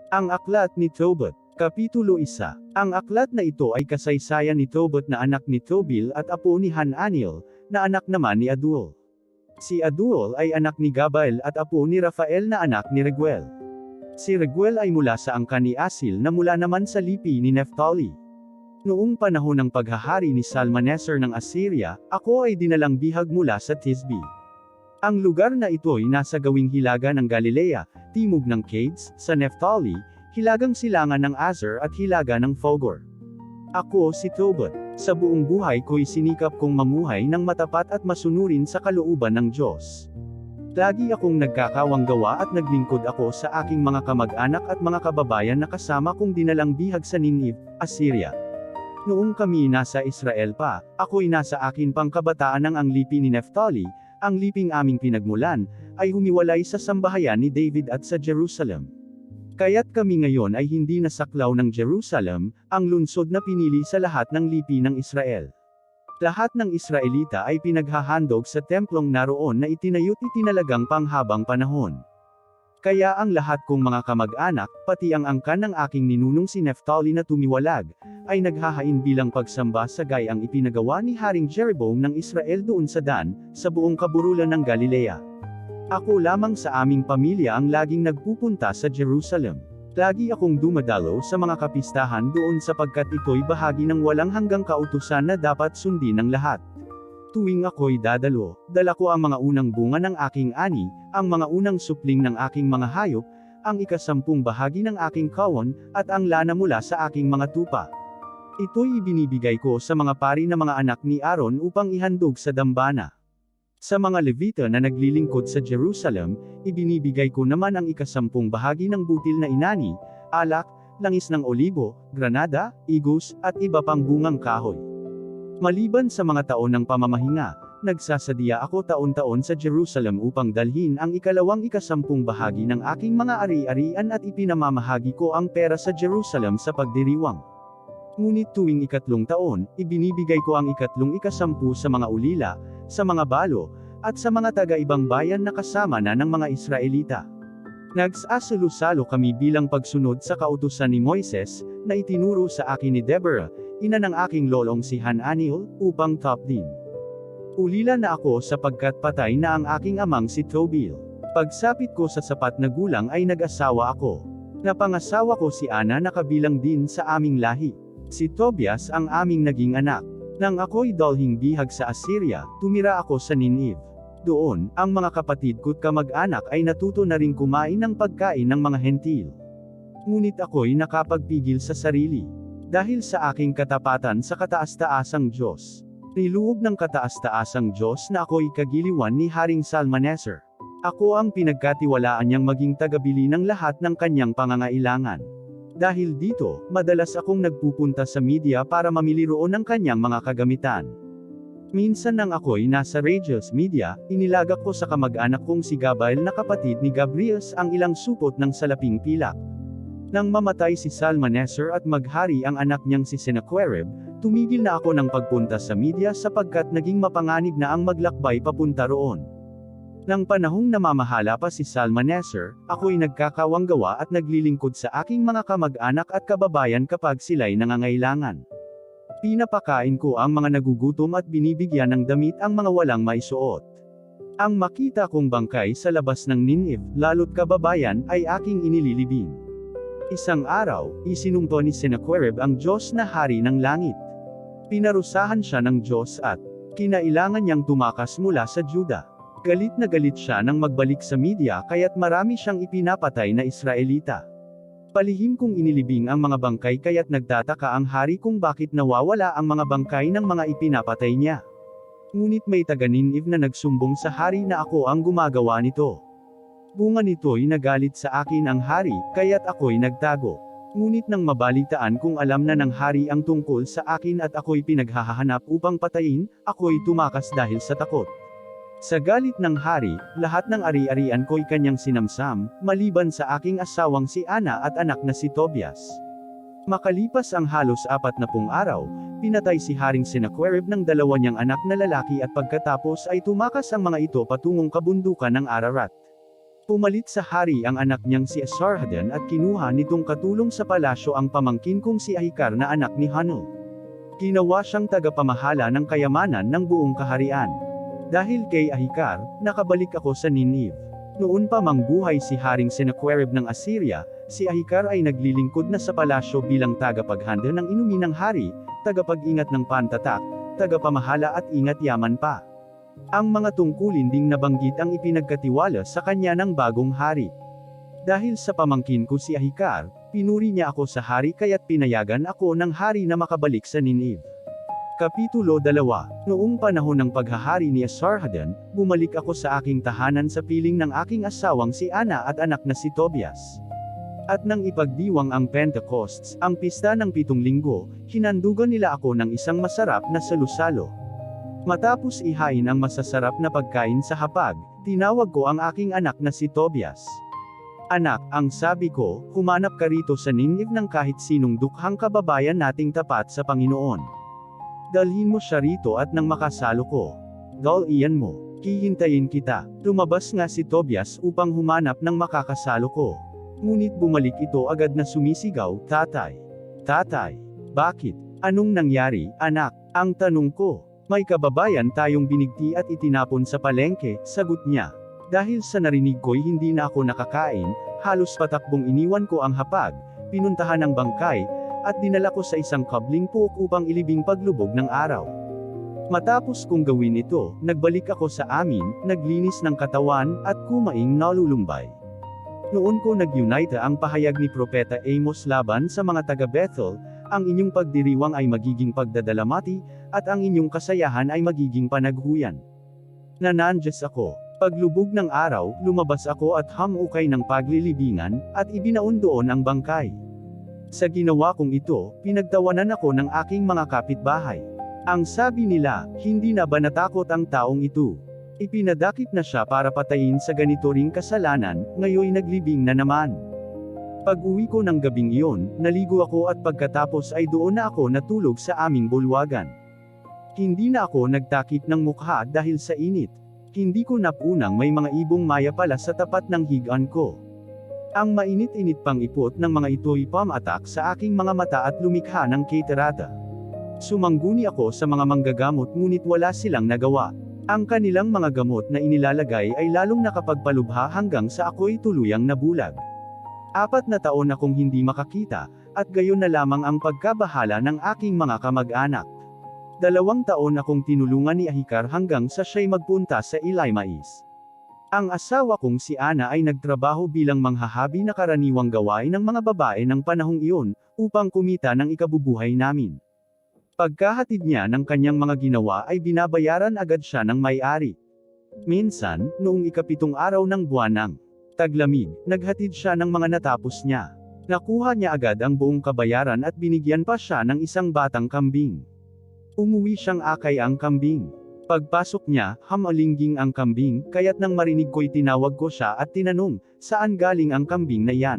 Ang aklat ni Tobit. Kapitulo 1. Ang aklat na ito ay kasaysayan ni Tobit na anak ni Tobil at apo ni Hananiel, na anak naman ni Aduel. Si Aduel ay anak ni Gabael at apo ni Rafael na anak ni Reguel. Si Reguel ay mula sa angkan ni Asil na mula naman sa lipi ni Naphtali. Noong panahon ng paghahari ni Salmaneser ng Assyria, ako ay dinalang bihag mula sa Tisbi. Ang lugar na ito ay nasa gawing hilaga ng Galilea, timog ng Cades, sa Naphtali, hilagang silangan ng Azer at hilaga ng Fogor. Ako si Tobit. Sa buong buhay ko'y sinikap kong mamuhay ng matapat at masunurin sa kalooban ng Diyos. Lagi akong nagkakawanggawa at naglingkod ako sa aking mga kamag-anak at mga kababayan na kasama kong dinalang bihag sa Ninive, Assyria. Noong kami nasa Israel pa, ako'y nasa akin pang kabataan ng ang lipi ni Naphtali, ang liping aming pinagmulan, ay humiwalay sa sambahayan ni David at sa Jerusalem. Kaya't kami ngayon ay hindi nasaklaw ng Jerusalem, ang lungsod na pinili sa lahat ng lipi ng Israel. Lahat ng Israelita ay pinaghahandog sa templong naroon na itinayu't itinalagang panghabang panahon. Kaya ang lahat kong mga kamag-anak, pati ang angkan ng aking ninunong si Naphtali na tumiwalag, ay naghahain bilang pagsamba sa gayang ipinagawa ni Haring Jeroboam ng Israel doon sa Dan, sa buong kaburulan ng Galilea. Ako lamang sa aming pamilya ang laging nagpupunta sa Jerusalem. Lagi akong dumadalo sa mga kapistahan doon sapagkat ito'y bahagi ng walang hanggang kautusan na dapat sundin ng lahat. Tuwing ako'y dadalo, dala ko ang mga unang bunga ng aking ani, ang mga unang supling ng aking mga hayop, ang ika-10 bahagi ng aking kawon, at ang lana mula sa aking mga tupa. Ito'y ibinibigay ko sa mga pari na mga anak ni Aaron upang ihandog sa dambana. Sa mga Levita na naglilingkod sa Jerusalem, ibinibigay ko naman ang ika-10 bahagi ng butil na inani, alak, langis ng olibo, granada, igos, at iba pang bungang kahoy. Maliban sa mga taon ng pamamahinga, nagsasadya ako taon-taon sa Jerusalem upang dalhin ang ika-10 bahagi ng aking mga ari-arian at ipinamamahagi ko ang pera sa Jerusalem sa pagdiriwang. Ngunit tuwing ika-3 taon, ibinibigay ko ang ika-10 sa mga ulila, sa mga balo, at sa mga taga-ibang bayan na kasama na ng mga Israelita. Nagsasalo-salo kami bilang pagsunod sa kautusan ni Moises, na itinuro sa akin ni Deborah, ina ng aking lolong si Hananiel, upang top din. Ulila na ako sapagkat patay na ang aking amang si Tobil. Pagsapit ko sa sapat na gulang ay nag-asawa ako. Napangasawa ko si Ana na kabilang din sa aming lahi. Si Tobias ang aming naging anak. Nang ako'y dalhing bihag sa Assyria, tumira ako sa Ninive. Doon, ang mga kapatid ko't kamag-anak ay natuto na ring kumain ng pagkain ng mga hentil. Ngunit ako'y nakapagpigil sa sarili. Dahil sa aking katapatan sa kataas-taasang Diyos. Niluob ng kataas-taasang Diyos na ako'y kagiliwan ni Haring Salmaneser. Ako ang pinagkatiwalaan niyang maging tagabili ng lahat ng kanyang pangangailangan. Dahil dito, madalas akong nagpupunta sa media para mamili roon ng kanyang mga kagamitan. Minsan nang ako'y nasa Regius Media, inilagak ko sa kamag-anak kong si Gabael na kapatid ni Gabrias ang ilang supot ng salaping pilak. Nang mamatay si Salmaneser at maghari ang anak niyang si Sennacherib, tumigil na ako ng pagpunta sa media sapagkat naging mapanganib na ang maglakbay papunta roon. Nang panahong namamahala pa si Salmaneser, ako'y nagkakawanggawa at naglilingkod sa aking mga kamag-anak at kababayan kapag sila'y nangangailangan. Pinapakain ko ang mga nagugutom at binibigyan ng damit ang mga walang maisuot. Ang makita kong bangkay sa labas ng Ninive, lalo't kababayan, ay aking inililibing. Isang araw, isinumpo ni Sennacherib ang Diyos na hari ng langit. Pinarusahan siya ng Diyos at kinailangan niyang tumakas mula sa Juda. Galit na galit siya nang magbalik sa media kaya't marami siyang ipinapatay na Israelita. Palihim kong inilibing ang mga bangkay kaya't nagtataka ang hari kung bakit nawawala ang mga bangkay ng mga ipinapatay niya. Ngunit may taga-Ninive na nagsumbong sa hari na ako ang gumagawa nito. Bunga nito'y nagalit sa akin ang hari, kaya't ako'y nagtago. Ngunit nang mabalitaan kung alam na ng hari ang tungkol sa akin at ako'y pinaghahanap upang patayin, ako'y tumakas dahil sa takot. Sa galit ng hari, lahat ng ari-arian ko'y kanyang sinamsam, maliban sa aking asawang si Ana at anak na si Tobias. Makalipas ang halos 40 araw, pinatay si Haring Sennacherib ng 2 niyang anak na lalaki at pagkatapos ay tumakas ang mga ito patungong kabundukan ng Ararat. Pumalit sa hari ang anak niyang si Esarhaddon at kinuha nitong katulong sa palasyo ang pamangkin kong si Ahikar na anak ni Hanul. Ginawa siyang tagapamahala ng kayamanan ng buong kaharian. Dahil kay Ahikar, nakabalik ako sa Nineve. Noon pa mang buhay si Haring Sennacherib ng Assyria, si Ahikar ay naglilingkod na sa palasyo bilang tagapaghanda ng inumin ng hari, tagapag-ingat ng pantatak, tagapamahala at ingat yaman pa. Ang mga tungkulin ding nabanggit ang ipinagkatiwala sa kanya ng bagong hari. Dahil sa pamangkin ko si Ahikar, pinuri niya ako sa hari kaya't pinayagan ako ng hari na makabalik sa Nineve. Kapitulo 2. Noong panahon ng paghahari ni Esarhaddon, bumalik ako sa aking tahanan sa piling ng aking asawang si Ana at anak na si Tobias. At nang ipagdiwang ang Pentecosts, ang pista ng 7 linggo, hinandugan nila ako ng isang masarap na salusalo. Matapos ihain ang masasarap na pagkain sa hapag, tinawag ko ang aking anak na si Tobias. Anak, ang sabi ko, humanap ka rito sa Nineve ng kahit sinong dukhang kababayan nating tapat sa Panginoon. Dalhin mo siya rito at nang makasalo ko. Iyan mo, hihintayin kita. Lumabas nga si Tobias upang humanap ng makakasalo ko. Ngunit bumalik ito agad na sumisigaw, Tatay! Tatay! Bakit? Anong nangyari, anak? Ang tanong ko. May kababayan tayong binigti at itinapon sa palengke, sagot niya. Dahil sa narinig ko'y hindi na ako nakakain, halos patakbong iniwan ko ang hapag, pinuntahan ang bangkay, at dinala ko sa isang kabling puok upang ilibing paglubog ng araw. Matapos kong gawin ito, nagbalik ako sa amin, naglinis ng katawan, at kumaing nalulumbay. Noon ko nag-unite ang pahayag ni Propeta Amos laban sa mga taga-Bethel, ang inyong pagdiriwang ay magiging pagdadalamati, at ang inyong kasayahan ay magiging panaghuyan. Nanandyas ako. Paglubog ng araw, lumabas ako at hamukay ng paglilibingan, at ibinaon doon ang bangkay. Sa ginawa kong ito, pinagtawanan ako ng aking mga kapitbahay. Ang sabi nila, hindi na ba natakot ang taong ito? Ipinadakip na siya para patayin sa ganito ring kasalanan, ngayoy naglibing na naman. Pag-uwi ko ng gabing iyon, naligo ako at pagkatapos ay doon na ako natulog sa aming bulwagan. Hindi na ako nagtakip ng mukha dahil sa init. Hindi ko napunang may mga ibong maya pala sa tapat ng higaan ko. Ang mainit-init pang ipot ng mga ito'y pamatak sa aking mga mata at lumikha ng katarata. Sumangguni ako sa mga manggagamot ngunit wala silang nagawa. Ang kanilang mga gamot na inilalagay ay lalong nakapagpalubha hanggang sa ako'y tuluyang nabulag. 4 na taon akong hindi makakita, at gayon na lamang ang pagkabahala ng aking mga kamag-anak. 2 taon akong tinulungan ni Ahikar hanggang sa siya'y magpunta sa Ilaymais. Ang asawa kong si Ana ay nagtrabaho bilang manghahabi na karaniwang gawain ng mga babae ng panahong iyon, upang kumita ng ikabubuhay namin. Pagkahatid niya ng kanyang mga ginawa ay binabayaran agad siya ng may-ari. Minsan, noong 7 araw ng buwan ng taglamig, naghatid siya ng mga natapos niya. Nakuha niya agad ang buong kabayaran at binigyan pa siya ng isang batang kambing. Umuwi siyang akay ang kambing. Pagpasok niya, hamalingging ang kambing, kaya't nang marinig ko'y tinawag ko siya at tinanong, saan galing ang kambing na yan?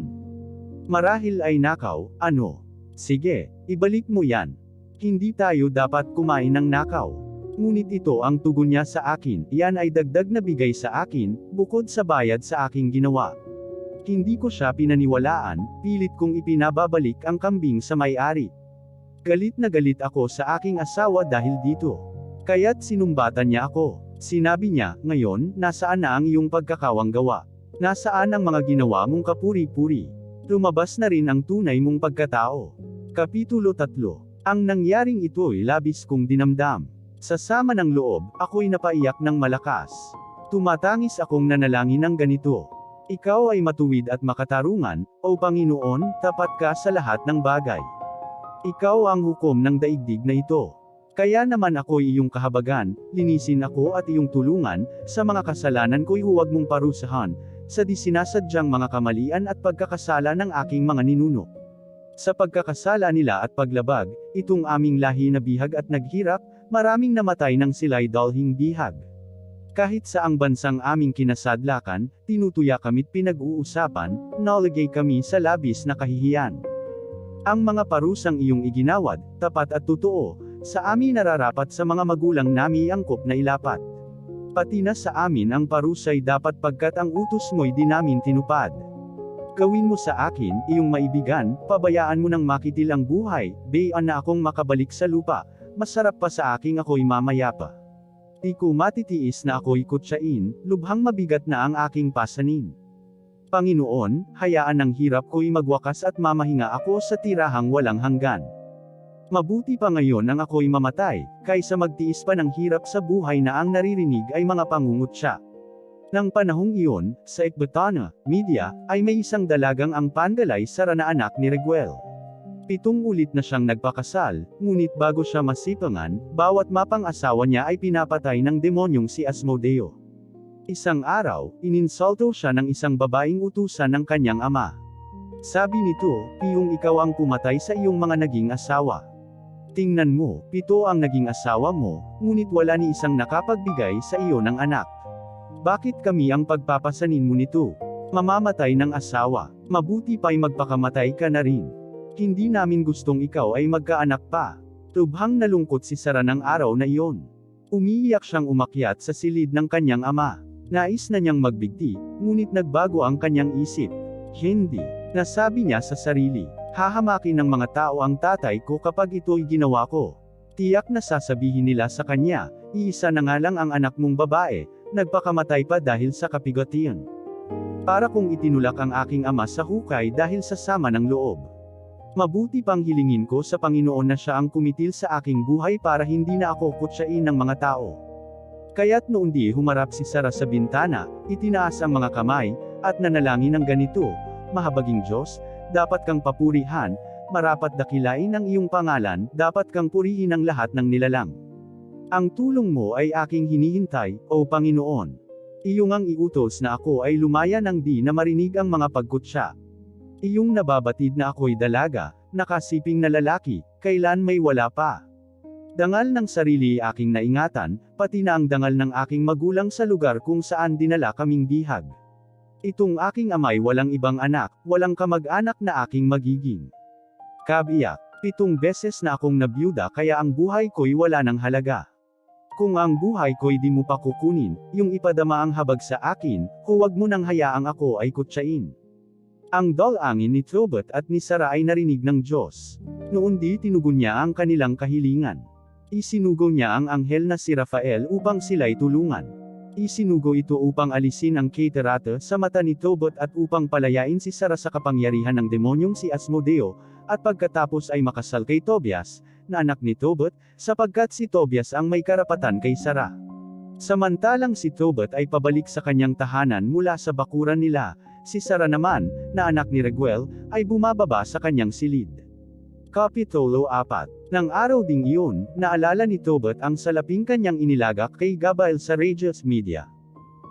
Marahil ay nakaw, ano? Sige, ibalik mo yan. Hindi tayo dapat kumain ng nakaw. Ngunit ito ang tugon niya sa akin, yan ay dagdag na bigay sa akin, bukod sa bayad sa aking ginawa. Hindi ko siya pinaniwalaan, pilit kong ipinababalik ang kambing sa may-ari. Galit na galit ako sa aking asawa dahil dito. Kaya't sinumbatan niya ako. Sinabi niya, ngayon, nasaan na ang iyong pagkakawang gawa? Nasaan ang mga ginawa mong kapuri-puri? Lumabas na rin ang tunay mong pagkatao. Kapitulo 3. Ang nangyaring ito'y labis kong dinamdam. Sa sama ng loob, ako'y napaiyak ng malakas. Tumatangis akong nanalangin ng ganito. Ikaw ay matuwid at makatarungan, O Panginoon, tapat ka sa lahat ng bagay. Ikaw ang hukom ng daigdig na ito. Kaya naman ako'y iyong kahabagan, linisin ako at iyong tulungan, sa mga kasalanan ko'y huwag mong parusahan, sa di sinasadyang mga kamalian at pagkakasala ng aking mga ninuno. Sa pagkakasala nila at paglabag, itong aming lahi na bihag at naghirap, maraming namatay nang sila'y dalhing bihag. Kahit sa ang bansang aming kinasadlakan, tinutuya kami't pinag-uusapan, nalagay kami sa labis na kahihiyan. Ang mga parusang iyong iginawad, tapat at totoo, sa amin nararapat sa mga magulang nami angkop na ilapat. Pati na sa amin ang parusay dapat pagkat ang utos mo'y di namin tinupad. Gawin mo sa akin, iyong maibigan, pabayaan mo nang makitil ang buhay, bayan na akong makabalik sa lupa, masarap pa sa aking ako'y mamayapa. Di ko matitiis na ako'y kutsain, lubhang mabigat na ang aking pasanin. Panginoon, hayaan ang hirap ko'y magwakas at mamahinga ako sa tirahang walang hanggan. Mabuti pa ngayon ang ako'y mamatay, kaysa magtiis pa ng hirap sa buhay na ang naririnig ay mga pangungutya. Nang panahong iyon, sa Ekbatana, Media, ay may isang dalagang ang pangalay Sara na anak ni Reguel. 7 ulit na siyang nagpakasal, ngunit bago siya masipangan, bawat mapang-asawa niya ay pinapatay ng demonyong si Asmodeo. Isang araw, ininsulto siya ng isang babaeng utusan ng kanyang ama. Sabi nito, "Piyong ikaw ang pumatay sa iyong mga naging asawa. Tingnan mo, 7 ang naging asawa mo, ngunit wala ni isang nakapagbigay sa iyo ng anak. Bakit kami ang pagpapasanin mo nito? Mamamatay ng asawa, mabuti pa'y magpakamatay ka na rin. Hindi namin gustong ikaw ay magkaanak pa." Lubhang nalungkot si Sara ng araw na iyon. Umiiyak siyang umakyat sa silid ng kanyang ama. Nais na niyang magbigti, ngunit nagbago ang kanyang isip. Hindi, nasabi niya sa sarili, hahamakin ng mga tao ang tatay ko kapag ito'y ginawa ko. Tiyak na sasabihin nila sa kanya, iisa na nga lang ang anak mong babae, nagpakamatay pa dahil sa kapigatian. Para kung itinulak ang aking ama sa hukay dahil sa sama ng loob. Mabuti pang hilingin ko sa Panginoon na siya ang kumitil sa aking buhay para hindi na ako kutsain ng mga tao. Kaya't noon di humarap si Sara sa bintana, itinaas ang mga kamay, at nanalangin ng ganito, "Mahabaging Diyos, dapat kang papurihan, marapat dakilain ang iyong pangalan, dapat kang purihin ang lahat ng nilalang. Ang tulong mo ay aking hinihintay, O Panginoon. Iyong ang iutos na ako ay lumaya nang di na marinig ang mga pagkutsya. Iyong nababatid na ako'y dalaga, nakasiping na lalaki, kailan may wala pa. Dangal ng sarili aking naingatan, pati na ang dangal ng aking magulang sa lugar kung saan dinala kaming bihag. Itong aking amay walang ibang anak, walang kamag-anak na aking magiging." Kabiyak, 7 beses na akong nabiyuda kaya ang buhay ko'y wala ng halaga. Kung ang buhay ko'y di mo pa kukunin, yung ipadama ang habag sa akin, huwag mo nang hayaang ako ay kutsain. Ang dalangin ni Tobit at ni Sara ay narinig ng Diyos. Noon di tinugon niya ang kanilang kahilingan. Isinugo niya ang anghel na si Rafael upang sila'y tulungan. Isinugo ito upang alisin ang catarata sa mata ni Tobit at upang palayain si Sara sa kapangyarihan ng demonyong si Asmodeo, at pagkatapos ay makasal kay Tobias, na anak ni Tobit, sapagkat si Tobias ang may karapatan kay Sara. Samantalang si Tobit ay pabalik sa kanyang tahanan mula sa bakuran nila, si Sara naman, na anak ni Reguel, ay bumababa sa kanyang silid. Kapitulo 4. Nang araw ding iyon, naalala ni Tobit ang salaping kanyang inilagak kay Gabael sa Radius Media.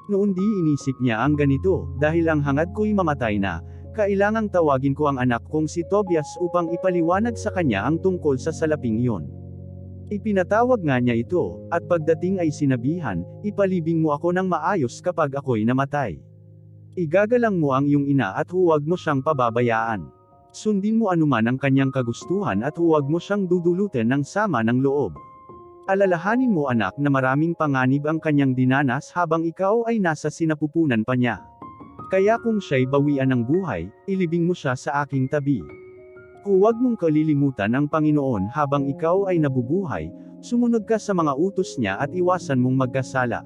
Noon di inisip niya ang ganito, dahil ang hangad ko'y mamatay na, kailangang tawagin ko ang anak kong si Tobias upang ipaliwanag sa kanya ang tungkol sa salaping iyon. Ipinatawag nga niya ito, at pagdating ay sinabihan, "Ipalibing mo ako ng maayos kapag ako'y namatay. Igagalang mo ang iyong ina at huwag mo siyang pababayaan. Sundin mo anuman ang kanyang kagustuhan at huwag mo siyang dudulutin ng sama ng loob. Alalahanin mo anak na maraming panganib ang kanyang dinanas habang ikaw ay nasa sinapupunan pa niya. Kaya kung siya'y bawian ng buhay, ilibing mo siya sa aking tabi. Huwag mong kalilimutan ang Panginoon habang ikaw ay nabubuhay, sumunod ka sa mga utos niya at iwasan mong magkasala.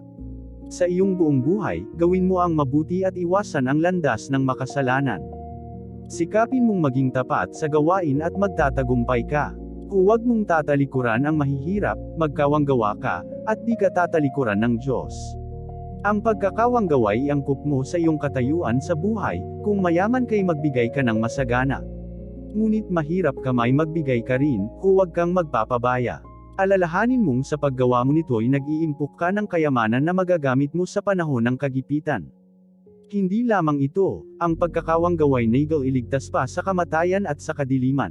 Sa iyong buong buhay, gawin mo ang mabuti at iwasan ang landas ng makasalanan. Sikapin mong maging tapat sa gawain at magtatagumpay ka. Huwag mong tatalikuran ang mahihirap, magkawanggawa ka, at di ka tatalikuran ng Diyos. Ang pagkakawanggawa ay angkop mo sa iyong katayuan sa buhay, kung mayaman kay magbigay ka ng masagana. Ngunit mahirap ka may magbigay ka rin, huwag kang magpapabaya. Alalahanin mong sa paggawa mo nito'y nag-iimpok ka ng kayamanan na magagamit mo sa panahon ng kagipitan. Hindi lamang ito, ang pagkakawanggaway nagal iligtas pa sa kamatayan at sa kadiliman.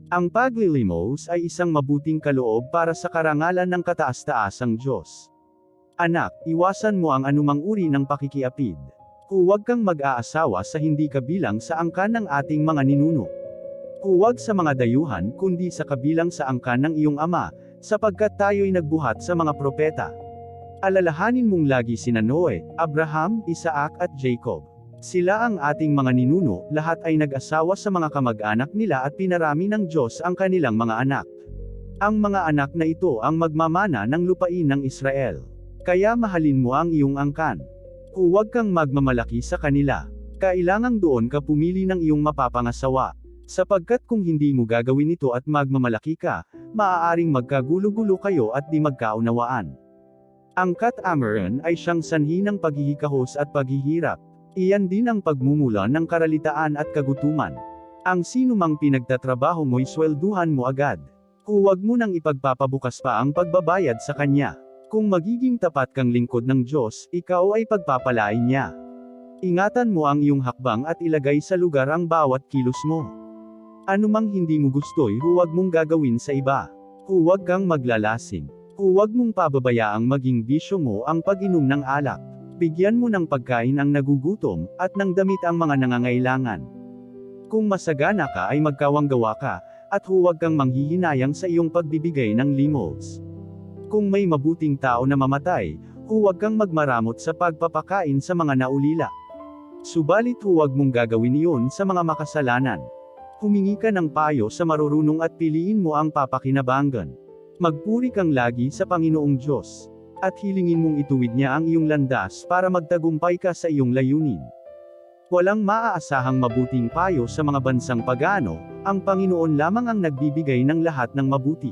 Ang paglilimos ay isang mabuting kaloob para sa karangalan ng kataas-taasang Diyos. Anak, iwasan mo ang anumang uri ng pakikiapid. Huwag kang mag-aasawa sa hindi kabilang sa angkan ng ating mga ninuno. Huwag sa mga dayuhan kundi sa kabilang sa angkan ng iyong ama, sapagkat tayo'y nagbuhat sa mga propeta. Alalahanin mong lagi sina Noe, Abraham, Isaac at Jacob. Sila ang ating mga ninuno, lahat ay nag-asawa sa mga kamag-anak nila at pinarami ng Diyos ang kanilang mga anak. Ang mga anak na ito ang magmamana ng lupain ng Israel. Kaya mahalin mo ang iyong angkan. Huwag kang magmamalaki sa kanila. Kailangang doon ka pumili ng iyong mapapangasawa. Sapagkat kung hindi mo gagawin ito at magmamalaki ka, maaaring magkagulo-gulo kayo at di magkaunawaan. Ang catamaran ay siyang sanhi ng paghihikahos at paghihirap. Iyan din ang pagmumula ng karalitaan at kagutuman. Ang sinumang pinagtatrabaho mo'y swelduhan mo agad. Huwag mo nang ipagpapabukas pa ang pagbabayad sa kanya. Kung magiging tapat kang lingkod ng Diyos, ikaw ay pagpapalain niya. Ingatan mo ang iyong hakbang at ilagay sa lugar ang bawat kilos mo. Anumang hindi mo gusto'y huwag mong gagawin sa iba. Huwag kang maglalasing. Huwag mong pababayaang maging bisyo mo ang pag-inom ng alak. Bigyan mo ng pagkain ang nagugutom, at ng damit ang mga nangangailangan. Kung masagana ka ay magkawanggawa ka, at huwag kang manghihinayang sa iyong pagbibigay ng limos. Kung may mabuting tao na mamatay, huwag kang magmaramot sa pagpapakain sa mga naulila. Subalit huwag mong gagawin iyon sa mga makasalanan. Humingi ka ng payo sa marurunong at piliin mo ang papakinabangan. Magpuri kang lagi sa Panginoong Diyos. At hilingin mong ituwid niya ang iyong landas para magtagumpay ka sa iyong layunin. Walang maaasahang mabuting payo sa mga bansang pagano, ang Panginoon lamang ang nagbibigay ng lahat ng mabuti.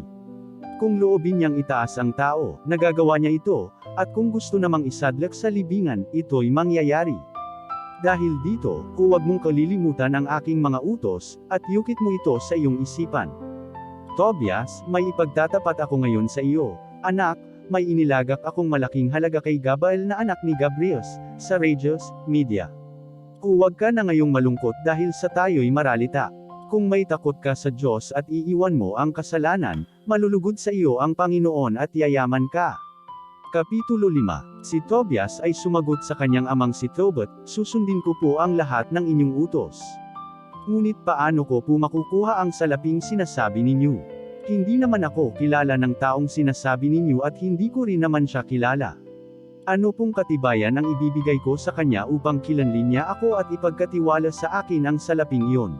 Kung loobin niyang itaas ang tao, nagagawa niya ito, at kung gusto namang isadlak sa libingan, ito'y mangyayari. Dahil dito, huwag mong kalilimutan ang aking mga utos, at yukit mo ito sa iyong isipan. Tobias, may ipagtatapat ako ngayon sa iyo, anak, may inilagak akong malaking halaga kay Gabael na anak ni Gabriel, sa Radios, Media. Huwag ka na ngayong malungkot dahil sa tayo'y maralita. Kung may takot ka sa Diyos at iiwan mo ang kasalanan, malulugod sa iyo ang Panginoon at yayaman ka. Kapitulo 5. Si Tobias ay sumagot sa kanyang amang si Tobit, susundin ko po ang lahat ng inyong utos. Ngunit paano ko po makukuha ang salaping sinasabi ninyo? Hindi naman ako kilala ng taong sinasabi ninyo at hindi ko rin naman siya kilala. Ano pong katibayan ang ibibigay ko sa kanya upang kilanlin niya ako at ipagkatiwala sa akin ang salaping iyon?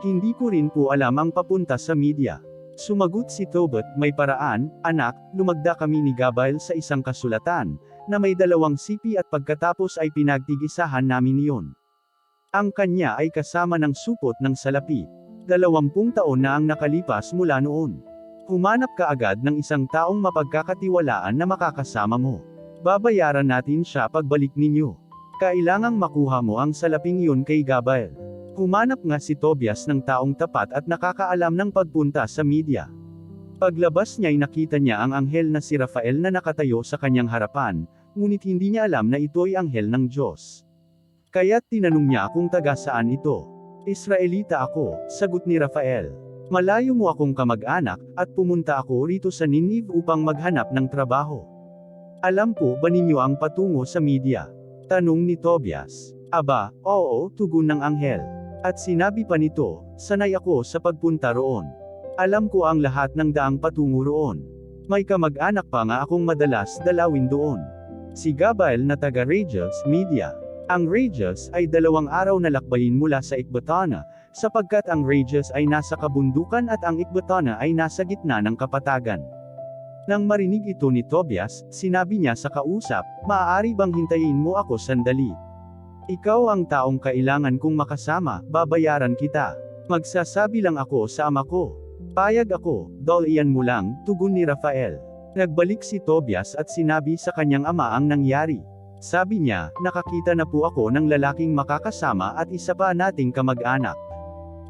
Hindi ko rin po alam ang papunta sa media. Sumagot si Tobit, may paraan, anak, lumagda kami ni Gabael sa isang kasulatan, na may 2 sipi at pagkatapos ay pinagtigisahan namin iyon. Ang kanya ay kasama ng supot ng salapi. 20 taon na ang nakalipas mula noon. Humanap ka agad ng isang taong mapagkakatiwalaan na makakasama mo. Babayaran natin siya pagbalik ninyo. Kailangang makuha mo ang salaping iyon kay Gabael. Humanap nga si Tobias ng taong tapat at nakakaalam ng pagpunta sa media. Paglabas niya'y nakita niya ang anghel na si Rafael na nakatayo sa kanyang harapan, ngunit hindi niya alam na ito'y anghel ng Diyos. Kaya't tinanong niya kung taga saan ito. Israelita ako, sagot ni Rafael. Malayo mo akong kamag-anak, at pumunta ako rito sa Ninive upang maghanap ng trabaho. Alam po ba ninyo ang patungo sa media? Tanong ni Tobias. Aba, oo, tugon ng anghel. At sinabi pa nito, sanay ako sa pagpunta roon. Alam ko ang lahat ng daang patungo roon. May kamag-anak pa nga akong madalas dalawin doon. Si Gabael na taga Radios, Media. Ang Radios ay 2 araw na lakbayin mula sa Ecbatana, sapagkat ang Radios ay nasa kabundukan at ang Ecbatana ay nasa gitna ng kapatagan. Nang marinig ito ni Tobias, sinabi niya sa kausap, maaari bang hintayin mo ako sandali? Ikaw ang taong kailangan kong makasama, babayaran kita. Magsasabi lang ako sa ama ko. Payag ako, iyan mo lang, tugon ni Rafael. Nagbalik si Tobias at sinabi sa kanyang ama ang nangyari. Sabi niya, nakakita na po ako ng lalaking makakasama at isa pa nating kamag-anak.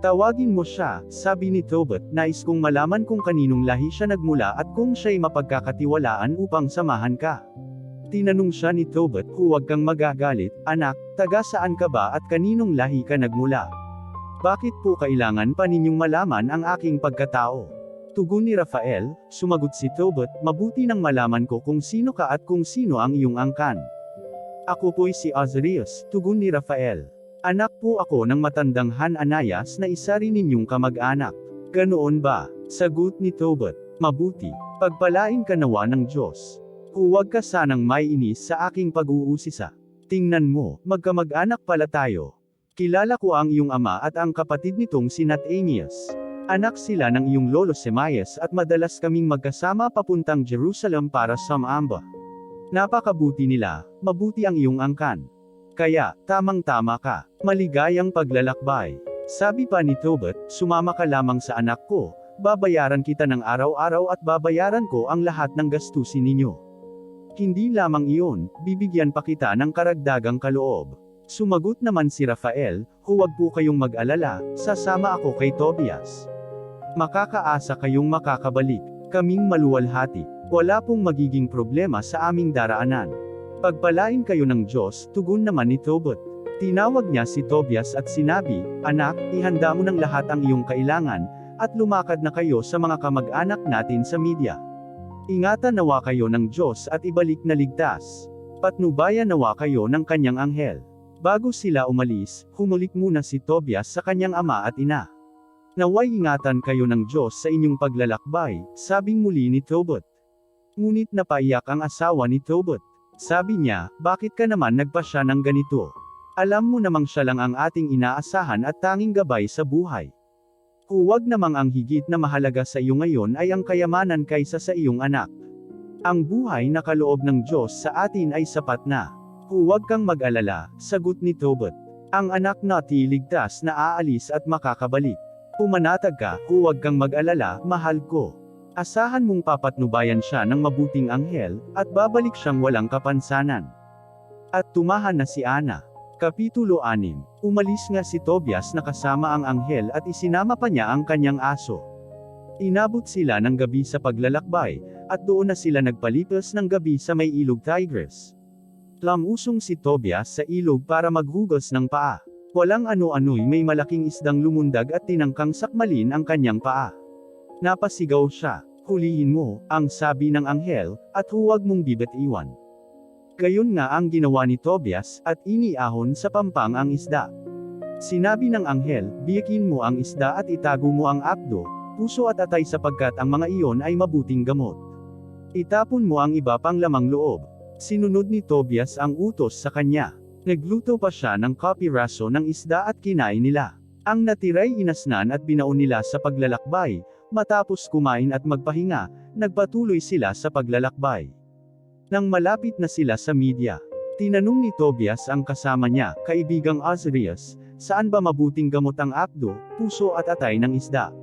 Tawagin mo siya, sabi ni Tobit, nais kong malaman kung kaninong lahi siya nagmula at kung siya'y mapagkakatiwalaan upang samahan ka. Tinanong siya ni Tobit, huwag kang magagalit, anak, taga saan ka ba at kaninong lahi ka nagmula? Bakit po kailangan pa ninyong malaman ang aking pagkatao? Tugon ni Rafael, sumagot si Tobit, mabuti nang malaman ko kung sino ka at kung sino ang iyong angkan. Ako po'y si Azarias, tugon ni Rafael. Anak po ako ng matandang Hananias na isa rin ninyong kamag-anak. Ganoon ba? Sagot ni Tobit. Mabuti. Pagpalain ka nawa ng Diyos. Huwag ka sanang maiinis sa aking pag-uusisa. Tingnan mo, magkamag-anak pala tayo. Kilala ko ang iyong ama at ang kapatid nitong si Nathanias. Anak sila ng iyong lolo Semaias at madalas kaming magkasama papuntang Jerusalem para sumamba. Napakabuti nila, mabuti ang iyong angkan. Kaya, tamang-tama ka, maligayang paglalakbay. Sabi pa ni Tobit, sumama ka lamang sa anak ko, babayaran kita ng araw-araw at babayaran ko ang lahat ng gastusin ninyo. Hindi lamang iyon, bibigyan pa kita ng karagdagang kaloob. Sumagot naman si Rafael, huwag po kayong mag-alala, sasama ako kay Tobias. Makakaasa kayong makakabalik, kaming maluwalhati, wala pong magiging problema sa aming daraanan. Pagpalain kayo ng Diyos, tugon naman ni Tobit. Tinawag niya si Tobias at sinabi, anak, ihanda mo ng lahat ang iyong kailangan, at lumakad na kayo sa mga kamag-anak natin sa Media. Ingatan nawa kayo ng Diyos at ibalik na ligtas. Patnubayan nawa kayo ng kanyang anghel. Bago sila umalis, humulik muna si Tobias sa kanyang ama at ina. Naway ingatan kayo ng Diyos sa inyong paglalakbay, sabing muli ni Tobit. Ngunit napaiyak ang asawa ni Tobit. Sabi niya, bakit ka naman nagpasya ng ganito? Alam mo namang siya lang ang ating inaasahan at tanging gabay sa buhay. Huwag namang ang higit na mahalaga sa iyo ngayon ay ang kayamanan kaysa sa iyong anak. Ang buhay na kaloob ng Diyos sa atin ay sapat na. Huwag kang mag-alala, sagot ni Tobit. Ang anak natin ligtas na aalis at makakabalik. Pumanatag ka, huwag kang mag-alala, mahal ko. Asahan mong papatnubayan siya ng mabuting anghel, at babalik siyang walang kapansanan. At tumahan na si Ana. Kapitulo 6. Umalis nga si Tobias na kasama ang anghel at isinama pa niya ang kanyang aso. Inabot sila ng gabi sa paglalakbay, at doon na sila nagpalipas ng gabi sa may ilog Tigris. Lamusong si Tobias sa ilog para maghugas ng paa. Walang ano-ano'y may malaking isdang lumundag at tinangkang sakmalin ang kanyang paa. Napasigaw siya, hulihin mo, ang sabi ng anghel, at huwag mong bibitiwan. Gayon nga ang ginawa ni Tobias, at iniahon sa pampang ang isda. Sinabi ng anghel, biyakin mo ang isda at itago mo ang apdo, puso at atay sapagkat ang mga iyon ay mabuting gamot. Itapon mo ang iba pang lamang loob. Sinunod ni Tobias ang utos sa kanya. Nagluto pa siya ng kapiraso ng isda at kinain nila. Ang natira'y inasnan at binaon nila sa paglalakbay. Matapos kumain at magpahinga, nagpatuloy sila sa paglalakbay. Nang malapit na sila sa Media, tinanong ni Tobias ang kasama niya, kaibigang Azarias, saan ba mabuting gamot ang apdo, puso at atay ng isda?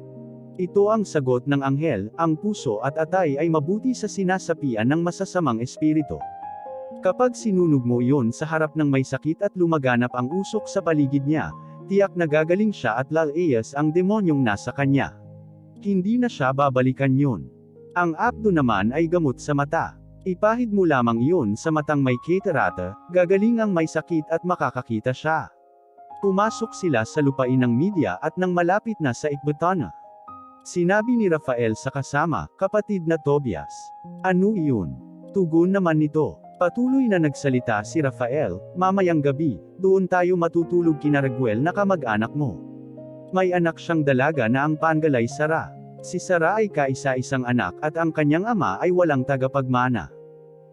Ito ang sagot ng anghel, ang puso at atay ay mabuti sa sinasapian ng masasamang espiritu. Kapag sinunog mo iyon sa harap ng may sakit at lumaganap ang usok sa paligid niya, tiyak na gagaling siya at lalayas ang demonyong nasa kanya. Hindi na siya babalikan yun. Ang apdo naman ay gamot sa mata. Ipahid mo lamang iyon sa matang may catarata, gagaling ang may sakit at makakakita siya. Pumasok sila sa lupain ng Media at nang malapit na sa Ekbatana. Sinabi ni Rafael sa kasama, kapatid na Tobias. Ano iyon? Tugon naman nito. Patuloy na nagsalita si Rafael, mamayang gabi, doon tayo matutulog kina Raguel na kamag-anak mo. May anak siyang dalaga na ang pangalay Sara. Si Sara ay kaisa-isang anak at ang kanyang ama ay walang tagapagmana.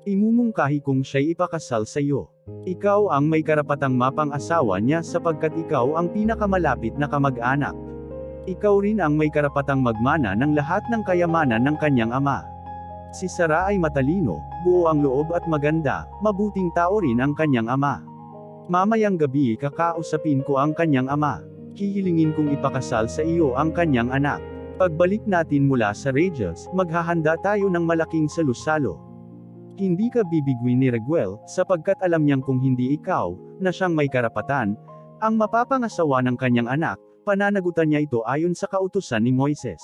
Imumungkahi kong siya'y ipakasal sa iyo. Ikaw ang may karapatang mapang-asawa niya sapagkat ikaw ang pinakamalapit na kamag-anak. Ikaw rin ang may karapatang magmana ng lahat ng kayamanan ng kanyang ama. Si Sara ay matalino, buo ang loob at maganda, mabuting tao rin ang kanyang ama. Mamayang gabi kakausapin ko ang kanyang ama. Hihilingin kong ipakasal sa iyo ang kanyang anak. Pagbalik natin mula sa Regis, maghahanda tayo ng malaking salusalo. Hindi ka bibigwin ni Raguel, sapagkat alam niyang kung hindi ikaw, na siyang may karapatan, ang mapapangasawa ng kanyang anak, pananagutan niya ito ayon sa kautusan ni Moises.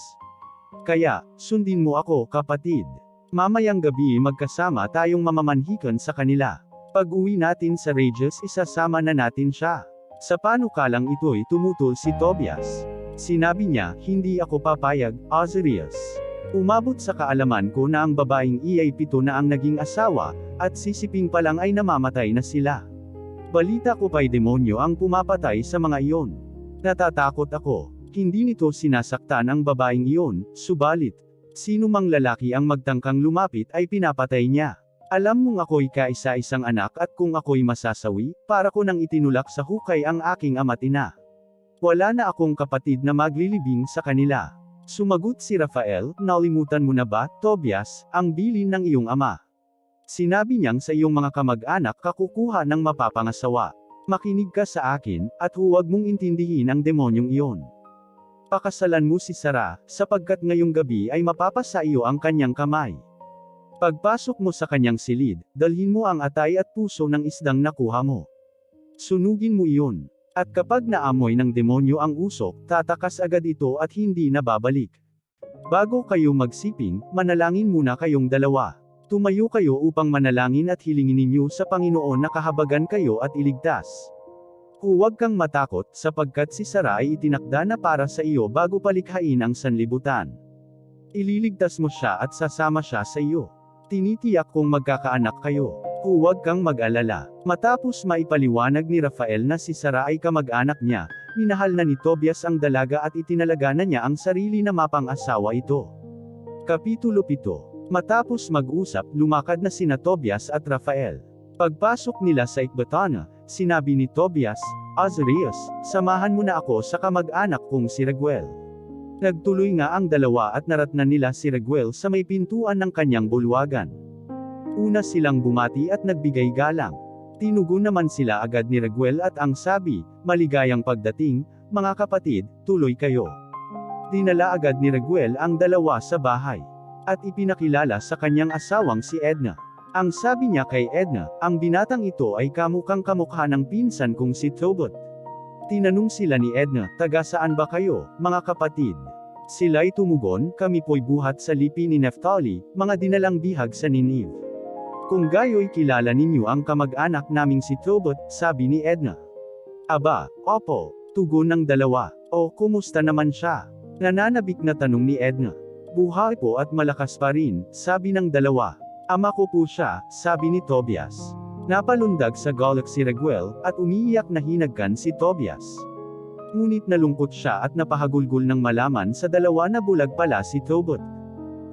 Kaya, sundin mo ako, kapatid. Mamayang gabi magkasama tayong mamamanhikan sa kanila. Pag-uwi natin sa Regis isasama na natin siya. Sa panukalang ito'y tumutol si Tobias. Sinabi niya, hindi ako papayag, Azarias. Umabot sa kaalaman ko na ang babaeng iya'y 7 na ang naging asawa, at sisiping pa lang ay namamatay na sila. Balita ko pa'y demonyo ang pumapatay sa mga iyon. Natatakot ako. Hindi nito sinasaktan ang babaeng iyon, subalit, sino mang lalaki ang magtangkang lumapit ay pinapatay niya. Alam mong ako'y kaisa-isang anak at kung ako'y masasawi, para ko nang itinulak sa hukay ang aking ama't ina. Wala na akong kapatid na maglilibing sa kanila. Sumagot si Rafael, nalimutan mo na ba, Tobias, ang bilin ng iyong ama? Sinabi niyang sa iyong mga kamag-anak ka kukuha ng mapapangasawa. Makinig ka sa akin, at huwag mong intindihin ang demonyong iyon. Pakasalan mo si Sarah, sapagkat ngayong gabi ay mapapasa iyo ang kanyang kamay. Pagpasok mo sa kanyang silid, dalhin mo ang atay at puso ng isdang nakuha mo. Sunugin mo iyon. At kapag naamoy ng demonyo ang usok, tatakas agad ito at hindi na babalik. Bago kayo magsiping, manalangin muna kayong dalawa. Tumayo kayo upang manalangin at hilingin ninyo sa Panginoon na kahabagan kayo at iligtas. Huwag kang matakot, sapagkat si Sarah ay itinakda na para sa iyo bago palikhain ang sanlibutan. Ililigtas mo siya at sasama siya sa iyo. Tinitiyak kong magkakaanak kayo. Huwag kang mag-alala. Matapos maipaliwanag ni Rafael na si Sarah ay kamag-anak niya, minahal na ni Tobias ang dalaga at itinalaga na niya ang sarili na mapang-asawa ito. Kapitulo 7. Matapos mag-usap, lumakad na sina Tobias at Rafael. Pagpasok nila sa Ekbatana, sinabi ni Tobias, Azarias, samahan mo na ako sa kamag-anak kong si Raguel. Nagtuloy nga ang dalawa at naratnan nila si Raguel sa may pintuan ng kanyang bulwagan. Una silang bumati at nagbigay galang. Tinugon naman sila agad ni Raguel at ang sabi, maligayang pagdating, mga kapatid, tuloy kayo. Dinala agad ni Raguel ang dalawa sa bahay. At ipinakilala sa kanyang asawang si Edna. Ang sabi niya kay Edna, ang binatang ito ay kamukhang kamukha ng pinsan kong si Tobot. Tinanong sila ni Edna, taga saan ba kayo, mga kapatid? Sila'y tumugon, kami po'y buhat sa lipi ni Naphtali, mga dinalang bihag sa Ninive. Kung gayo'y kilala ninyo ang kamag-anak naming si Tobot, sabi ni Edna. Aba, opo, tugon ng dalawa. O, kumusta naman siya? Nananabik na tanong ni Edna. Buhay po at malakas pa rin, sabi ng dalawa. Ama ko po siya, sabi ni Tobias. Napalundag sa galak si Raguel, at umiiyak na hinagkan si Tobias. Ngunit nalungkot siya at napahagulgol ng malaman sa dalawa na bulag pala si Tobot.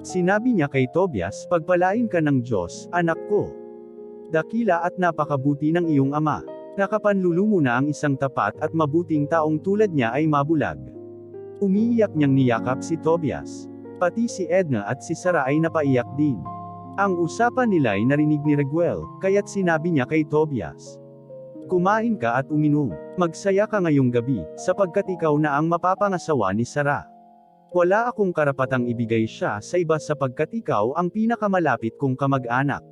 Sinabi niya kay Tobias, pagpalain ka ng Diyos, anak ko. Dakila at napakabuti ng iyong ama. Nakapanlulu mo na ang isang tapat at mabuting taong tulad niya ay mabulag. Umiiyak niyang niyakap si Tobias. Pati si Edna at si Sarah ay napaiyak din. Ang usapan nila ay narinig ni Raguel, kaya't sinabi niya kay Tobias. Kumain ka at uminom. Magsaya ka ngayong gabi, sapagkat ikaw na ang mapapangasawa ni Sarah. Wala akong karapatang ibigay siya sa iba sapagkat ikaw ang pinakamalapit kong kamag-anak.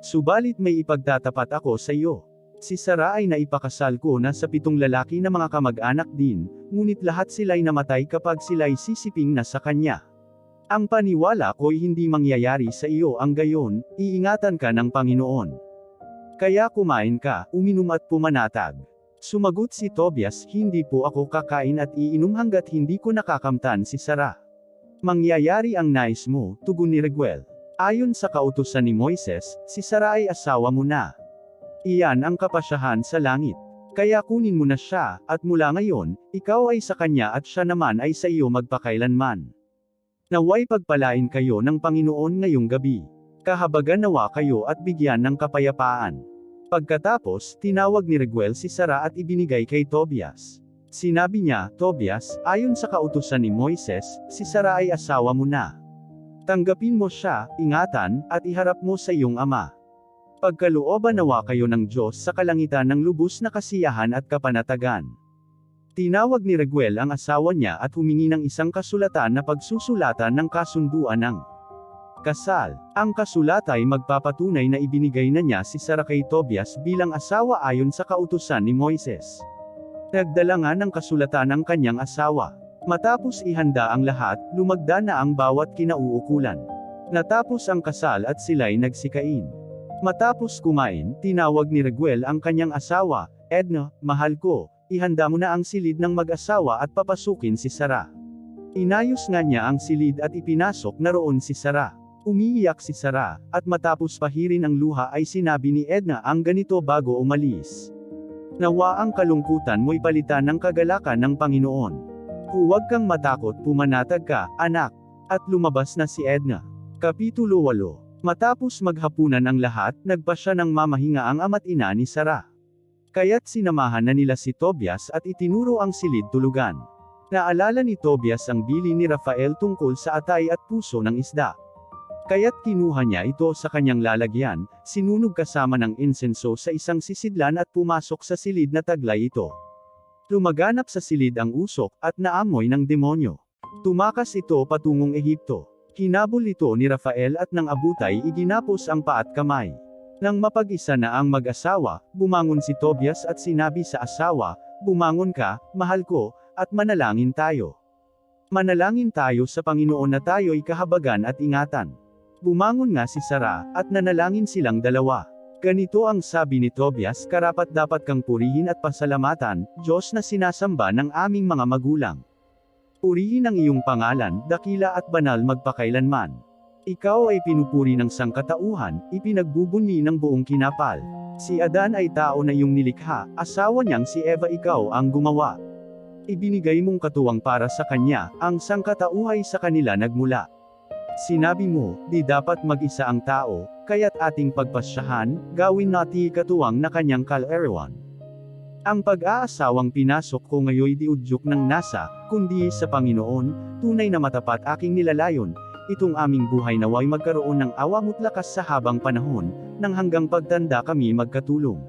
Subalit may ipagtatapat ako sa iyo. Si Sarah ay naipakasal ko na sa 7 lalaki na mga kamag-anak din, ngunit lahat sila'y namatay kapag sila'y sisiping na sa kanya. Ang paniwala ko'y hindi mangyayari sa iyo ang gayon, iingatan ka ng Panginoon. Kaya kumain ka, uminom at pumanatag. Sumagot si Tobias, hindi po ako kakain at iinom hanggat hindi ko nakakamtan si Sarah. Mangyayari ang nais mo, tugon ni Raguel. Ayon sa kautusan ni Moises, si Sarah ay asawa mo na. Iyan ang kapasyahan sa langit. Kaya kunin mo na siya, at mula ngayon, ikaw ay sa kanya at siya naman ay sa iyo magpakailanman. Naway pagpalain kayo ng Panginoon ngayong gabi. Kahabagan nawa kayo at bigyan ng kapayapaan. Pagkatapos, tinawag ni Raguel si Sarah at ibinigay kay Tobias. Sinabi niya, Tobias, ayon sa kautusan ni Moises, si Sarah ay asawa mo na. Tanggapin mo siya, ingatan, at iharap mo sa iyong ama. Pagkalooban nawa kayo ng Diyos sa kalangitan ng lubos na kasiyahan at kapanatagan. Tinawag ni Raguel ang asawa niya at humingi ng isang kasulatan na pagsusulatan ng kasunduan ng kasal. Ang kasulat ay magpapatunay na ibinigay na niya si Sarah kay Tobias bilang asawa ayon sa kautusan ni Moises. Nagdala nga ng kasulatan ang kanyang asawa. Matapos ihanda ang lahat, lumagda na ang bawat kinauukulan. Natapos ang kasal at sila'y nagsikain. Matapos kumain, tinawag ni Raguel ang kanyang asawa, Edna, mahal ko. Ihanda mo na ang silid ng mag-asawa at papasukin si Sarah. Inayos nga niya ang silid at ipinasok na roon si Sarah. Umiiyak si Sarah, at matapos pahirin ang luha ay sinabi ni Edna ang ganito bago umalis. Nawa ang kalungkutan mo'y palitan ng kagalakan ng Panginoon. Huwag kang matakot, pumanatag ka, anak. At lumabas na si Edna. Kapitulo 8. Matapos maghapunan ang lahat, nagpasya ng mamahinga ang ama't ina ni Sarah. Kaya't sinamahan na nila si Tobias at itinuro ang silid tulugan. Naalala ni Tobias ang bili ni Rafael tungkol sa atay at puso ng isda. Kaya't kinuha niya ito sa kanyang lalagyan, sinunog kasama ng insenso sa isang sisidlan at pumasok sa silid na taglay ito. Lumaganap sa silid ang usok, at naamoy ng demonyo. Tumakas ito patungong Ehipto. Hinabol ito ni Rafael at nang abutay iginapos ang paa at kamay. Nang mapag-isa na ang mag-asawa, bumangon si Tobias at sinabi sa asawa, "Bumangon ka, mahal ko, at manalangin tayo. Manalangin tayo sa Panginoon na tayo'y kahabagan at ingatan." Bumangon nga si Sarah, at nanalangin silang dalawa. Ganito ang sabi ni Tobias, "Karapat-dapat kang purihin at pasalamatan, Diyos na sinasamba ng aming mga magulang. Purihin ang iyong pangalan, dakila at banal magpakailanman. Ikaw ay pinupuri ng sangkatauhan, ipinagbubunyi ng buong kinapal. Si Adan ay tao na iyong nilikha, asawa niyang si Eva ikaw ang gumawa. Ibinigay mong katuwang para sa kanya, ang sangkatauhay sa kanila nagmula. Sinabi mo, di dapat mag-isa ang tao, kaya't ating pagpasyahan, gawin natin katuwang na kanyang kalarawan. Ang pag-aasawang pinasok ko ngayoy di udyok ng nasa, kundi sa Panginoon, tunay na matapat aking nilalayon, itong aming buhay naway magkaroon ng awa mo't lakas sa habang panahon, nang hanggang pagtanda kami magkatulong."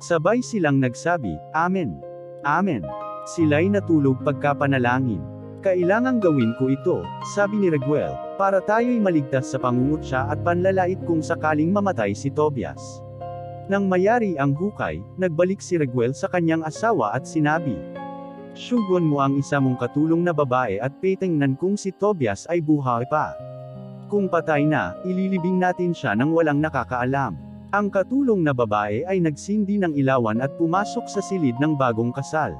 Sabay silang nagsabi, "Amen. Amen." Sila'y natulog pagkapanalangin. "Kailangang gawin ko ito," sabi ni Raguel, "para tayo'y maligtas sa pangungutya at panlalait kung sakaling mamatay si Tobias." Nang mayari ang hukay, nagbalik si Raguel sa kanyang asawa at sinabi, "Syugon mo ang isa mong katulong na babae at petingnan kung si Tobias ay buhay pa. Kung patay na, ililibing natin siya nang walang nakakaalam." Ang katulong na babae ay nagsindi ng ilawan at pumasok sa silid ng bagong kasal.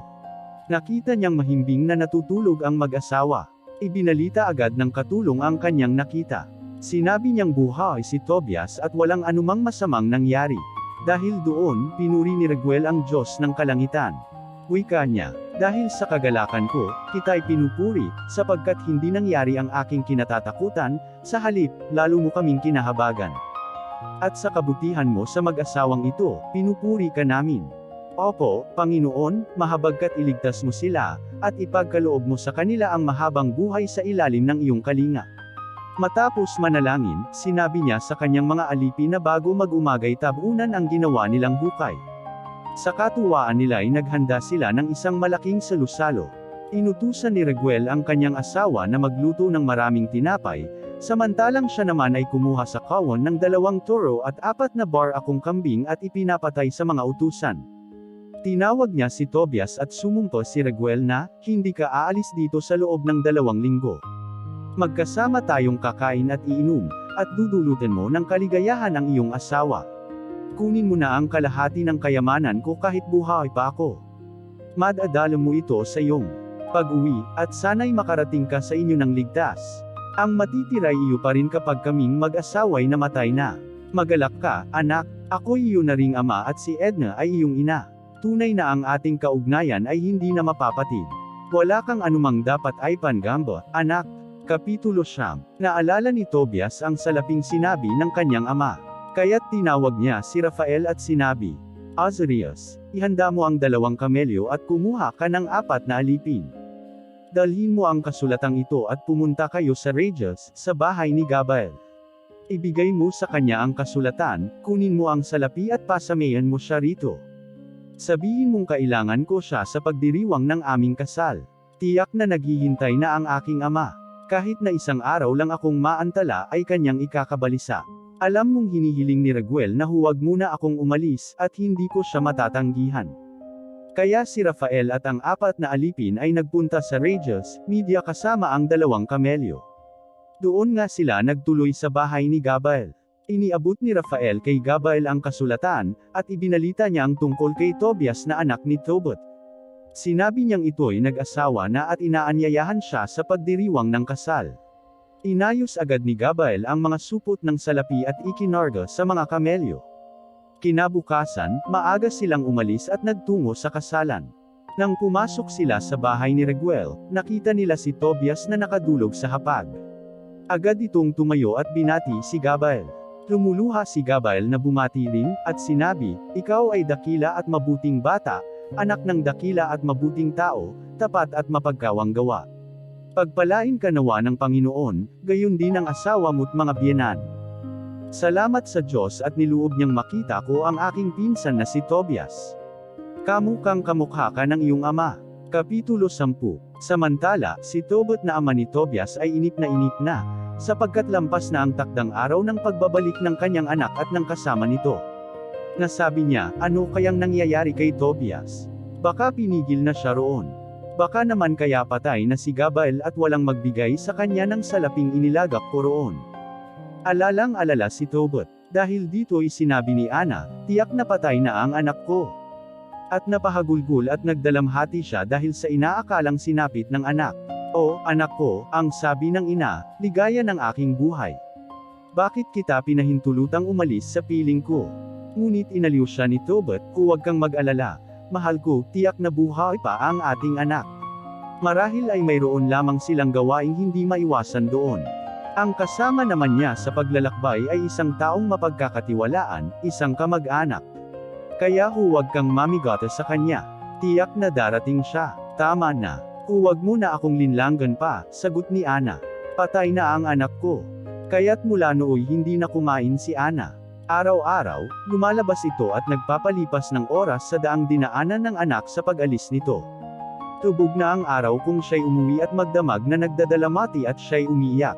Nakita niyang mahimbing na natutulog ang mag-asawa. Ibinalita agad ng katulong ang kanyang nakita. Sinabi niyang buhay si Tobias at walang anumang masamang nangyari. Dahil doon, pinuri ni Raguel ang Diyos ng kalangitan. Wika niya, "Dahil sa kagalakan ko, kita'y pinupuri, sapagkat hindi nangyari ang aking kinatatakutan, sa halip, lalo mo kaming kinahabagan. At sa kabutihan mo sa mag-asawang ito, pinupuri ka namin. Opo, Panginoon, mahabagkat iligtas mo sila, at ipagkaloob mo sa kanila ang mahabang buhay sa ilalim ng iyong kalinga." Matapos manalangin, sinabi niya sa kanyang mga alipin na bago mag-umagay tabunan ang ginawa nilang hukay. Sa katuwaan nila ay naghanda sila ng isang malaking salusalo. Inutusan ni Raguel ang kanyang asawa na magluto ng maraming tinapay, samantalang siya naman ay kumuha sa kawon ng 2 toro at 4 na bar akong kambing at ipinapatay sa mga utusan. Tinawag niya si Tobias at sumumpa si Raguel na, "Hindi ka aalis dito sa loob ng 2 linggo. Magkasama tayong kakain at iinom, at dudulutan mo ng kaligayahan ang iyong asawa. Kunin mo na ang kalahati ng kayamanan ko kahit buhay pa ako. Madadala mo ito sa iyong pag-uwi, at sana'y makarating ka sa inyo ng ligtas. Ang matitira ay iyo pa rin kapag kaming mag-asawa'y namatay na. Magalak ka, anak, ako'y iyo na ring ama at si Edna ay iyong ina. Tunay na ang ating kaugnayan ay hindi na mapapatid. Wala kang anumang dapat ay panggamba, anak." Kapitulo 9. Naalala ni Tobias ang salaping sinabi ng kanyang ama. Kaya't tinawag niya si Rafael at sinabi, "Azarias, ihanda mo ang 2 kamelyo at kumuha ka ng 4 na alipin. Dalhin mo ang kasulatang ito at pumunta kayo sa Rages, sa bahay ni Gabael. Ibigay mo sa kanya ang kasulatan, kunin mo ang salapi at pasamayan mo siya rito. Sabihin mong kailangan ko siya sa pagdiriwang ng aming kasal. Tiyak na naghihintay na ang aking ama. Kahit na isang araw lang akong maantala ay kanyang ikakabalisa. Alam mong hinihiling ni Raguel na huwag muna akong umalis at hindi ko siya matatanggihan." Kaya si Rafael at ang 4 na alipin ay nagpunta sa Rages, Media kasama ang 2 kamelyo. Doon nga sila nagtuloy sa bahay ni Gabael. Iniabot ni Rafael kay Gabael ang kasulatan, at ibinalita niya ang tungkol kay Tobias na anak ni Tobit. Sinabi niyang ito'y nag-asawa na at inaanyayahan siya sa pagdiriwang ng kasal. Inayos agad ni Gabael ang mga supot ng salapi at ikinarga sa mga kamelyo. Kinabukasan, maaga silang umalis at nagtungo sa kasalan. Nang pumasok sila sa bahay ni Raguel, nakita nila si Tobias na nakadulog sa hapag. Agad itong tumayo at binati si Gabael. Lumuluha si Gabael na bumati rin, at sinabi, "Ikaw ay dakila at mabuting bata, anak ng dakila at mabuting tao, tapat at mapagkawang gawa. Pagpalain ka nawa ng Panginoon, gayon din ang asawa mo't mga biyenan." Salamat sa Diyos at niluob niyang makita ko ang aking pinsan na si Tobias. Kamukang kamukha ka ng iyong ama. Kapitulo 10. Samantala, si Tobit na ama ni Tobias ay inip na, sapagkat lampas na ang takdang araw ng pagbabalik ng kanyang anak at ng kasama nito. Nasabi niya, "Ano kayang nangyayari kay Tobias? Baka pinigil na siya roon. Baka naman kaya patay na si Gabael at walang magbigay sa kanya ng salaping inilagak ko roon." Alalang-alala si Tobit. Dahil dito'y sinabi ni Ana, "Tiyak na patay na ang anak ko." At napahagulgul at nagdalamhati siya dahil sa inaakalang sinapit ng anak. "O, anak ko," ang sabi ng ina, "ligaya ng aking buhay. Bakit kita pinahintulutang umalis sa piling ko?" Ngunit inaliw siya ni Tobit, "Huwag kang mag-alala. Mahal ko, tiyak na buhay pa ang ating anak. Marahil ay mayroon lamang silang gawaing hindi maiwasan doon." Ang kasama naman niya sa paglalakbay ay isang taong mapagkakatiwalaan, isang kamag-anak. Kaya huwag kang mamigata sa kanya. Tiyak na darating siya. "Tama na. Huwag mo na akong linlanggan pa," sagot ni Ana. "Patay na ang anak ko." Kaya't mula nooy hindi na kumain si Ana. Araw-araw, lumalabas ito at nagpapalipas ng oras sa daang dinaanan ng anak sa pag-alis nito. Tubog na ang araw kung siya'y umuwi at magdamag na nagdadalamati at siya'y umiiyak.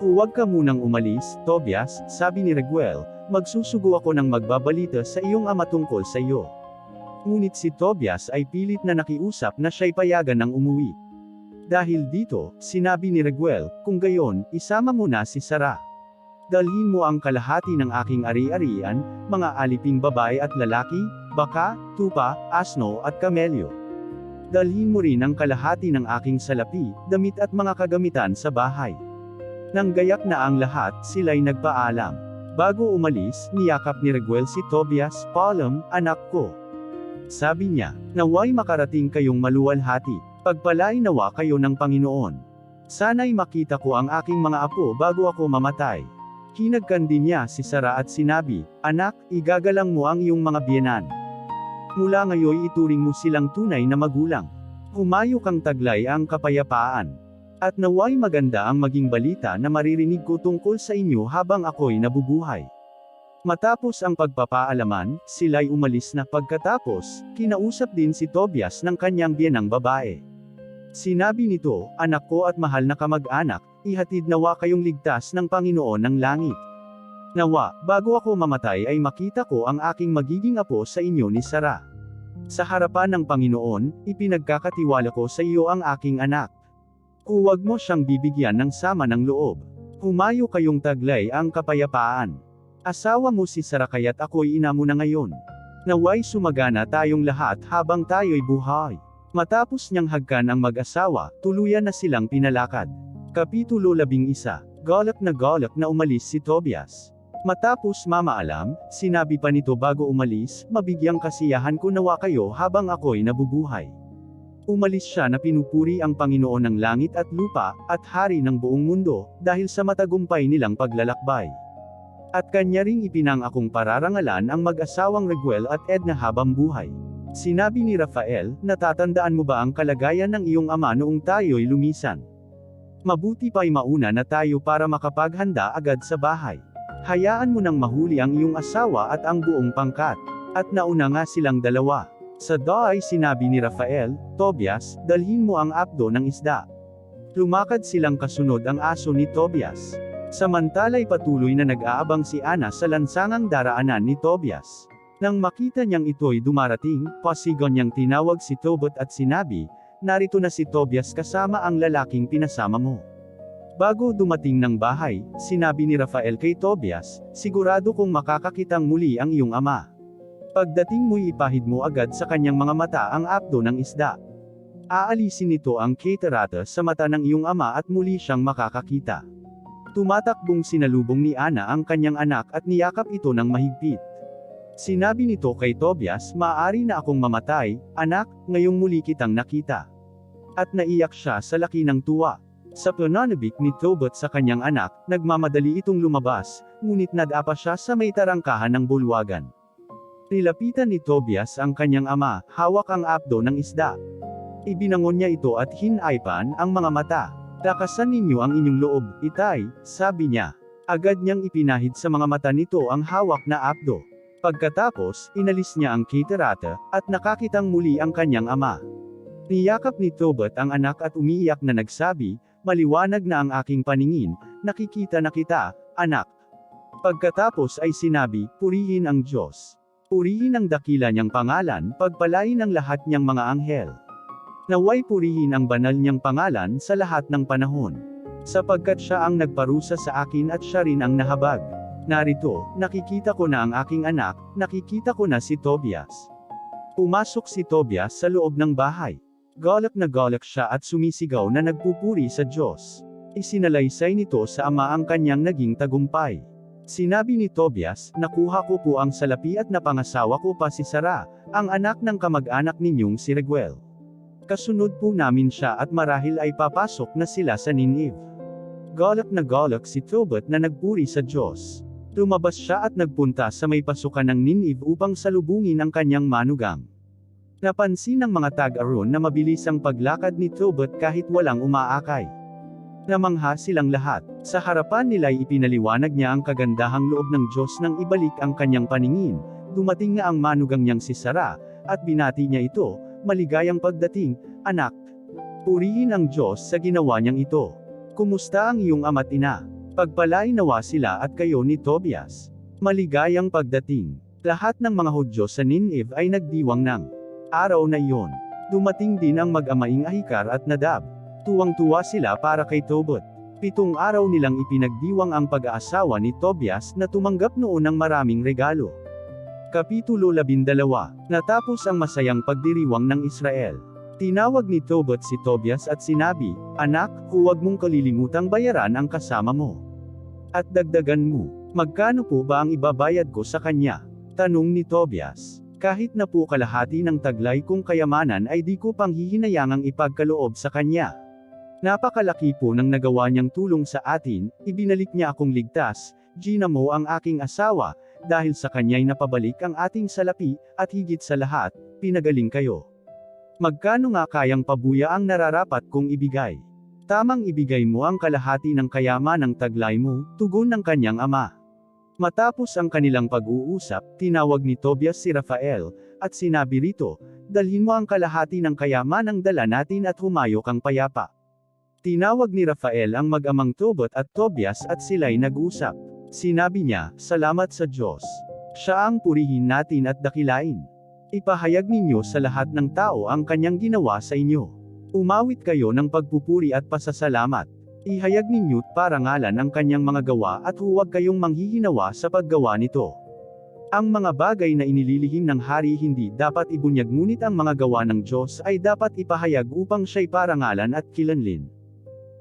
"Huwag ka munang umalis, Tobias," sabi ni Raguel, "magsusugo ako ng magbabalita sa iyong ama tungkol sa iyo." Ngunit si Tobias ay pilit na nakiusap na siya'y payagan ng umuwi. Dahil dito, sinabi ni Raguel, "Kung gayon, isama mo na si Sara. Dalhin mo ang kalahati ng aking ari-arian, mga aliping babae at lalaki, baka, tupa, asno at kamelyo. Dalhin mo rin ang kalahati ng aking salapi, damit at mga kagamitan sa bahay." Nang gayak na ang lahat, sila'y nagpaalam. Bago umalis, niyakap ni Raguel si Tobias. "Palom, anak ko," sabi niya, "naway makarating kayong maluwalhati. Pagpalain nawa kayo ng Panginoon. Sana'y makita ko ang aking mga apo bago ako mamatay." Kinagkan din niya si Sara at sinabi, "Anak, igagalang mo ang iyong mga biyenan. Mula ngayon ituring mo silang tunay na magulang. Humayo kang taglay ang kapayapaan. At naway maganda ang maging balita na maririnig ko tungkol sa inyo habang ako'y nabubuhay." Matapos ang pagpapaalaman, sila'y umalis na. Pagkatapos, kinausap din si Tobias ng kanyang biyenang babae. Sinabi nito, "Anak ko at mahal na kamag-anak, ihatid nawa kayong ligtas ng Panginoon ng langit. Nawa, bago ako mamatay ay makita ko ang aking magiging apo sa inyo ni Sara. Sa harapan ng Panginoon, ipinagkakatiwala ko sa iyo ang aking anak. Huwag mo siyang bibigyan ng sama ng loob. Humayo kayong taglay ang kapayapaan. Asawa mo si Sara kaya't ako'y ina mo na ngayon. Naway sumagana tayong lahat habang tayo'y buhay." Matapos niyang hagkan ang mag-asawa, tuluyan na silang pinalakad. Kapitulo 11. Galak na umalis si Tobias. Matapos mamaalam, sinabi pa nito bago umalis, "Mabigyang kasiyahan ko nawa kayo habang ako'y nabubuhay." Umalis siya na pinupuri ang Panginoon ng langit at lupa, at hari ng buong mundo, dahil sa matagumpay nilang paglalakbay. At kanya ring ipinangakong pararangalan ang mag-asawang Raguel at Edna habang buhay. Sinabi ni Rafael, "Natatandaan mo ba ang kalagayan ng iyong ama noong tayo'y lumisan? Mabuti pa'y mauna na tayo para makapaghanda agad sa bahay. Hayaan mo nang mahuli ang iyong asawa at ang buong pangkat." At nauna nga silang dalawa. Sa daay sinabi ni Rafael, "Tobias, dalhin mo ang apdo ng isda." Lumakad silang kasunod ang aso ni Tobias. Samantala'y patuloy na nag-aabang si Ana sa lansangang daraanan ni Tobias. Nang makita niyang ito'y dumarating, pasigaw niyang tinawag si Tobit at sinabi, "Narito na si Tobias kasama ang lalaking pinasama mo." Bago dumating ng bahay, sinabi ni Rafael kay Tobias, "Sigurado kong makakakitang muli ang iyong ama. Pagdating mo'y ipahid mo agad sa kanyang mga mata ang apdo ng isda. Aalisin nito ang catarata sa mata ng iyong ama at muli siyang makakakita." Tumatakbong sinalubong ni Ana ang kanyang anak at niyakap ito ng mahigpit. Sinabi nito kay Tobias, "Maaari na akong mamatay, anak, ngayong muli kitang nakita." At naiyak siya sa laki ng tuwa. Sa pananabik ni Tobit sa kanyang anak, nagmamadali itong lumabas, ngunit nadapa siya sa may tarangkahan ng bulwagan. Nilapitan ni Tobias ang kanyang ama, hawak ang apdo ng isda. Ibinangon niya ito at hinaypan ang mga mata. Lakasan ninyo ang inyong loob, itay, sabi niya. Agad niyang ipinahid sa mga mata nito ang hawak na apdo. Pagkatapos, inalis niya ang katerata, at nakakitang muli ang kanyang ama. Niyakap ni Tobit ang anak at umiiyak na nagsabi, maliwanag na ang aking paningin, nakikita na kita, anak. Pagkatapos ay sinabi, purihin ang Diyos. Purihin ang dakila niyang pangalan, pagpalain ang lahat niyang mga anghel. Naway purihin ang banal niyang pangalan sa lahat ng panahon. Sapagkat siya ang nagparusa sa akin at siya rin ang nahabag. Narito, nakikita ko na ang aking anak, nakikita ko na si Tobias. Pumasok si Tobias sa loob ng bahay. Galak na galak siya at sumisigaw na nagpupuri sa Diyos. Isinalaysay nito sa ama ang kanyang naging tagumpay. Sinabi ni Tobias, nakuha ko po ang salapi at napangasawa ko pa si Sara, ang anak ng kamag-anak ninyong si Reguel. Kasunod po namin siya at marahil ay papasok na sila sa Ninive. Galak na galak si Tobit na nagpuri sa Diyos. Lumabas siya at nagpunta sa may pasukan ng Ninive upang salubungin ang kanyang manugang. Napansin ng mga tag-aron na mabilis ang paglakad ni Tobit kahit walang umaakay. Namangha silang lahat. Sa harapan nila'y ipinaliwanag niya ang kagandahang loob ng Diyos nang ibalik ang kanyang paningin. Dumating nga ang manugang niyang si Sara, at binati niya ito, maligayang pagdating, anak. Purihin ang Diyos sa ginawa niyang ito. Kumusta ang iyong ama't ina? Pagpalain nawa sila at kayo ni Tobias. Maligayang pagdating. Lahat ng mga Hudyo sa Ninive ay nagdiwang ng araw na iyon. Dumating din ang mag-amaing Ahikar at Nadab. Tuwang-tuwa sila para kay Tobit. 7 araw nilang ipinagdiwang ang pag-aasawa ni Tobias na tumanggap noon ng maraming regalo. Kapitulo 12. Natapos ang masayang pagdiriwang ng Israel. Tinawag ni Tobit si Tobias at sinabi, anak, huwag mong kalilimutang bayaran ang kasama mo. At dagdagan mo, magkano po ba ang ibabayad ko sa kanya? Tanong ni Tobias. Kahit na po kalahati ng taglay kong kayamanan ay di ko pang hihinayangang ipagkaloob sa kanya. Napakalaki po ng nagawa niyang tulong sa atin, ibinalik niya akong ligtas, ginamo ang aking asawa, dahil sa kanya'y napabalik ang ating salapi, at higit sa lahat, pinagaling kayo. Magkano nga kayang pabuya ang nararapat kong ibigay? Tamang ibigay mo ang kalahati ng kayaman ng taglay mo, tugon ng kanyang ama. Matapos ang kanilang pag-uusap, tinawag ni Tobias si Rafael, at sinabi rito, dalhin mo ang kalahati ng kayaman ng dala natin at humayo kang payapa. Tinawag ni Rafael ang mag-amang Tobit at Tobias at sila'y nag-usap. Sinabi niya, salamat sa Diyos. Siya ang purihin natin at dakilain. Ipahayag ninyo sa lahat ng tao ang kanyang ginawa sa inyo. Umawit kayo ng pagpupuri at pasasalamat. Ihayag ninyo't parangalan ang kanyang mga gawa at huwag kayong manghihinawa sa paggawa nito. Ang mga bagay na inililihim ng hari hindi dapat ibunyag ngunit ang mga gawa ng Diyos ay dapat ipahayag upang siya'y parangalan at kilanlin.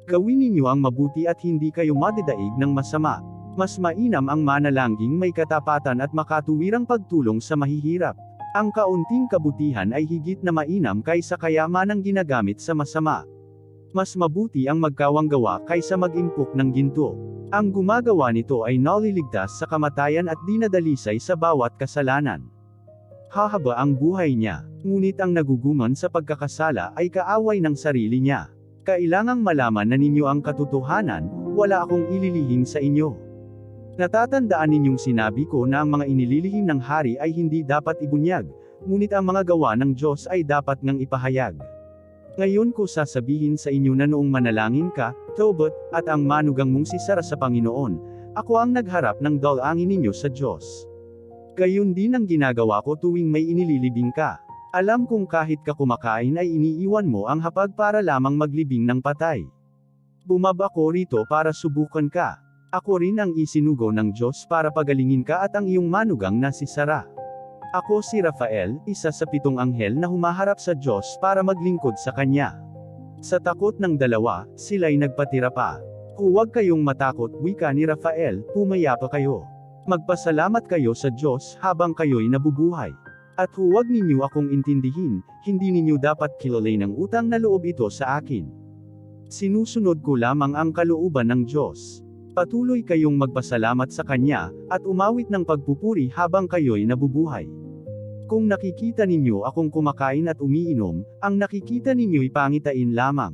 Gawin ninyo ang mabuti at hindi kayo madidaig ng masama. Mas mainam ang manalangin may katapatan at makatuwirang pagtulong sa mahihirap. Ang kaunting kabutihan ay higit na mainam kaysa kayamanang ginagamit sa masama. Mas mabuti ang magkawanggawa kaysa mag-impok ng ginto. Ang gumagawa nito ay naliligtas sa kamatayan at dinadalisay sa bawat kasalanan. Hahaba ang buhay niya, ngunit ang naguguman sa pagkakasala ay kaaway ng sarili niya. Kailangang malaman na ninyo ang katotohanan, wala akong ililihim sa inyo. Natatandaan ninyong sinabi ko na ang mga inililihim ng hari ay hindi dapat ibunyag, ngunit ang mga gawa ng Diyos ay dapat ngang ipahayag. Ngayon ko sasabihin sa inyo na noong manalangin ka, Tobit, at ang manugang mong si Sara sa Panginoon, ako ang nagharap ng dalangin ninyo sa Diyos. Gayon din ang ginagawa ko tuwing may inililibing ka. Alam kong kahit ka kumakain ay iniiwan mo ang hapag para lamang maglibing ng patay. Bumaba ko rito para subukan ka. Ako rin ang isinugo ng Diyos para pagalingin ka at ang iyong manugang na si Sara. Ako si Rafael, isa sa 7 anghel na humaharap sa Diyos para maglingkod sa Kanya. Sa takot ng dalawa, sila'y nagpatira pa. Huwag kayong matakot, wika ni Rafael, pumayapa kayo. Magpasalamat kayo sa Diyos habang kayo'y nabubuhay. At huwag ninyo akong intindihin, hindi ninyo dapat kilalain ng utang na loob ito sa akin. Sinusunod ko lamang ang kalooban ng Diyos. Patuloy kayong magpasalamat sa Kanya, at umawit ng pagpupuri habang kayo'y nabubuhay. Kung nakikita ninyo akong kumakain at umiinom, ang nakikita ninyo'y pangitain lamang.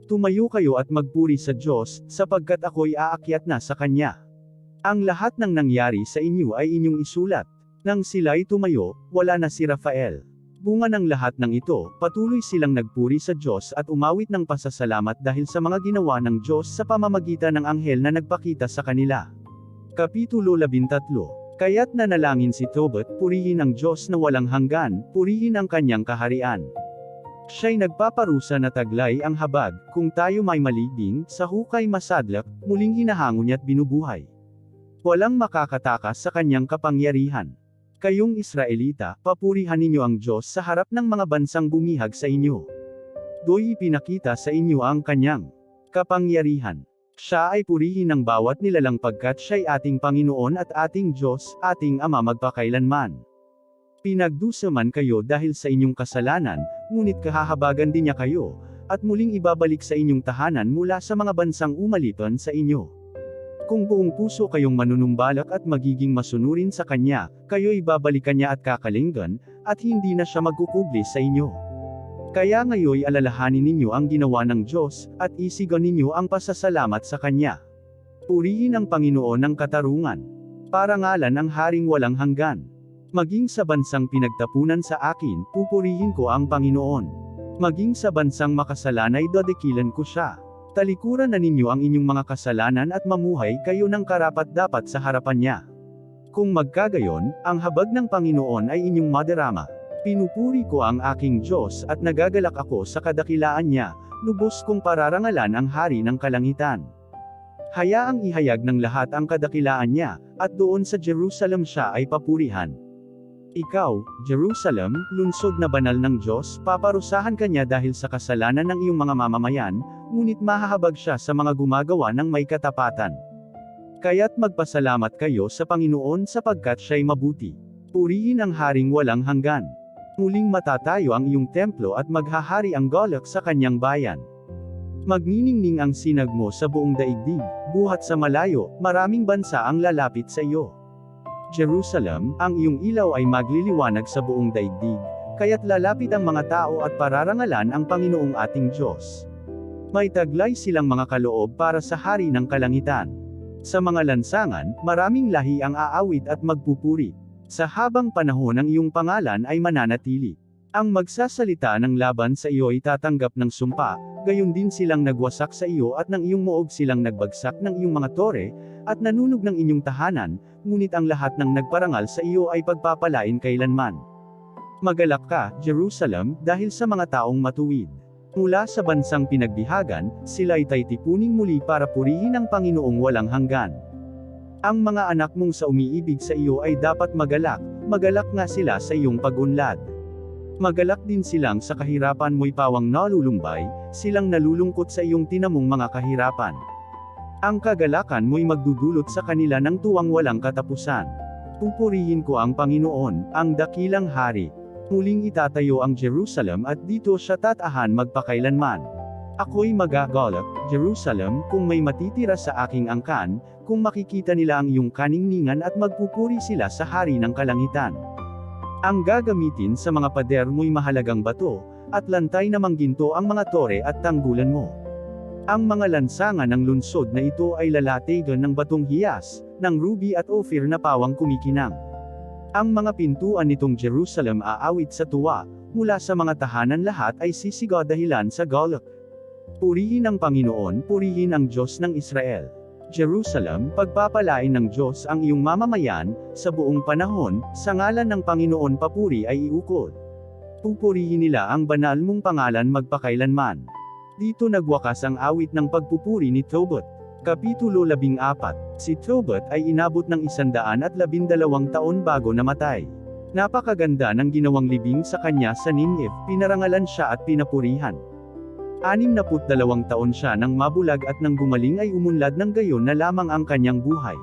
Tumayo kayo at magpuri sa Diyos, sapagkat ako'y aakyat na sa Kanya. Ang lahat ng nangyari sa inyo ay inyong isulat. Nang sila'y tumayo, wala na si Rafael. Bunga ng lahat ng ito, patuloy silang nagpuri sa Diyos at umawit ng pasasalamat dahil sa mga ginawa ng Diyos sa pamamagitan ng anghel na nagpakita sa kanila. Kapitulo 13. Kaya't nanalangin si Tobit, purihin ang Diyos na walang hanggan, purihin ang kanyang kaharian. Siya'y nagpaparusa na taglay ang habag, kung tayo may malibing, sa hukay masadlak, muling hinahango niya't binubuhay. Walang makakatakas sa kanyang kapangyarihan. Kayong Israelita, papurihan ninyo ang Diyos sa harap ng mga bansang bumihag sa inyo. Do'y ipinakita sa inyo ang kanyang kapangyarihan. Siya ay purihin ng bawat nilalang pagkat siya'y ating Panginoon at ating Diyos, ating Ama magpakailanman. Pinagdusaman kayo dahil sa inyong kasalanan, ngunit kahahabagan din niya kayo, at muling ibabalik sa inyong tahanan mula sa mga bansang umalipan sa inyo. Kung buong puso kayong manunumbalak at magiging masunurin sa Kanya, kayo'y babalikan niya at kakalinggan, at hindi na siya magkukubli sa inyo. Kaya ngayoy alalahanin ninyo ang ginawa ng Diyos, at isigan ninyo ang pasasalamat sa Kanya. Purihin ang Panginoon ng katarungan. Parangalan ang Haring walang hanggan. Maging sa bansang pinagtapunan sa akin, pupurihin ko ang Panginoon. Maging sa bansang makasalanay dadakilan ko siya. Talikuran na ninyo ang inyong mga kasalanan at mamuhay kayo ng karapat-dapat sa harapan niya. Kung magkagayon, ang habag ng Panginoon ay inyong madarama. Pinupuri ko ang aking Diyos at nagagalak ako sa kadakilaan niya, lubos kong pararangalan ang Hari ng Kalangitan. Hayaang ihayag ng lahat ang kadakilaan niya, at doon sa Jerusalem siya ay papurihan. Ikaw, Jerusalem, lungsod na banal ng Diyos, paparusahan ka niya dahil sa kasalanan ng iyong mga mamamayan, ngunit mahahabag siya sa mga gumagawa ng may katapatan. Kaya't magpasalamat kayo sa Panginoon sapagkat siya'y mabuti. Purihin ang Haring walang hanggan. Muling matatayo ang iyong templo at maghahari ang golok sa kanyang bayan. Magniningning ang sinag mo sa buong daigdig, buhat sa malayo, maraming bansa ang lalapit sa iyo. Jerusalem, ang iyong ilaw ay magliliwanag sa buong daigdig, kaya't lalapit ang mga tao at pararangalan ang Panginoong ating Diyos. May taglay silang mga kaloob para sa Hari ng Kalangitan. Sa mga lansangan, maraming lahi ang aawit at magpupuri. Sa habang panahon ang iyong pangalan ay mananatili. Ang magsasalita ng laban sa iyo ay tatanggap ng sumpa, gayon din silang nagwasak sa iyo at ng iyong moog silang nagbagsak ng iyong mga tore, at nanunog ng inyong tahanan, ngunit ang lahat ng nagparangal sa iyo ay pagpapalain kailanman. Magalak ka, Jerusalem, dahil sa mga taong matuwid. Mula sa bansang pinagbihagan, sila'y taytipuning muli para purihin ang Panginoong walang hanggan. Ang mga anak mong sa umiibig sa iyo ay dapat magalak, magalak nga sila sa iyong pag-unlad. Magalak din silang sa kahirapan mo'y pawang nalulumbay, silang nalulungkot sa iyong tinamong mga kahirapan. Ang kagalakan mo'y magdudulot sa kanila ng tuwang walang katapusan. Pupurihin ko ang Panginoon, ang dakilang Hari. Muling itatayo ang Jerusalem at dito siya tatahan magpakailanman. Ako'y magagalak, Jerusalem, kung may matitira sa aking angkan, kung makikita nila ang iyong kaningningan at magpupuri sila sa Hari ng Kalangitan. Ang gagamitin sa mga pader mo'y mahalagang bato, at lantay na mangginto ang mga tore at tanggulan mo. Ang mga lansangan ng lungsod na ito ay lalatigan ng batong hiyas, ng ruby at ophir na pawang kumikinang. Ang mga pintuan nitong Jerusalem aawit sa tuwa, mula sa mga tahanan lahat ay sisigaw dahilan sa galak. Purihin ang Panginoon, purihin ang Diyos ng Israel. Jerusalem, pagpapalain ng Diyos ang iyong mamamayan, sa buong panahon, sa ngalan ng Panginoon papuri ay iukol. Pupurihin nila ang banal mong pangalan magpakailanman. Dito nagwakas ang awit ng pagpupuri ni Tobit. Kapitulo 14. Si Tobit ay inabot ng 112 taon bago namatay. Napakaganda ng ginawang libing sa kanya sa Nineve, pinarangalan siya at pinapurihan. 62 taon siya nang mabulag at nang gumaling ay umunlad ng gayon na lamang ang kanyang buhay.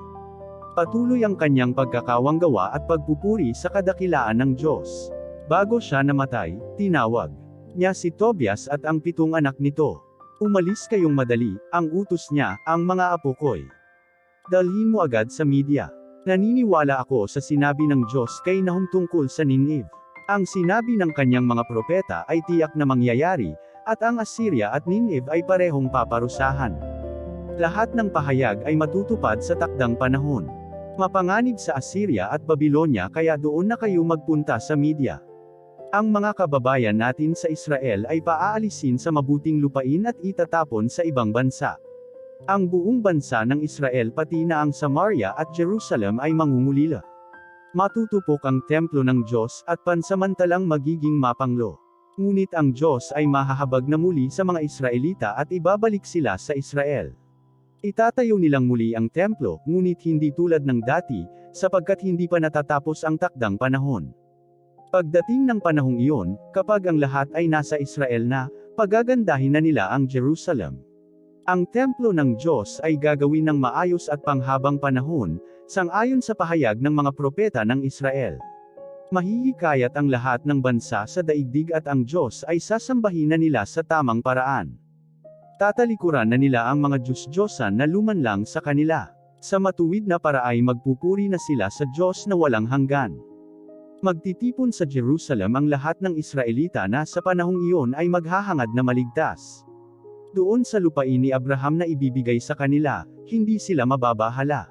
Patuloy ang kanyang pagkakawanggawa at pagpupuri sa kadakilaan ng Diyos. Bago siya namatay, tinawag niya si Tobias at ang 7 anak nito. Umalis kayong madali, ang utos niya, ang mga apo ko'y dalhin mo agad sa media. Naniniwala ako sa sinabi ng Diyos kay Nahum tungkol sa Nineve. Ang sinabi ng kanyang mga propeta ay tiyak na mangyayari, at ang Assyria at Nineve ay parehong paparusahan. Lahat ng pahayag ay matutupad sa takdang panahon. Mapanganib sa Assyria at Babylonia kaya doon na kayo magpunta sa media. Ang mga kababayan natin sa Israel ay paaalisin sa mabuting lupain at itatapon sa ibang bansa. Ang buong bansa ng Israel pati na ang Samaria at Jerusalem ay mangungulila. Matutupok ang templo ng Diyos at pansamantalang magiging mapanglo. Ngunit ang Diyos ay mahahabag na muli sa mga Israelita at ibabalik sila sa Israel. Itatayo nilang muli ang templo, ngunit hindi tulad ng dati, sapagkat hindi pa natatapos ang takdang panahon. Pagdating ng panahong iyon, kapag ang lahat ay nasa Israel na, pagagandahin na nila ang Jerusalem. Ang templo ng Diyos ay gagawin ng maayos at panghabang panahon, sang-ayon sa pahayag ng mga propeta ng Israel. Mahihikayat ang lahat ng bansa sa daigdig at ang Diyos ay sasambahin na nila sa tamang paraan. Tatalikuran na nila ang mga Diyos-Diyosan na lumanlang sa kanila. Sa matuwid na paraay magpupuri na sila sa Diyos na walang hanggan. Magtitipon sa Jerusalem ang lahat ng Israelita na sa panahong iyon ay maghahangad na maligtas. Doon sa lupain ni Abraham na ibibigay sa kanila, hindi sila mababahala.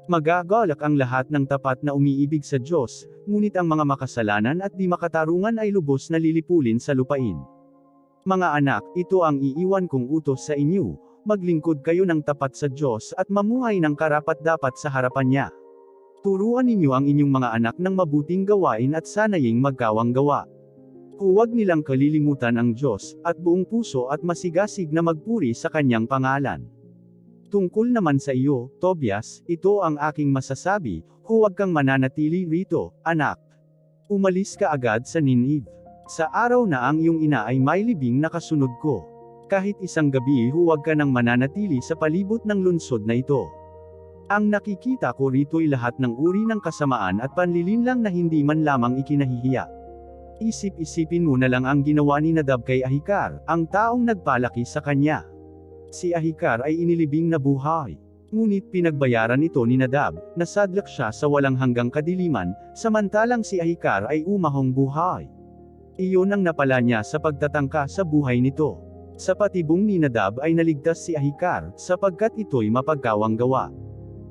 Magagalak ang lahat ng tapat na umiibig sa Diyos, ngunit ang mga makasalanan at di makatarungan ay lubos na lilipulin sa lupain. Mga anak, ito ang iiwan kong utos sa inyo, maglingkod kayo ng tapat sa Diyos at mamuhay ng karapat-dapat sa harapan niya. Turuan ninyo ang inyong mga anak ng mabuting gawain at sanaying magkawang gawa. Huwag nilang kalilimutan ang Diyos, at buong puso at masigasig na magpuri sa kanyang pangalan. Tungkol naman sa iyo, Tobias, ito ang aking masasabi, huwag kang mananatili rito, anak. Umalis ka agad sa Nineve. Sa araw na ang iyong ina ay may libing na kasunod ko. Kahit isang gabi huwag ka nang mananatili sa palibot ng lungsod na ito. Ang nakikita ko rito'y lahat ng uri ng kasamaan at panlilinlang na hindi man lamang ikinahihiya. Isip-isipin mo na lang ang ginawa ni Nadab kay Ahikar, ang taong nagpalaki sa kanya. Si Ahikar ay inilibing na buhay. Ngunit pinagbayaran ito ni Nadab, nasadlak siya sa walang hanggang kadiliman, samantalang si Ahikar ay umahong buhay. Iyon ang napala niya sa pagtatangka sa buhay nito. Sa patibong ni Nadab ay naligtas si Ahikar, sapagkat ito'y mapagkawang gawa.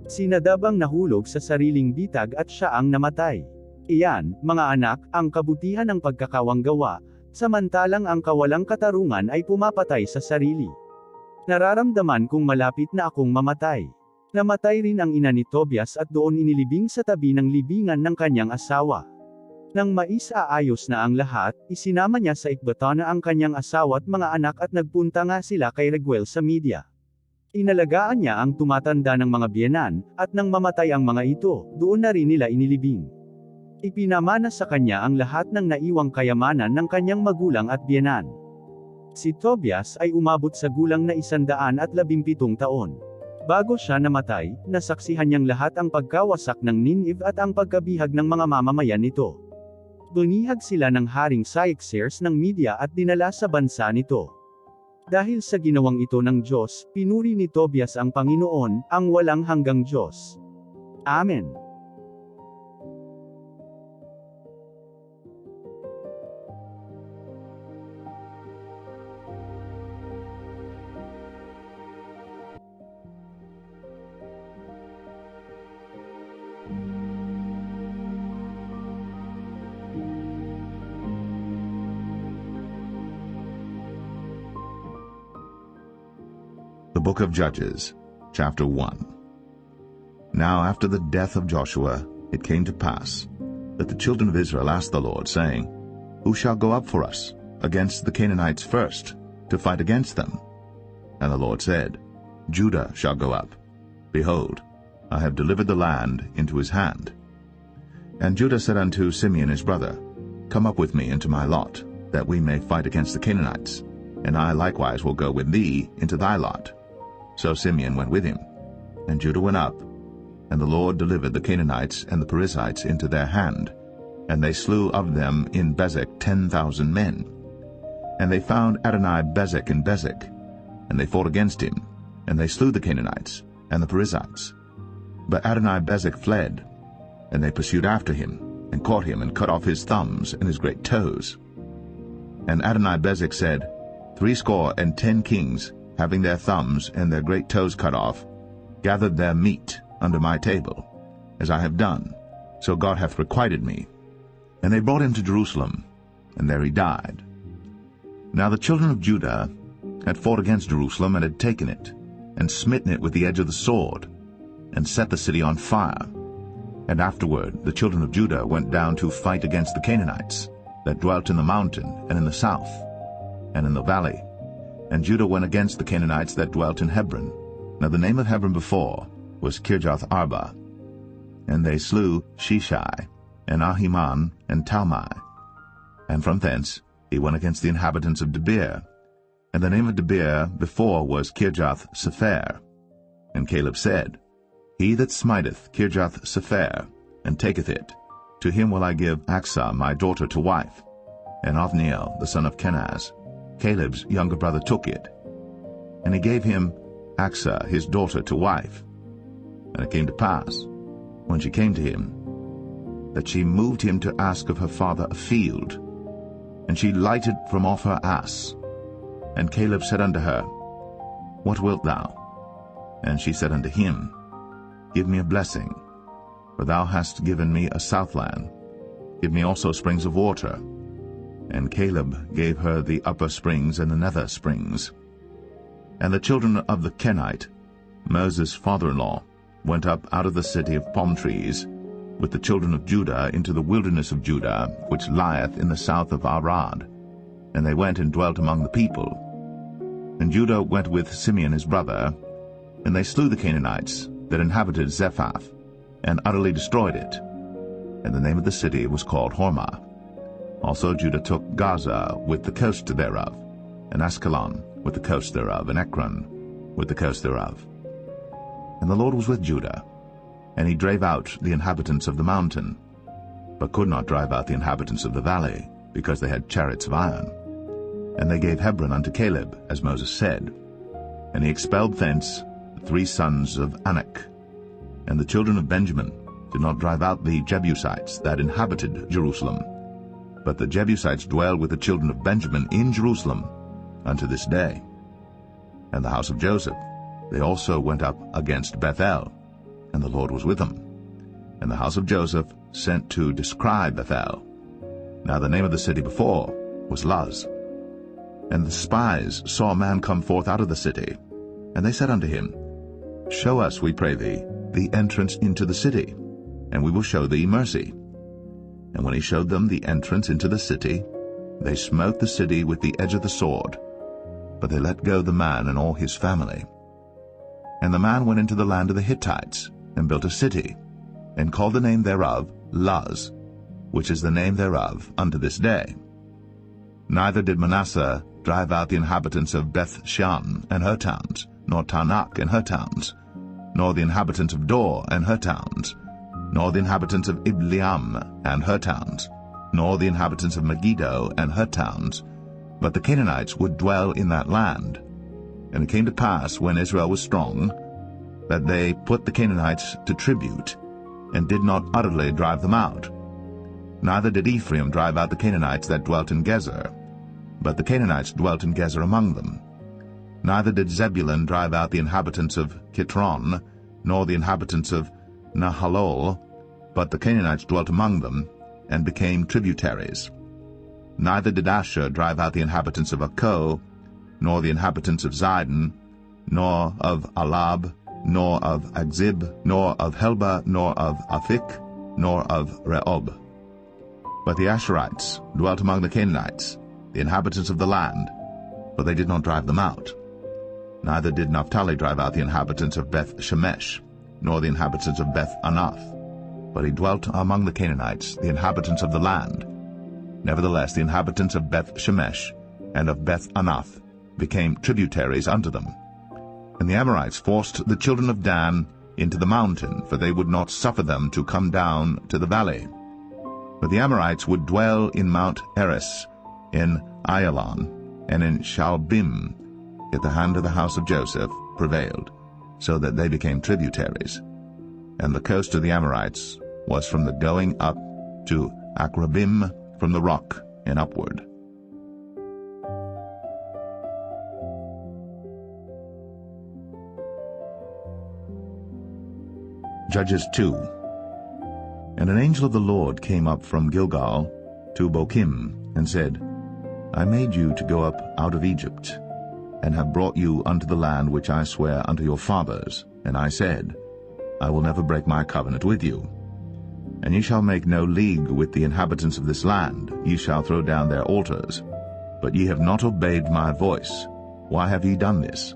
Si Nadab ang nahulog sa sariling bitag at siya ang namatay. Iyan, mga anak, ang kabutihan ng pagkakawang gawa, samantalang ang kawalang katarungan ay pumapatay sa sarili. Nararamdaman kong malapit na akong mamatay. Namatay rin ang ina ni Tobias at doon inilibing sa tabi ng libingan ng kanyang asawa. Nang maisaayos na ang lahat, isinama niya sa Ekbatana ang kanyang asawa at mga anak at nagpunta nga sila kay Reguel sa media. Inalagaan niya ang tumatanda ng mga biyenan, at nang mamatay ang mga ito, doon na rin nila inilibing. Ipinamana sa kanya ang lahat ng naiwang kayamanan ng kanyang magulang at biyenan. Si Tobias ay umabot sa gulang na 117 taon. Bago siya namatay, nasaksihan niyang lahat ang pagkawasak ng Nineve at ang pagkabihag ng mga mamamayan nito. Bunihag sila ng Haring Cyaxares ng media at dinala sa bansa nito. Dahil sa ginawang ito ng Diyos, pinuri ni Tobias ang Panginoon, ang walang hanggang Diyos. Amen. The Book of Judges, Chapter 1. Now after the death of Joshua, it came to pass, that the children of Israel asked the Lord, saying, Who shall go up for us against the Canaanites first, to fight against them? And the Lord said, Judah shall go up. Behold, I have delivered the land into his hand. And Judah said unto Simeon his brother, Come up with me into my lot, that we may fight against the Canaanites, and I likewise will go with thee into thy lot. So Simeon went with him, and Judah went up, and the Lord delivered the Canaanites and the Perizzites into their hand, and they slew of them in Bezek 10,000 men. And they found Adonai-Bezek in Bezek, and they fought against him, and they slew the Canaanites and the Perizzites. But Adoni-Bezek fled, and they pursued after him, and caught him, and cut off his thumbs and his great toes. And Adoni-Bezek said, 70 kings, having their thumbs and their great toes cut off, gathered their meat under my table, as I have done, so God hath requited me. And they brought him to Jerusalem, and there he died. Now the children of Judah had fought against Jerusalem, and had taken it, and smitten it with the edge of the sword, and set the city on fire. And afterward the children of Judah went down to fight against the Canaanites, that dwelt in the mountain, and in the south, and in the valley. And Judah went against the Canaanites that dwelt in Hebron. Now the name of Hebron before was Kirjath-Arba. And they slew Sheshai, and Ahiman, and Talmai. And from thence he went against the inhabitants of Debir. And the name of Debir before was Kirjath-Sepher. And Caleb said, He that smiteth Kirjath-Sepher, and taketh it, to him will I give Achsah my daughter to wife. And Othniel the son of Kenaz, Caleb's younger brother, took it. And he gave him Achsah his daughter to wife. And it came to pass, when she came to him, that she moved him to ask of her father a field. And she lighted from off her ass. And Caleb said unto her, What wilt thou? And she said unto him, Give me a blessing, for thou hast given me a southland. Give me also springs of water. And Caleb gave her the upper springs and the nether springs. And the children of the Kenite, Moses' father-in-law, went up out of the city of palm trees with the children of Judah into the wilderness of Judah, which lieth in the south of Arad. And they went and dwelt among the people. And Judah went with Simeon his brother, and they slew the Canaanites that inhabited Zephath, and utterly destroyed it. And the name of the city was called Hormah. Also Judah took Gaza with the coast thereof, and Askelon with the coast thereof, and Ekron with the coast thereof. And the Lord was with Judah, and he drave out the inhabitants of the mountain, but could not drive out the inhabitants of the valley, because they had chariots of iron. And they gave Hebron unto Caleb, as Moses said. And he expelled thence the 3 sons of Anak. And the children of Benjamin did not drive out the Jebusites that inhabited Jerusalem, but the Jebusites dwell with the children of Benjamin in Jerusalem unto this day. And the house of Joseph, they also went up against Bethel, and the Lord was with them. And the house of Joseph sent to describe Bethel. Now the name of the city before was Luz. And the spies saw a man come forth out of the city, and they said unto him, Show us, we pray thee, the entrance into the city, and we will show thee mercy. And when he showed them the entrance into the city, they smote the city with the edge of the sword, but they let go the man and all his family. And the man went into the land of the Hittites, and built a city, and called the name thereof Luz, which is the name thereof unto this day. Neither did Manasseh drive out the inhabitants of Beth-shan and her towns, nor Tanakh and her towns, nor the inhabitants of Dor and her towns, nor the inhabitants of Ibleam and her towns, nor the inhabitants of Megiddo and her towns, but the Canaanites would dwell in that land. And it came to pass, when Israel was strong, that they put the Canaanites to tribute, and did not utterly drive them out. Neither did Ephraim drive out the Canaanites that dwelt in Gezer, but the Canaanites dwelt in Gezer among them. Neither did Zebulun drive out the inhabitants of Kitron, nor the inhabitants of Nahalol, but the Canaanites dwelt among them, and became tributaries. Neither did Asher drive out the inhabitants of Akko, nor the inhabitants of Zidon, nor of Alab, nor of Agzib, nor of Helba, nor of Aphik, nor of Rehob. But the Asherites dwelt among the Canaanites, the inhabitants of the land, but they did not drive them out. Neither did Naphtali drive out the inhabitants of Beth-Shemesh, nor the inhabitants of Beth-Anath, but he dwelt among the Canaanites, the inhabitants of the land. Nevertheless the inhabitants of Beth-Shemesh and of Beth-Anath became tributaries unto them. And the Amorites forced the children of Dan into the mountain, for they would not suffer them to come down to the valley. But the Amorites would dwell in Mount Eris, in Ayalon, and in Shaalbim, Yet the hand of the house of Joseph prevailed, so that they became tributaries. And the coast of the Amorites was from the going up to Akrabim, from the rock and upward. Judges 2. And an angel of the Lord came up from Gilgal to Bochim, and said, I made you to go up out of Egypt, and have brought you unto the land which I swear unto your fathers. And I said, I will never break my covenant with you. And ye shall make no league with the inhabitants of this land, ye shall throw down their altars. But ye have not obeyed my voice. Why have ye done this?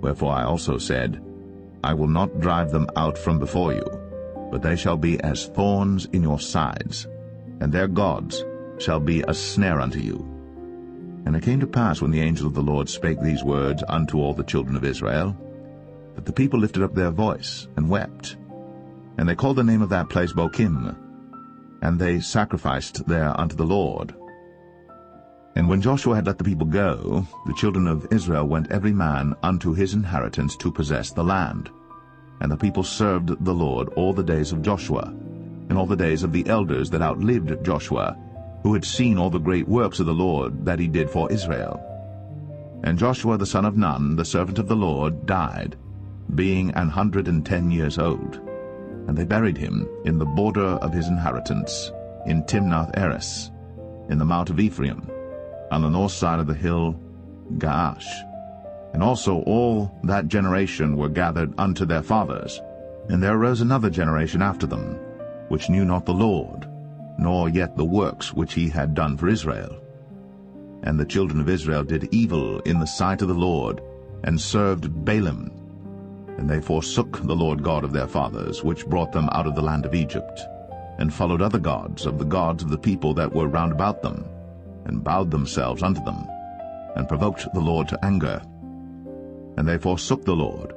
Wherefore I also said, I will not drive them out from before you, but they shall be as thorns in your sides, and their gods shall be a snare unto you. And it came to pass, when the angel of the Lord spake these words unto all the children of Israel, that the people lifted up their voice and wept. And they called the name of that place Bochim, and they sacrificed there unto the Lord. And when Joshua had let the people go, the children of Israel went every man unto his inheritance to possess the land. And the people served the Lord all the days of Joshua, and all the days of the elders that outlived Joshua, who had seen all the great works of the Lord that he did for Israel. And Joshua the son of Nun, the servant of the Lord, died, being 110 years old. And they buried him in the border of his inheritance, in Timnath-Eres, in the mount of Ephraim, on the north side of the hill Gaash. And also all that generation were gathered unto their fathers. And there arose another generation after them, which knew not the Lord, nor yet the works which he had done for Israel. And the children of Israel did evil in the sight of the Lord, and served Baalim. And they forsook the Lord God of their fathers, which brought them out of the land of Egypt, and followed other gods of the gods of the people that were round about them, and bowed themselves unto them, and provoked the Lord to anger. And they forsook the Lord,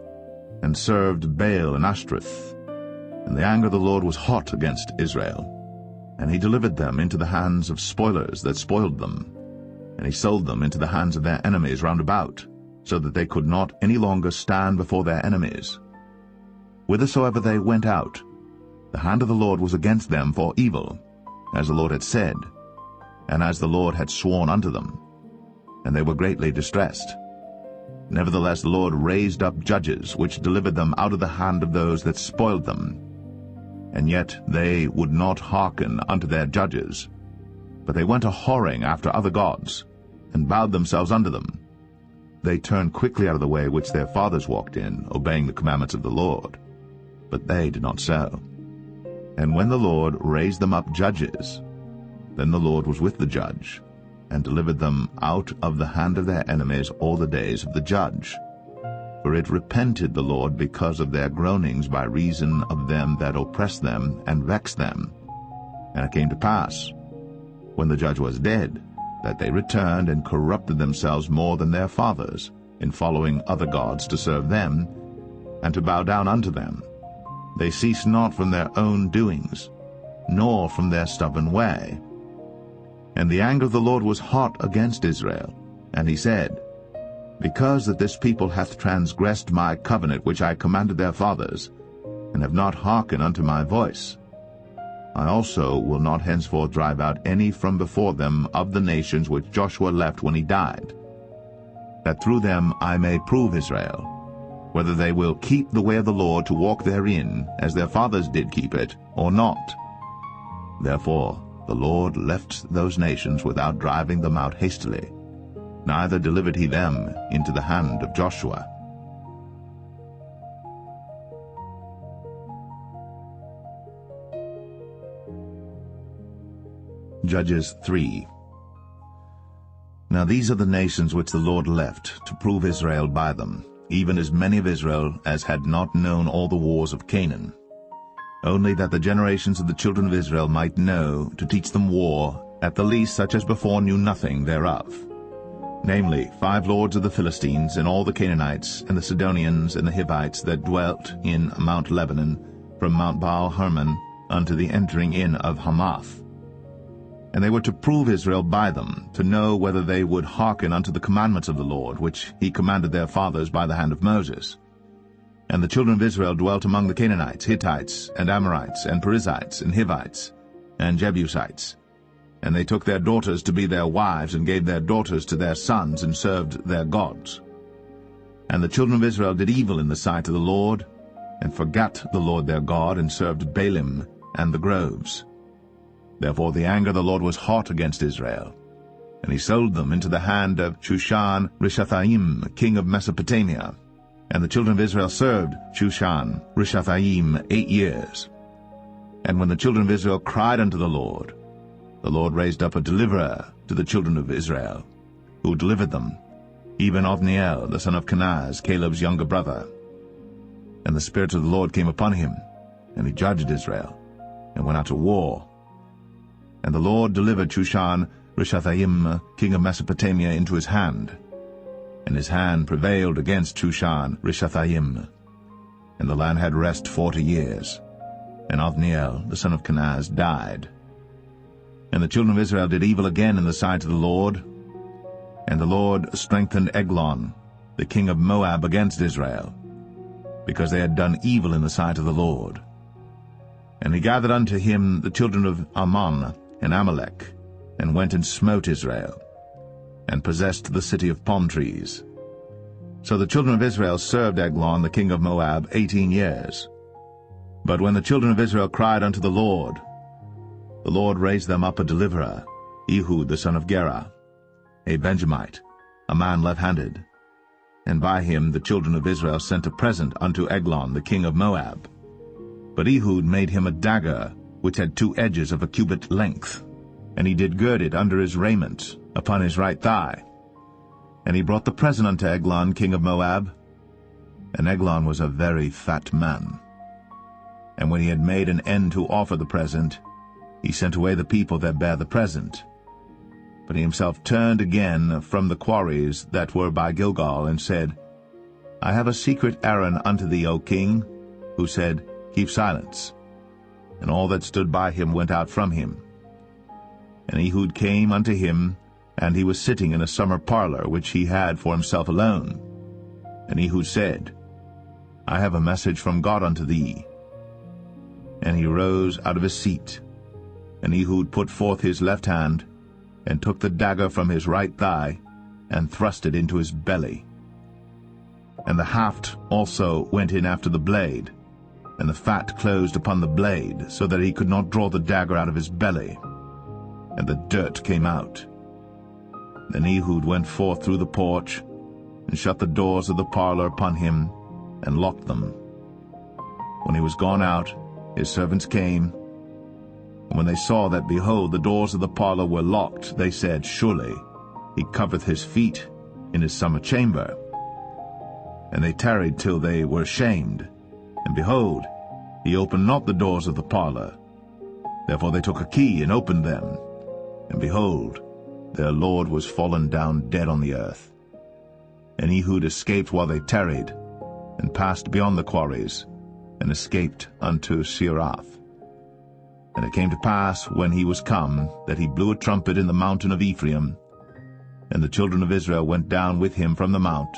and served Baal and Ashtoreth. And the anger of the Lord was hot against Israel, and he delivered them into the hands of spoilers that spoiled them, and he sold them into the hands of their enemies round about, so that they could not any longer stand before their enemies. Whithersoever they went out, the hand of the Lord was against them for evil, as the Lord had said, and as the Lord had sworn unto them, and they were greatly distressed. Nevertheless the Lord raised up judges, which delivered them out of the hand of those that spoiled them. And yet they would not hearken unto their judges, but they went a-whoring after other gods, and bowed themselves unto them. They turned quickly out of the way which their fathers walked in, obeying the commandments of the Lord. But they did not so. And when the Lord raised them up judges, then the Lord was with the judge, and delivered them out of the hand of their enemies all the days of the judge. For it repented the Lord because of their groanings by reason of them that oppressed them and vexed them. And it came to pass, when the judge was dead, that they returned and corrupted themselves more than their fathers, in following other gods to serve them, and to bow down unto them. They ceased not from their own doings, nor from their stubborn way. And the anger of the Lord was hot against Israel, and he said, Because that this people hath transgressed my covenant which I commanded their fathers, and have not hearkened unto my voice, I also will not henceforth drive out any from before them of the nations which Joshua left when he died, that through them I may prove Israel, whether they will keep the way of the Lord to walk therein, as their fathers did keep it, or not. Therefore the Lord left those nations without driving them out hastily, neither delivered he them into the hand of Joshua. Judges 3. Now these are the nations which the Lord left, to prove Israel by them, even as many of Israel as had not known all the wars of Canaan, only that the generations of the children of Israel might know, to teach them war, at the least such as before knew nothing thereof. Namely, 5 lords of the Philistines, and all the Canaanites, and the Sidonians, and the Hivites that dwelt in Mount Lebanon, from Mount Baal-Hermon unto the entering in of Hamath. And they were to prove Israel by them, to know whether they would hearken unto the commandments of the Lord, which he commanded their fathers by the hand of Moses. And the children of Israel dwelt among the Canaanites, Hittites, and Amorites, and Perizzites, and Hivites, and Jebusites. And they took their daughters to be their wives, and gave their daughters to their sons, and served their gods. And the children of Israel did evil in the sight of the Lord, and forgat the Lord their God, and served Baalim and the groves. Therefore the anger of the Lord was hot against Israel, and he sold them into the hand of Shushan Rishathaim, king of Mesopotamia. And the children of Israel served Shushan Rishathaim 8 years. And when the children of Israel cried unto the Lord raised up a deliverer to the children of Israel, who delivered them, even Othniel the son of Kenaz, Caleb's younger brother. And the Spirit of the Lord came upon him, and he judged Israel, and went out to war. And the Lord delivered Shushan Rishathaim, king of Mesopotamia, into his hand. And his hand prevailed against Shushan Rishathaim. And the land had rest 40 years. And Othniel the son of Kenaz died. And the children of Israel did evil again in the sight of the Lord. And the Lord strengthened Eglon, the king of Moab, against Israel, because they had done evil in the sight of the Lord. And he gathered unto him the children of Ammon and Amalek, and went and smote Israel, and possessed the city of palm trees. So the children of Israel served Eglon the king of Moab 18 years. But when the children of Israel cried unto the Lord raised them up a deliverer, Ehud the son of Gera, a Benjamite, a man left-handed. And by him the children of Israel sent a present unto Eglon the king of Moab. But Ehud made him a dagger, which had 2 edges of a cubit length, and he did gird it under his raiment, upon his right thigh. And he brought the present unto Eglon king of Moab. And Eglon was a very fat man. And when he had made an end to offer the present, he sent away the people that bare the present. But he himself turned again from the quarries that were by Gilgal, and said, I have a secret errand unto thee, O king. Who said, Keep silence. And all that stood by him went out from him. And Ehud came unto him, and he was sitting in a summer parlor, which he had for himself alone. And Ehud said, I have a message from God unto thee. And he rose out of his seat. And Ehud put forth his left hand, and took the dagger from his right thigh, and thrust it into his belly. And the haft also went in after the blade, and the fat closed upon the blade, so that he could not draw the dagger out of his belly. And the dirt came out. Then Ehud went forth through the porch, and shut the doors of the parlor upon him, and locked them. When he was gone out, his servants came, and when they saw that, behold, the doors of the parlor were locked, they said, Surely he covereth his feet in his summer chamber. And they tarried till they were ashamed, and behold, he opened not the doors of the parlor. Therefore they took a key and opened them, and behold, their lord was fallen down dead on the earth. And Ehud escaped while they tarried, and passed beyond the quarries, and escaped unto Seirath. And it came to pass, when he was come, that he blew a trumpet in the mountain of Ephraim, and the children of Israel went down with him from the mount,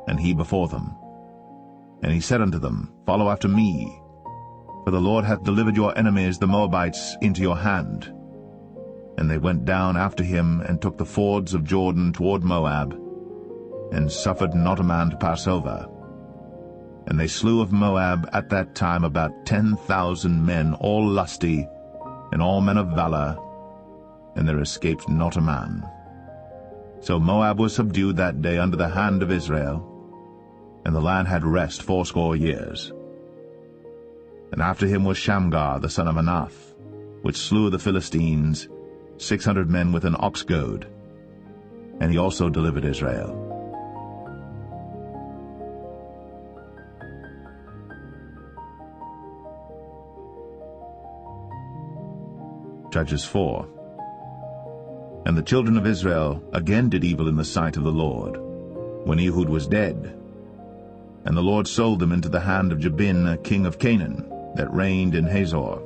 and he before them. And he said unto them, Follow after me, for the Lord hath delivered your enemies the Moabites into your hand. And they went down after him, and took the fords of Jordan toward Moab, and suffered not a man to pass over. And they slew of Moab at that time about 10,000 men, all lusty, and all men of valor, and there escaped not a man. So Moab was subdued that day under the hand of Israel, and the land had rest 80 years. And after him was Shamgar the son of Anath, which slew the Philistines, 600 men with an ox goad, and he also delivered Israel. Judges 4. And the children of Israel again did evil in the sight of the Lord, when Ehud was dead. And the Lord sold them into the hand of Jabin, king of Canaan, that reigned in Hazor,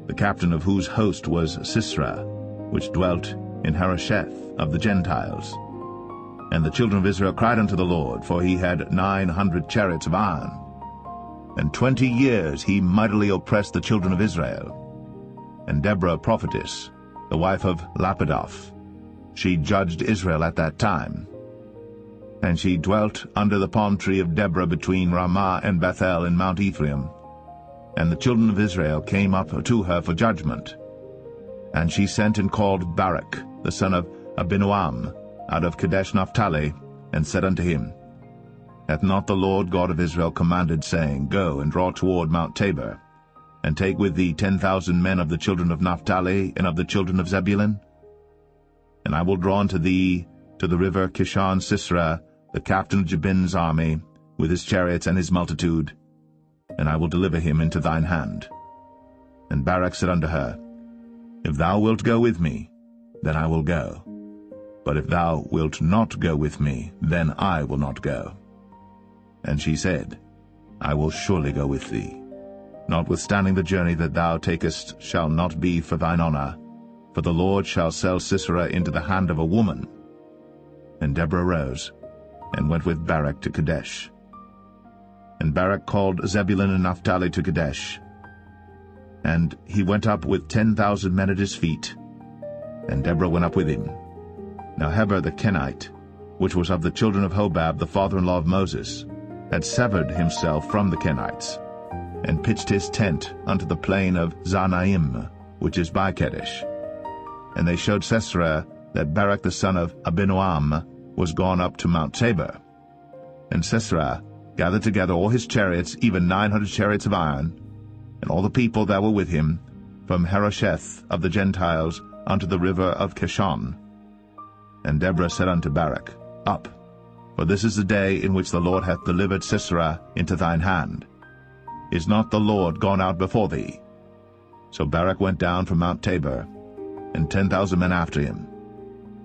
the captain of whose host was Sisera, which dwelt in Harosheth of the Gentiles. And the children of Israel cried unto the Lord, for he had 900 chariots of iron. And 20 years he mightily oppressed the children of Israel. And Deborah prophetess, the wife of Lapidoth, she judged Israel at that time. And she dwelt under the palm tree of Deborah between Ramah and Bethel in Mount Ephraim. And the children of Israel came up to her for judgment. And she sent and called Barak, the son of Abinoam, out of Kadesh Naphtali, and said unto him, Hath not the Lord God of Israel commanded, saying, Go and draw toward Mount Tabor, and take with thee 10,000 men of the children of Naphtali and of the children of Zebulun? And I will draw unto thee to the river Kishon Sisera, the captain of Jabin's army, with his chariots and his multitude, and I will deliver him into thine hand. And Barak said unto her, If thou wilt go with me, then I will go. But if thou wilt not go with me, then I will not go. And she said, I will surely go with thee. Notwithstanding the journey that thou takest shall not be for thine honor, for the Lord shall sell Sisera into the hand of a woman. And Deborah rose, and went with Barak to Kadesh. And Barak called Zebulun and Naphtali to Kadesh. And he went up with 10,000 men at his feet, and Deborah went up with him. Now Heber the Kenite, which was of the children of Hobab the father-in-law of Moses, had severed himself from the Kenites, and pitched his tent unto the plain of Zanaim, which is by Kadesh. And they showed Sisera that Barak the son of Abinoam was gone up to Mount Tabor. And Sisera gathered together all his chariots, even 900 chariots of iron, and all the people that were with him, from Harosheth of the Gentiles unto the river of Kishon. And Deborah said unto Barak, Up, for this is the day in which the Lord hath delivered Sisera into thine hand. Is not the Lord gone out before thee? So Barak went down from Mount Tabor, and 10,000 men after him.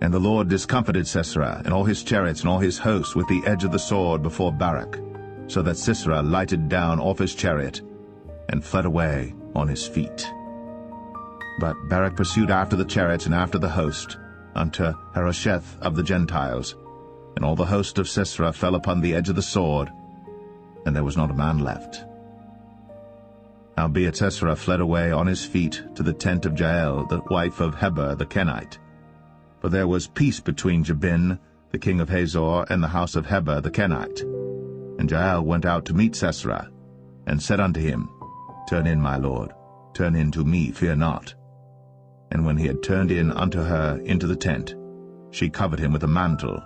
And the Lord discomfited Sisera and all his chariots and all his host with the edge of the sword before Barak, so that Sisera lighted down off his chariot, and fled away on his feet. But Barak pursued after the chariots and after the host, unto Harosheth of the Gentiles, and all the host of Sisera fell upon the edge of the sword, and there was not a man left. Howbeit Sisera fled away on his feet to the tent of Jael, the wife of Heber the Kenite. For there was peace between Jabin, the king of Hazor, and the house of Heber the Kenite. And Jael went out to meet Sisera, and said unto him, Turn in, my lord, turn in to me, fear not. And when he had turned in unto her into the tent, she covered him with a mantle.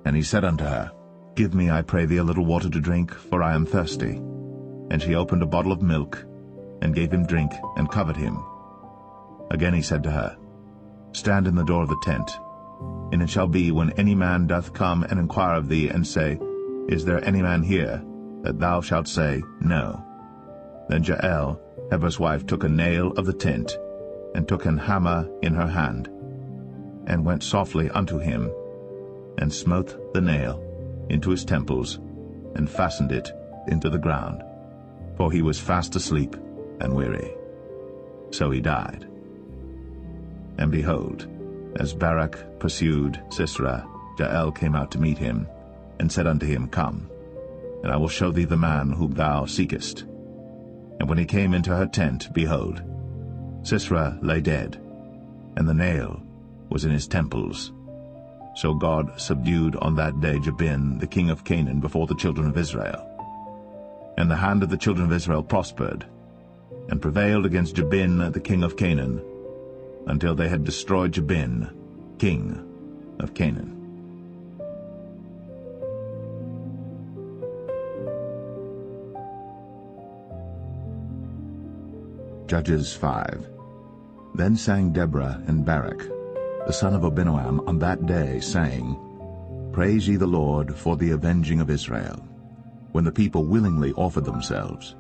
And he said unto her, Give me, I pray thee, a little water to drink, for I am thirsty. And she opened a bottle of milk, and gave him drink, and covered him. Again he said to her, Stand in the door of the tent. And it shall be, when any man doth come and inquire of thee, and say, Is there any man here? That thou shalt say, No. Then Jael, Heber's wife, took a nail of the tent, and took an hammer in her hand, and went softly unto him, and smote the nail into his temples, and fastened it into the ground, for he was fast asleep and weary. So he died. And behold, as Barak pursued Sisera, Jael came out to meet him, and said unto him, Come, and I will show thee the man whom thou seekest. And when he came into her tent, behold, Sisera lay dead, and the nail was in his temples. So God subdued on that day Jabin, the king of Canaan, before the children of Israel. And the hand of the children of Israel prospered, and prevailed against Jabin, the king of Canaan, until they had destroyed Jabin, king of Canaan. Judges 5. Then sang Deborah and Barak, the son of Abinoam, on that day, saying, Praise ye the Lord for the avenging of Israel, when the people willingly offered themselves.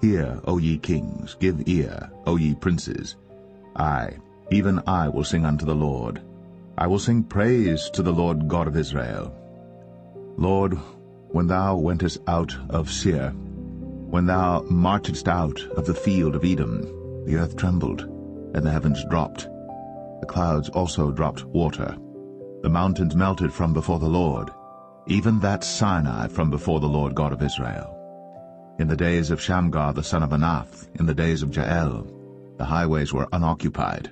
Hear, O ye kings, give ear, O ye princes. I, even I, will sing unto the Lord. I will sing praise to the Lord God of Israel. Lord, when thou wentest out of Seir, when thou marchedst out of the field of Edom, the earth trembled, and the heavens dropped. The clouds also dropped water. The mountains melted from before the Lord, even that Sinai from before the Lord God of Israel. In the days of Shamgar the son of Anath, in the days of Jael, the highways were unoccupied,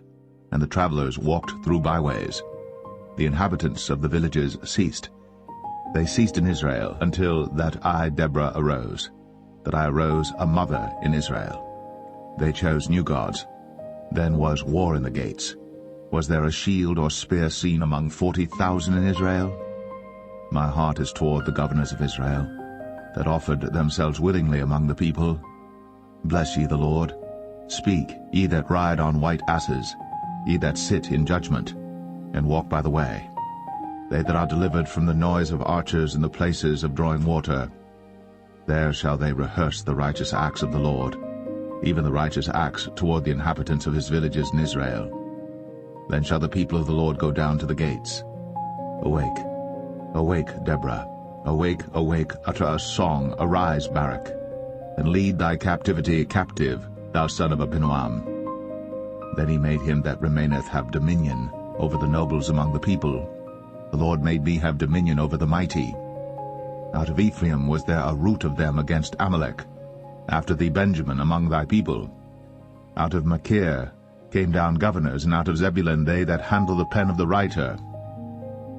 and the travelers walked through byways. The inhabitants of the villages ceased. They ceased in Israel until that I, Deborah, arose, that I arose a mother in Israel. They chose new gods. Then was war in the gates. Was there a shield or spear seen among 40,000 in Israel? My heart is toward the governors of Israel, that offered themselves willingly among the people. Bless ye the Lord. Speak, ye that ride on white asses, ye that sit in judgment, and walk by the way. They that are delivered from the noise of archers in the places of drawing water, there shall they rehearse the righteous acts of the Lord, even the righteous acts toward the inhabitants of his villages in Israel. Then shall the people of the Lord go down to the gates. Awake, awake, Deborah. Awake, awake, utter a song, arise, Barak, and lead thy captivity captive, thou son of Abinoam. Then he made him that remaineth have dominion over the nobles among the people. The Lord made me have dominion over the mighty. Out of Ephraim was there a root of them against Amalek, after thee Benjamin among thy people. Out of Machir came down governors, and out of Zebulun they that handle the pen of the writer.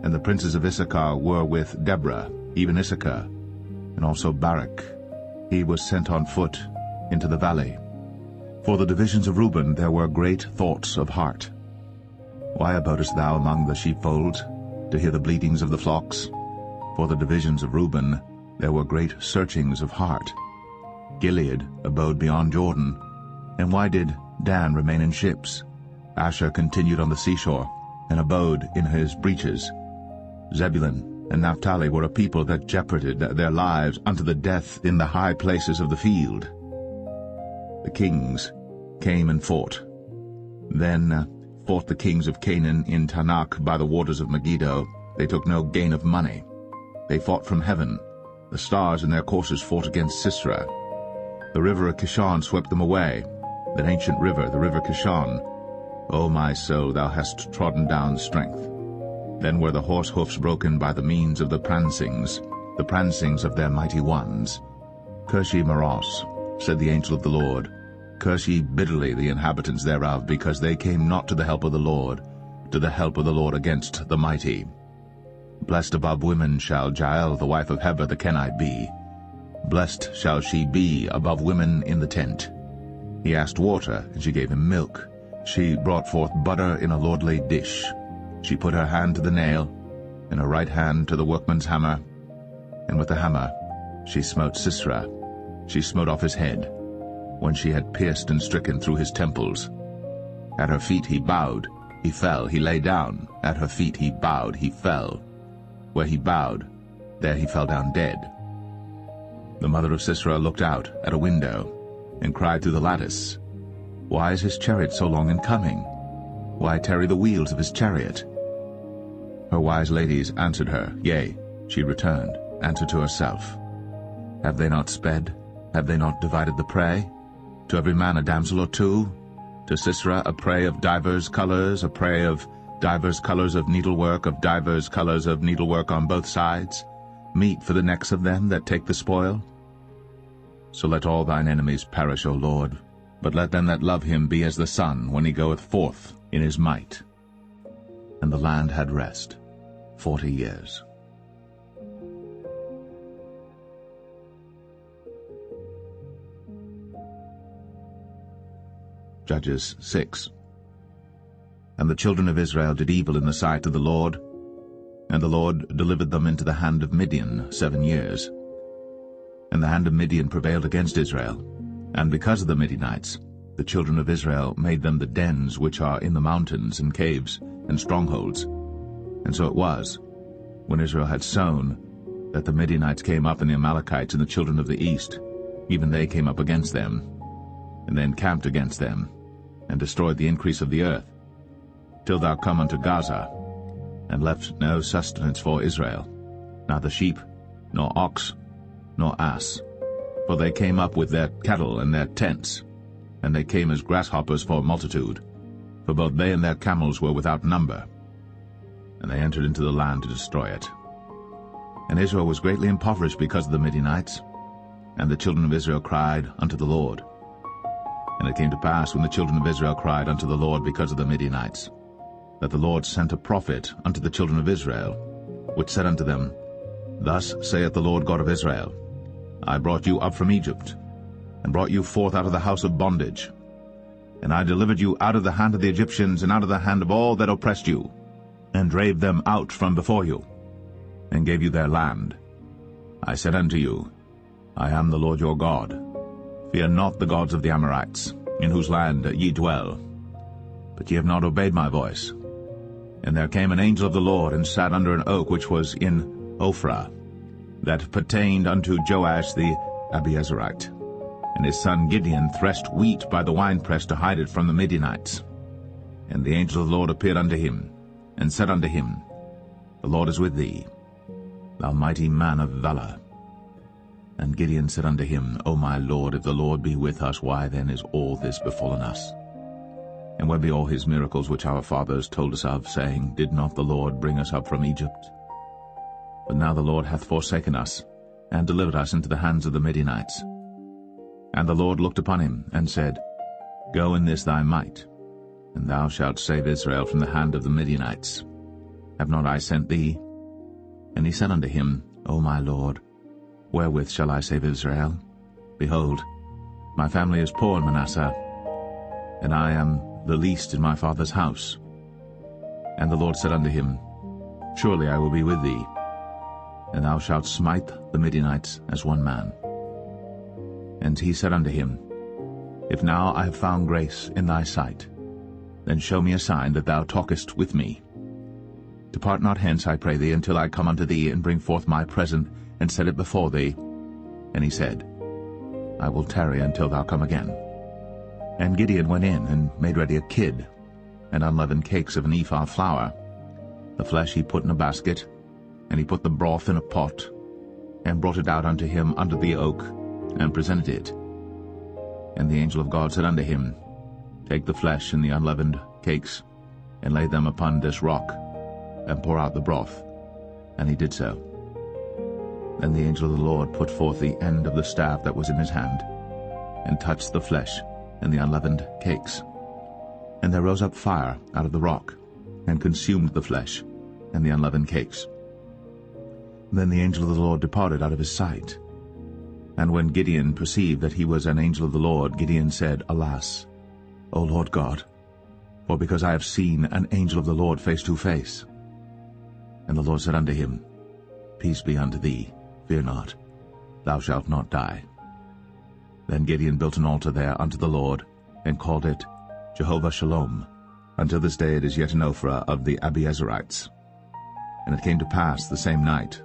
And the princes of Issachar were with Deborah, even Issachar, and also Barak. He was sent on foot into the valley. For the divisions of Reuben there were great thoughts of heart. Why abodest thou among the sheepfolds, to hear the bleatings of the flocks? For the divisions of Reuben there were great searchings of heart. Gilead abode beyond Jordan. And why did Dan remain in ships? Asher continued on the seashore, and abode in his breaches. Zebulun and Naphtali were a people that jeoparded their lives unto the death in the high places of the field. The kings came and fought. Then fought the kings of Canaan in Tanakh by the waters of Megiddo. They took no gain of money. They fought from heaven. The stars in their courses fought against Sisera. The river of Kishon swept them away, that ancient river, the river Kishon. O my soul, thou hast trodden down strength. Then were the horse hoofs broken by the means of the prancings of their mighty ones. Curse ye Meroz, said the angel of the Lord. Curse ye bitterly the inhabitants thereof, because they came not to the help of the Lord, to the help of the Lord against the mighty. Blessed above women shall Jael the wife of Heber the Kenite be. Blessed shall she be above women in the tent. He asked water, and she gave him milk. She brought forth butter in a lordly dish. She put her hand to the nail, and her right hand to the workman's hammer, and with the hammer she smote Sisera. She smote off his head, when she had pierced and stricken through his temples. At her feet he bowed, he fell, he lay down. At her feet he bowed, he fell. Where he bowed, there he fell down dead. The mother of Sisera looked out at a window, and cried through the lattice, Why is his chariot so long in coming? Why tarry the wheels of his chariot? Her wise ladies answered her, Yea, she returned, answered to herself. Have they not sped? Have they not divided the prey? To every man a damsel or two? To Sisera a prey of divers colors, a prey of divers colors of needlework, of divers colors of needlework on both sides, meat for the necks of them that take the spoil? So let all thine enemies perish, O Lord, but let them that love him be as the sun when he goeth forth in his might. And the land had rest 40 years. Judges 6. And the children of Israel did evil in the sight of the Lord, and the Lord delivered them into the hand of Midian 7 years. And the hand of Midian prevailed against Israel, and because of the Midianites, the children of Israel made them the dens which are in the mountains and caves and strongholds. And so it was, when Israel had sown, that the Midianites came up, and the Amalekites and the children of the east, even they came up against them, and they encamped against them, and destroyed the increase of the earth, till thou come unto Gaza, and left no sustenance for Israel, neither sheep, nor ox, nor ass. For they came up with their cattle and their tents, and they came as grasshoppers for multitude. for both they and their camels were without number. And they entered into the land to destroy it. And Israel was greatly impoverished because of the Midianites, and the children of Israel cried unto the Lord. And it came to pass, when the children of Israel cried unto the Lord because of the Midianites, that the Lord sent a prophet unto the children of Israel, which said unto them, Thus saith the Lord God of Israel, I brought you up from Egypt, and brought you forth out of the house of bondage. And I delivered you out of the hand of the Egyptians, and out of the hand of all that oppressed you, and drave them out from before you, and gave you their land. I said unto you, I am the Lord your God. Fear not the gods of the Amorites, in whose land ye dwell. But ye have not obeyed my voice. And there came an angel of the Lord, and sat under an oak which was in Ophrah, that pertained unto Joash the Abiezrite. And his son Gideon threshed wheat by the winepress to hide it from the Midianites. And the angel of the Lord appeared unto him, and said unto him, The Lord is with thee, thou mighty man of valor. And Gideon said unto him, O my Lord, if the Lord be with us, why then is all this befallen us? And where be all his miracles which our fathers told us of, saying, Did not the Lord bring us up from Egypt? But now the Lord hath forsaken us, and delivered us into the hands of the Midianites. And the Lord looked upon him, and said, Go in this thy might, and thou shalt save Israel from the hand of the Midianites. Have not I sent thee? And he said unto him, O my Lord, wherewith shall I save Israel? Behold, my family is poor in Manasseh, and I am the least in my father's house. And the Lord said unto him, Surely I will be with thee, and thou shalt smite the Midianites as one man. And he said unto him, If now I have found grace in thy sight, then show me a sign that thou talkest with me. Depart not hence, I pray thee, until I come unto thee, and bring forth my present, and set it before thee. And he said, I will tarry until thou come again. And Gideon went in, and made ready a kid, and unleavened cakes of an ephah of flour. The flesh he put in a basket, and he put the broth in a pot, and brought it out unto him under the oak, and presented it. And the angel of God said unto him, Take the flesh and the unleavened cakes, and lay them upon this rock, and pour out the broth. And he did so. Then the angel of the Lord put forth the end of the staff that was in his hand, and touched the flesh and the unleavened cakes. And there rose up fire out of the rock, and consumed the flesh and the unleavened cakes. Then the angel of the Lord departed out of his sight. And when Gideon perceived that he was an angel of the Lord, Gideon said, Alas, O Lord God, for because I have seen an angel of the Lord face to face. And the Lord said unto him, Peace be unto thee, fear not, thou shalt not die. Then Gideon built an altar there unto the Lord, and called it Jehovah Shalom. Until this day it is yet in Ophrah of the Abiezrites. And it came to pass the same night,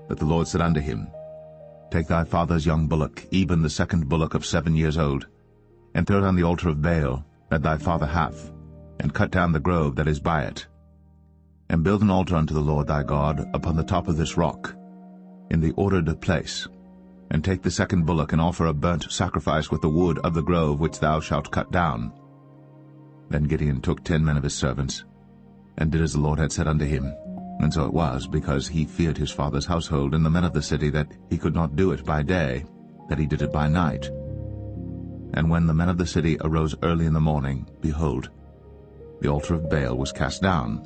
that the Lord said unto him, Take thy father's young bullock, even the second bullock of 7 years old, and throw it on the altar of Baal that thy father hath, and cut down the grove that is by it. And build an altar unto the Lord thy God upon the top of this rock, in the ordered place. And take the second bullock, and offer a burnt sacrifice with the wood of the grove which thou shalt cut down. Then Gideon took 10 men of his servants, and did as the Lord had said unto him. And so it was, because he feared his father's household and the men of the city, that he could not do it by day, that he did it by night. And when the men of the city arose early in the morning, behold, the altar of Baal was cast down,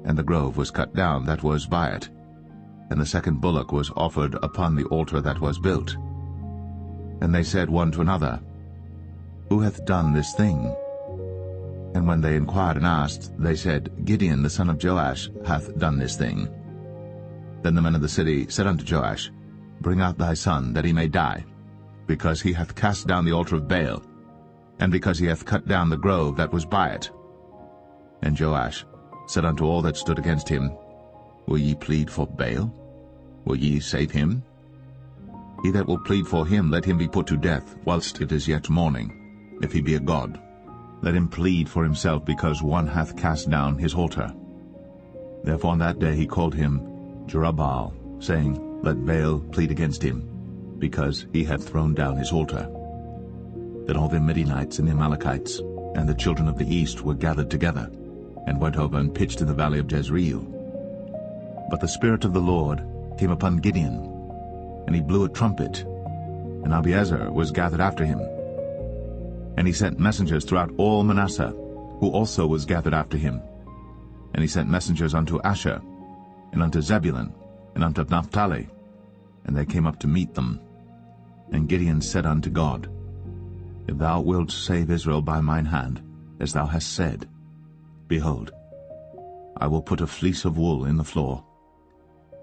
and the grove was cut down that was by it, and the second bullock was offered upon the altar that was built. And they said one to another, Who hath done this thing? And when they inquired and asked, they said, Gideon the son of Joash hath done this thing. Then the men of the city said unto Joash, Bring out thy son, that he may die, because he hath cast down the altar of Baal, and because he hath cut down the grove that was by it. And Joash said unto all that stood against him, Will ye plead for Baal? Will ye save him? He that will plead for him, let him be put to death, whilst it is yet morning, if he be a god. Let him plead for himself, because one hath cast down his altar. Therefore on that day he called him Jerubbaal, saying, Let Baal plead against him, because he hath thrown down his altar. Then all the Midianites and the Amalekites And the children of the east were gathered together, and went over and pitched in the valley of Jezreel. But the Spirit of the Lord came upon Gideon, and he blew a trumpet, and Abiezar was gathered after him. And he sent messengers throughout all Manasseh, who also was gathered after him. And he sent messengers unto Asher, and unto Zebulun, and unto Naphtali, and they came up to meet them. And Gideon said unto God, If thou wilt save Israel by mine hand, as thou hast said, behold, I will put a fleece of wool in the floor.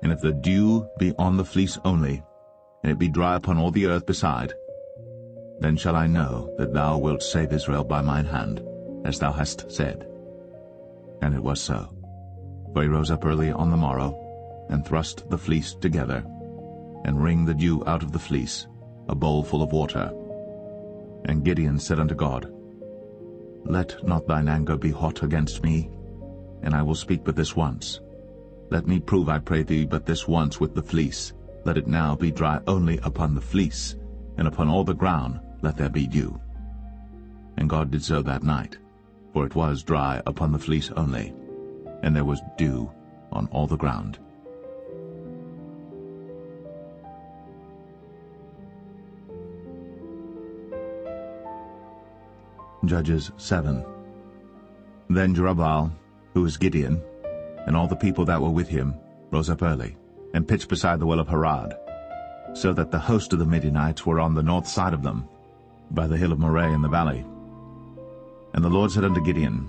And if the dew be on the fleece only, and it be dry upon all the earth beside, then shall I know that thou wilt save Israel by mine hand, as thou hast said. And it was so. For he rose up early on the morrow, and thrust the fleece together, and wring the dew out of the fleece, a bowl full of water. And Gideon said unto God, Let not thine anger be hot against me, and I will speak but this once. Let me prove, I pray thee, but this once with the fleece. Let it now be dry only upon the fleece, and upon all the ground let there be dew. And God did so that night, for it was dry upon the fleece only, and there was dew on all the ground. Judges 7. Then Jerubbaal, who was Gideon, and all the people that were with him, rose up early, and pitched beside the well of Harod, so that the host of the Midianites were on the north side of them, by the hill of Moreh in the valley. And the Lord said unto Gideon,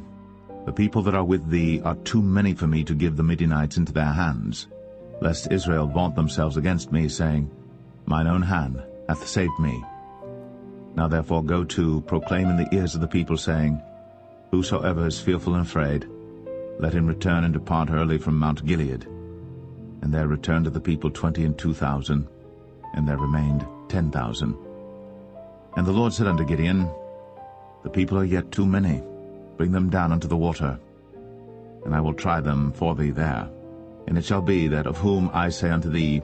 The people that are with thee are too many for me to give the Midianites into their hands, lest Israel vaunt themselves against me, saying, Mine own hand hath saved me. Now therefore go to, proclaim in the ears of the people, saying, Whosoever is fearful and afraid, let him return and depart early from Mount Gilead. And there returned to the people 22,000, and there remained 10,000. And the Lord said unto Gideon, The people are yet too many. Bring them down unto the water, and I will try them for thee there. And it shall be that of whom I say unto thee,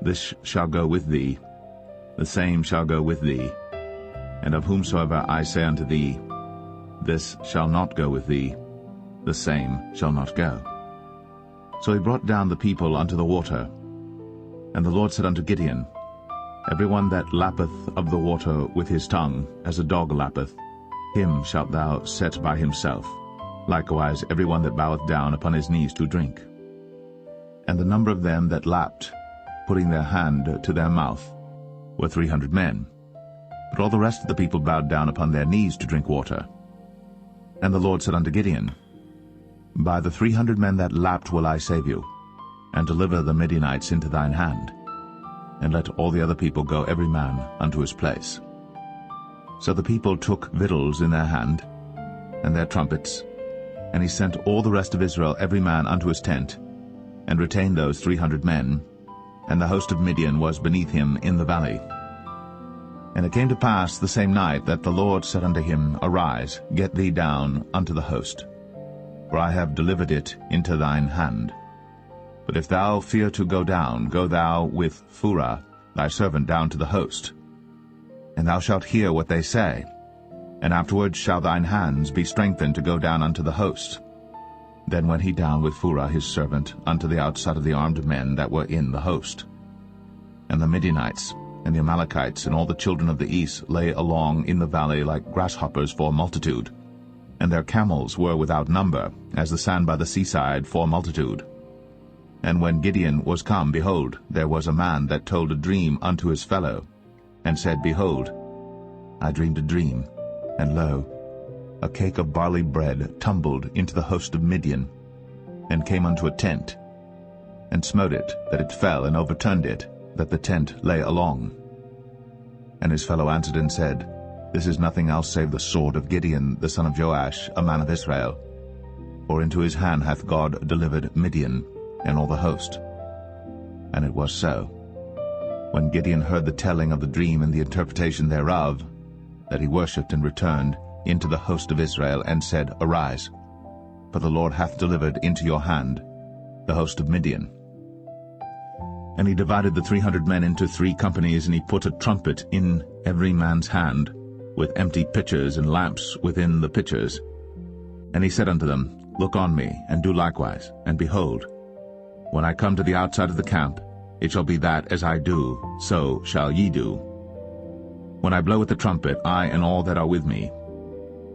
This shall go with thee, the same shall go with thee. And of whomsoever I say unto thee, This shall not go with thee, the same shall not go. So he brought down the people unto the water. And the Lord said unto Gideon, Every one that lappeth of the water with his tongue, as a dog lappeth, him shalt thou set by himself. Likewise every one that boweth down upon his knees to drink. And the number of them that lapped, putting their hand to their mouth, were 300 men. But all the rest of the people bowed down upon their knees to drink water. And the Lord said unto Gideon, By the 300 men that lapped will I save you, and deliver the Midianites into thine hand. And let all the other people go every man unto his place. So the people took victuals in their hand, and their trumpets, and he sent all the rest of Israel every man unto his tent, and retained those 300 men, and the host of Midian was beneath him in the valley. And it came to pass the same night that the Lord said unto him, Arise, get thee down unto the host, for I have delivered it into thine hand. But if thou fear to go down, go thou with Phurah thy servant down to the host. And thou shalt hear what they say, and afterward shall thine hands be strengthened to go down unto the host. Then went he down with Phurah his servant unto the outside of the armed men that were in the host. And the Midianites, and the Amalekites, and all the children of the east lay along in the valley like grasshoppers for multitude, and their camels were without number, as the sand by the seaside for multitude. And when Gideon was come, behold, there was a man that told a dream unto his fellow, and said, Behold, I dreamed a dream, and lo, a cake of barley bread tumbled into the host of Midian, and came unto a tent, and smote it, that it fell, and overturned it, that the tent lay along. And his fellow answered and said, This is nothing else save the sword of Gideon the son of Joash, a man of Israel. For into his hand hath God delivered Midian, and all the host. And it was so, when Gideon heard the telling of the dream and the interpretation thereof, that he worshipped and returned into the host of Israel, and said, Arise, for the Lord hath delivered into your hand the host of Midian. And he divided the 300 men into 3 companies, and he put a trumpet in every man's hand, with empty pitchers and lamps within the pitchers. And he said unto them, Look on me, and do likewise. And behold, when I come to the outside of the camp, it shall be that as I do, so shall ye do. When I blow with the trumpet, I and all that are with me,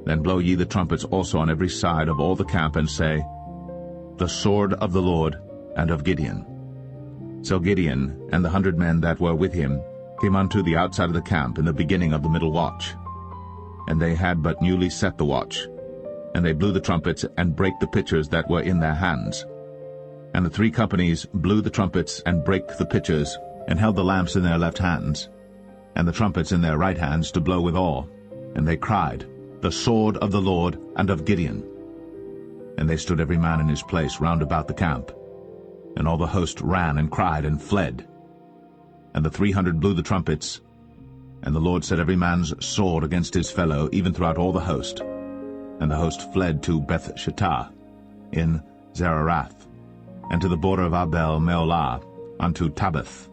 then blow ye the trumpets also on every side of all the camp, and say, The sword of the Lord and of Gideon. So Gideon and the 100 men that were with him came unto the outside of the camp in the beginning of the middle watch. And they had but newly set the watch. And they blew the trumpets, and brake the pitchers that were in their hands. And the 3 companies blew the trumpets, and brake the pitchers, and held the lamps in their left hands, and the trumpets in their right hands to blow withal. And they cried, The sword of the Lord and of Gideon. And they stood every man in his place round about the camp. And all the host ran and cried and fled. And the 300 blew the trumpets, and the Lord set every man's sword against his fellow, even throughout all the host. And the host fled to Beth-shittah in Zererath, and to the border of Abel-meholah, unto Tabbath.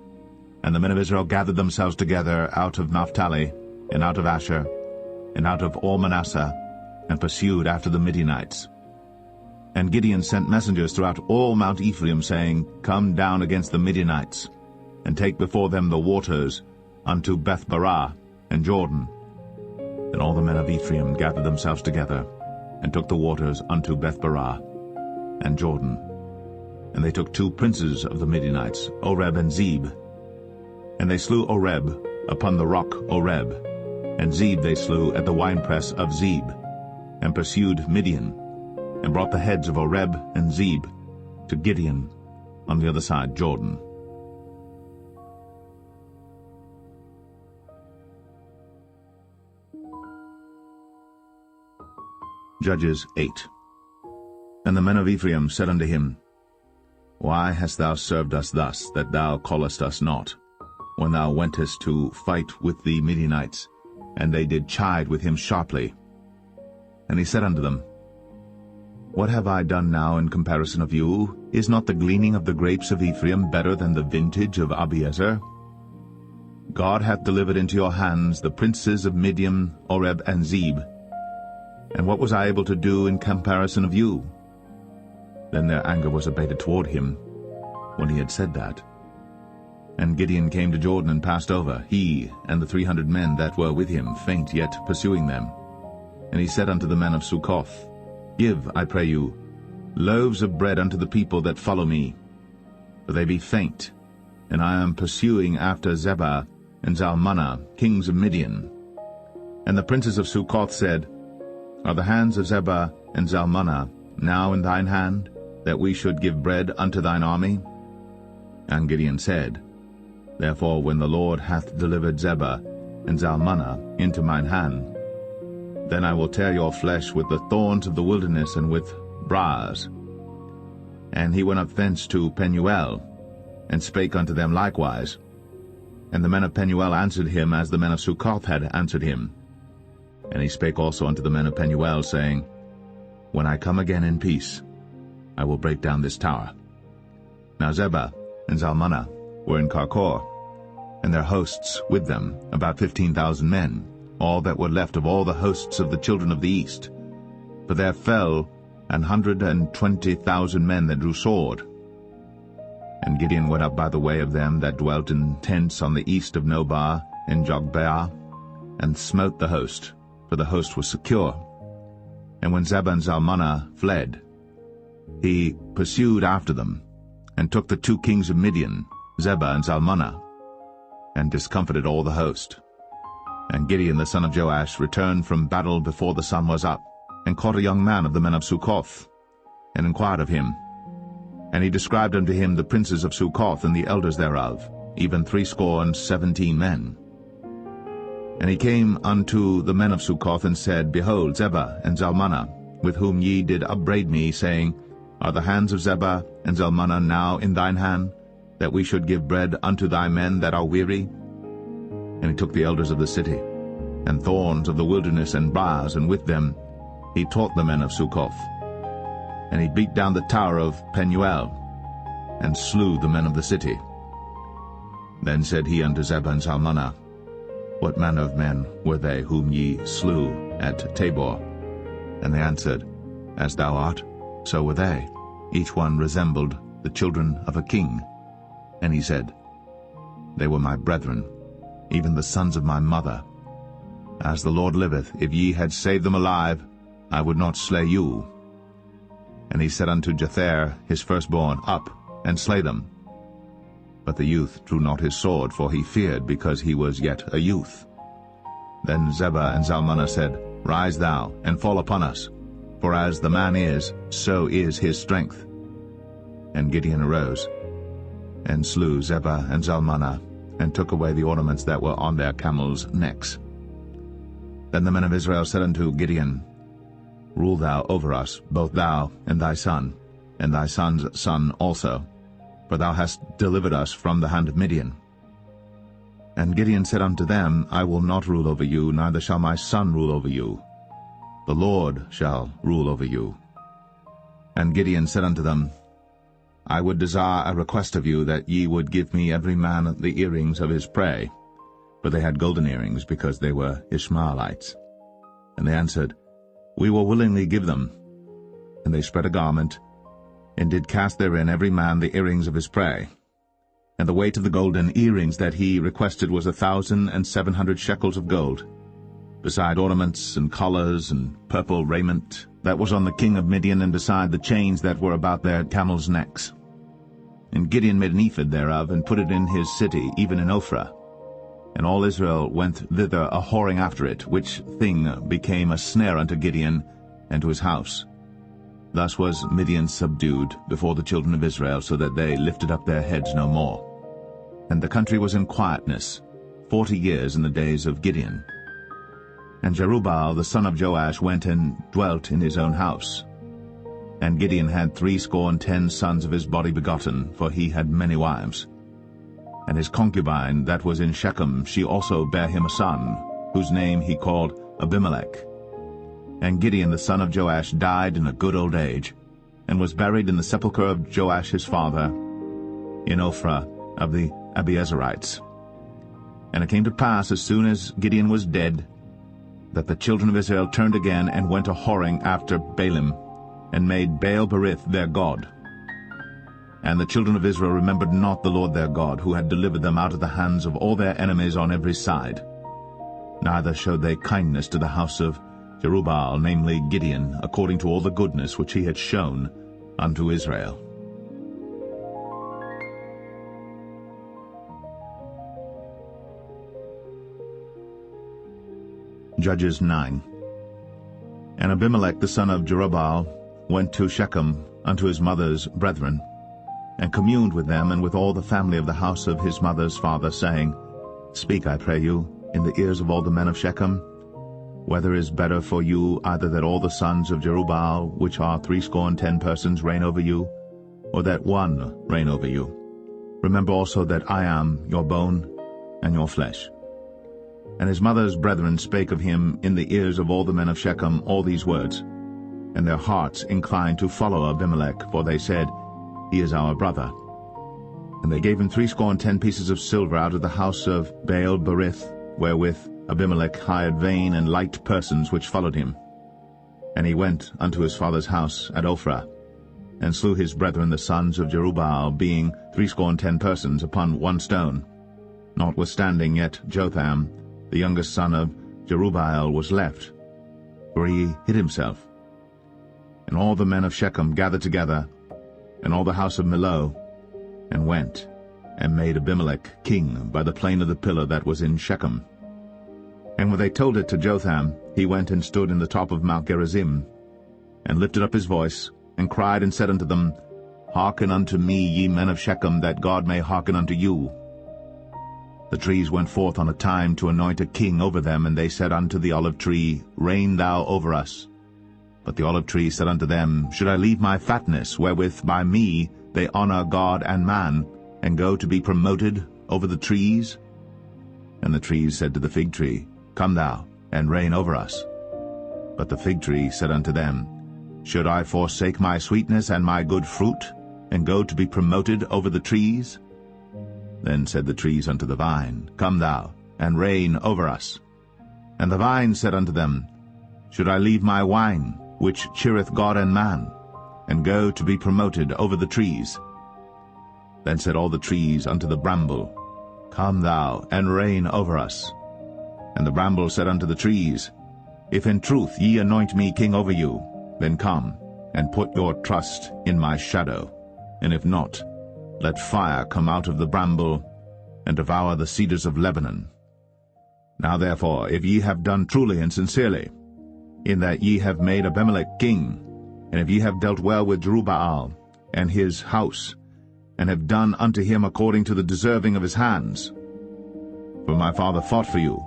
And the men of Israel gathered themselves together out of Naphtali, and out of Asher, and out of all Manasseh, and pursued after the Midianites. And Gideon sent messengers throughout all Mount Ephraim, saying, Come down against the Midianites, and take before them the waters unto Beth-barah and Jordan. Then all the men of Ephraim gathered themselves together, and took the waters unto Beth-barah and Jordan. And they took 2 princes of the Midianites, Oreb and Zeb. And they slew Oreb upon the rock Oreb, and Zeb they slew at the winepress of Zeb, and pursued Midian, and brought the heads of Oreb and Zeb to Gideon on the other side Jordan. Judges 8. And the men of Ephraim said unto him, Why hast thou served us thus, that thou callest us not, when thou wentest to fight with the Midianites? And they did chide with him sharply. And he said unto them, What have I done now in comparison of you? Is not the gleaning of the grapes of Ephraim better than the vintage of Abiezer? God hath delivered into your hands the princes of Midian, Oreb, and Zeb. And what was I able to do in comparison of you? Then their anger was abated toward him, when he had said that. And Gideon came to Jordan and passed over, he and the 300 men that were with him, faint yet pursuing them. And he said unto the men of Succoth, Give, I pray you, loaves of bread unto the people that follow me, for they be faint, and I am pursuing after Zebah and Zalmunna, kings of Midian. And the princes of Succoth said, Are the hands of Zebah and Zalmunna now in thine hand, that we should give bread unto thine army? And Gideon said, Therefore when the Lord hath delivered Zebah and Zalmunna into mine hand, then I will tear your flesh with the thorns of the wilderness and with briars. And he went up thence to Penuel, and spake unto them likewise. And the men of Penuel answered him as the men of Succoth had answered him. And he spake also unto the men of Penuel, saying, When I come again in peace, I will break down this tower. Now Zebah and Zalmunna were in Karkor, and their hosts with them, about 15,000 men, all that were left of all the hosts of the children of the east. For there fell 120,000 men that drew sword. And Gideon went up by the way of them that dwelt in tents on the east of Nobah and Jogbeah, and smote the host, for the host was secure. And when Zebah and Zalmunna fled, he pursued after them, and took the 2 kings of Midian, Zebah and Zalmunna, and discomfited all the host. And Gideon the son of Joash returned from battle before the sun was up, and caught a young man of the men of Succoth, and inquired of him. And he described unto him the princes of Succoth and the elders thereof, even 70 men. And he came unto the men of Succoth, and said, Behold, Zebah and Zalmunna, with whom ye did upbraid me, saying, Are the hands of Zebah and Zalmunna now in thine hand, that we should give bread unto thy men that are weary? And he took the elders of the city, and thorns of the wilderness and briars, and with them he taught the men of Succoth. And he beat down the tower of Penuel, and slew the men of the city. Then said he unto Zebah and Zalmunna, What manner of men were they whom ye slew at Tabor? And they answered, As thou art, so were they. Each one resembled the children of a king. And he said, They were my brethren, even the sons of my mother. As the Lord liveth, if ye had saved them alive, I would not slay you. And he said unto Jether his firstborn, Up, and slay them. But the youth drew not his sword, for he feared, because he was yet a youth. Then Zebah and Zalmunna said, Rise thou, and fall upon us, for as the man is, so is his strength. And Gideon arose, and slew Zebah and Zalmunna, and took away the ornaments that were on their camels' necks. Then the men of Israel said unto Gideon, Rule thou over us, both thou and thy son, and thy son's son also, for thou hast delivered us from the hand of Midian. And Gideon said unto them, I will not rule over you, neither shall my son rule over you. The Lord shall rule over you. And Gideon said unto them, I would desire a request of you, that ye would give me every man the earrings of his prey. For they had golden earrings, because they were Ishmaelites. And they answered, We will willingly give them. And they spread a garment, and did cast therein every man the earrings of his prey. And the weight of the golden earrings that he requested was 1,700 shekels of gold, beside ornaments and collars and purple raiment that was on the king of Midian, and beside the chains that were about their camels' necks. And Gideon made an ephod thereof, and put it in his city, even in Ophrah. And all Israel went thither a whoring after it, which thing became a snare unto Gideon and to his house. Thus was Midian subdued before the children of Israel, so that they lifted up their heads no more. And the country was in quietness 40 years in the days of Gideon. And Jerubbaal the son of Joash went and dwelt in his own house. And Gideon had 70 sons of his body begotten, for he had many wives. And his concubine that was in Shechem, she also bare him a son, whose name he called Abimelech. And Gideon the son of Joash died in a good old age, and was buried in the sepulchre of Joash his father, in Ophrah of the Abiezerites. And it came to pass, as soon as Gideon was dead, that the children of Israel turned again, and went a-whoring after Baalim, and made Baal-berith their god. And the children of Israel remembered not the Lord their God, who had delivered them out of the hands of all their enemies on every side. Neither showed they kindness to the house of Jerubbaal, namely Gideon, according to all the goodness which he had shown unto Israel. Judges 9. And Abimelech the son of Jerubbaal went to Shechem unto his mother's brethren, and communed with them and with all the family of the house of his mother's father, saying, Speak, I pray you, in the ears of all the men of Shechem, whether it is better for you either that all the sons of Jerubbaal, which are 70 persons, reign over you, or that one reign over you. Remember also that I am your bone and your flesh. And his mother's brethren spake of him in the ears of all the men of Shechem all these words. And their hearts inclined to follow Abimelech, for they said, He is our brother. And they gave him 70 pieces of silver out of the house of Baal-berith, wherewith Abimelech hired vain and light persons which followed him. And he went unto his father's house at Ophrah, and slew his brethren the sons of Jerubbaal, being 70 persons, upon one stone. Notwithstanding yet Jotham, the youngest son of Jerubbaal, was left, for he hid himself. And all the men of Shechem gathered together, and all the house of Millo, and went, and made Abimelech king by the plain of the pillar that was in Shechem. And when they told it to Jotham, he went and stood in the top of Mount Gerizim, and lifted up his voice, and cried and said unto them, Hearken unto me, ye men of Shechem, that God may hearken unto you. The trees went forth on a time to anoint a king over them, and they said unto the olive tree, Reign thou over us. But the olive tree said unto them, Should I leave my fatness, wherewith by me they honor God and man, and go to be promoted over the trees? And the trees said to the fig tree, Come thou, and reign over us. But the fig tree said unto them, Should I forsake my sweetness and my good fruit, and go to be promoted over the trees? Then said the trees unto the vine, Come thou, and reign over us. And the vine said unto them, Should I leave my wine, which cheereth God and man, and go to be promoted over the trees? Then said all the trees unto the bramble, Come thou, and reign over us. And the bramble said unto the trees, If in truth ye anoint me king over you, then come, and put your trust in my shadow. And if not, let fire come out of the bramble, and devour the cedars of Lebanon. Now therefore, if ye have done truly and sincerely, in that ye have made Abimelech king, and if ye have dealt well with Jerubbaal and his house, and have done unto him according to the deserving of his hands, for my father fought for you,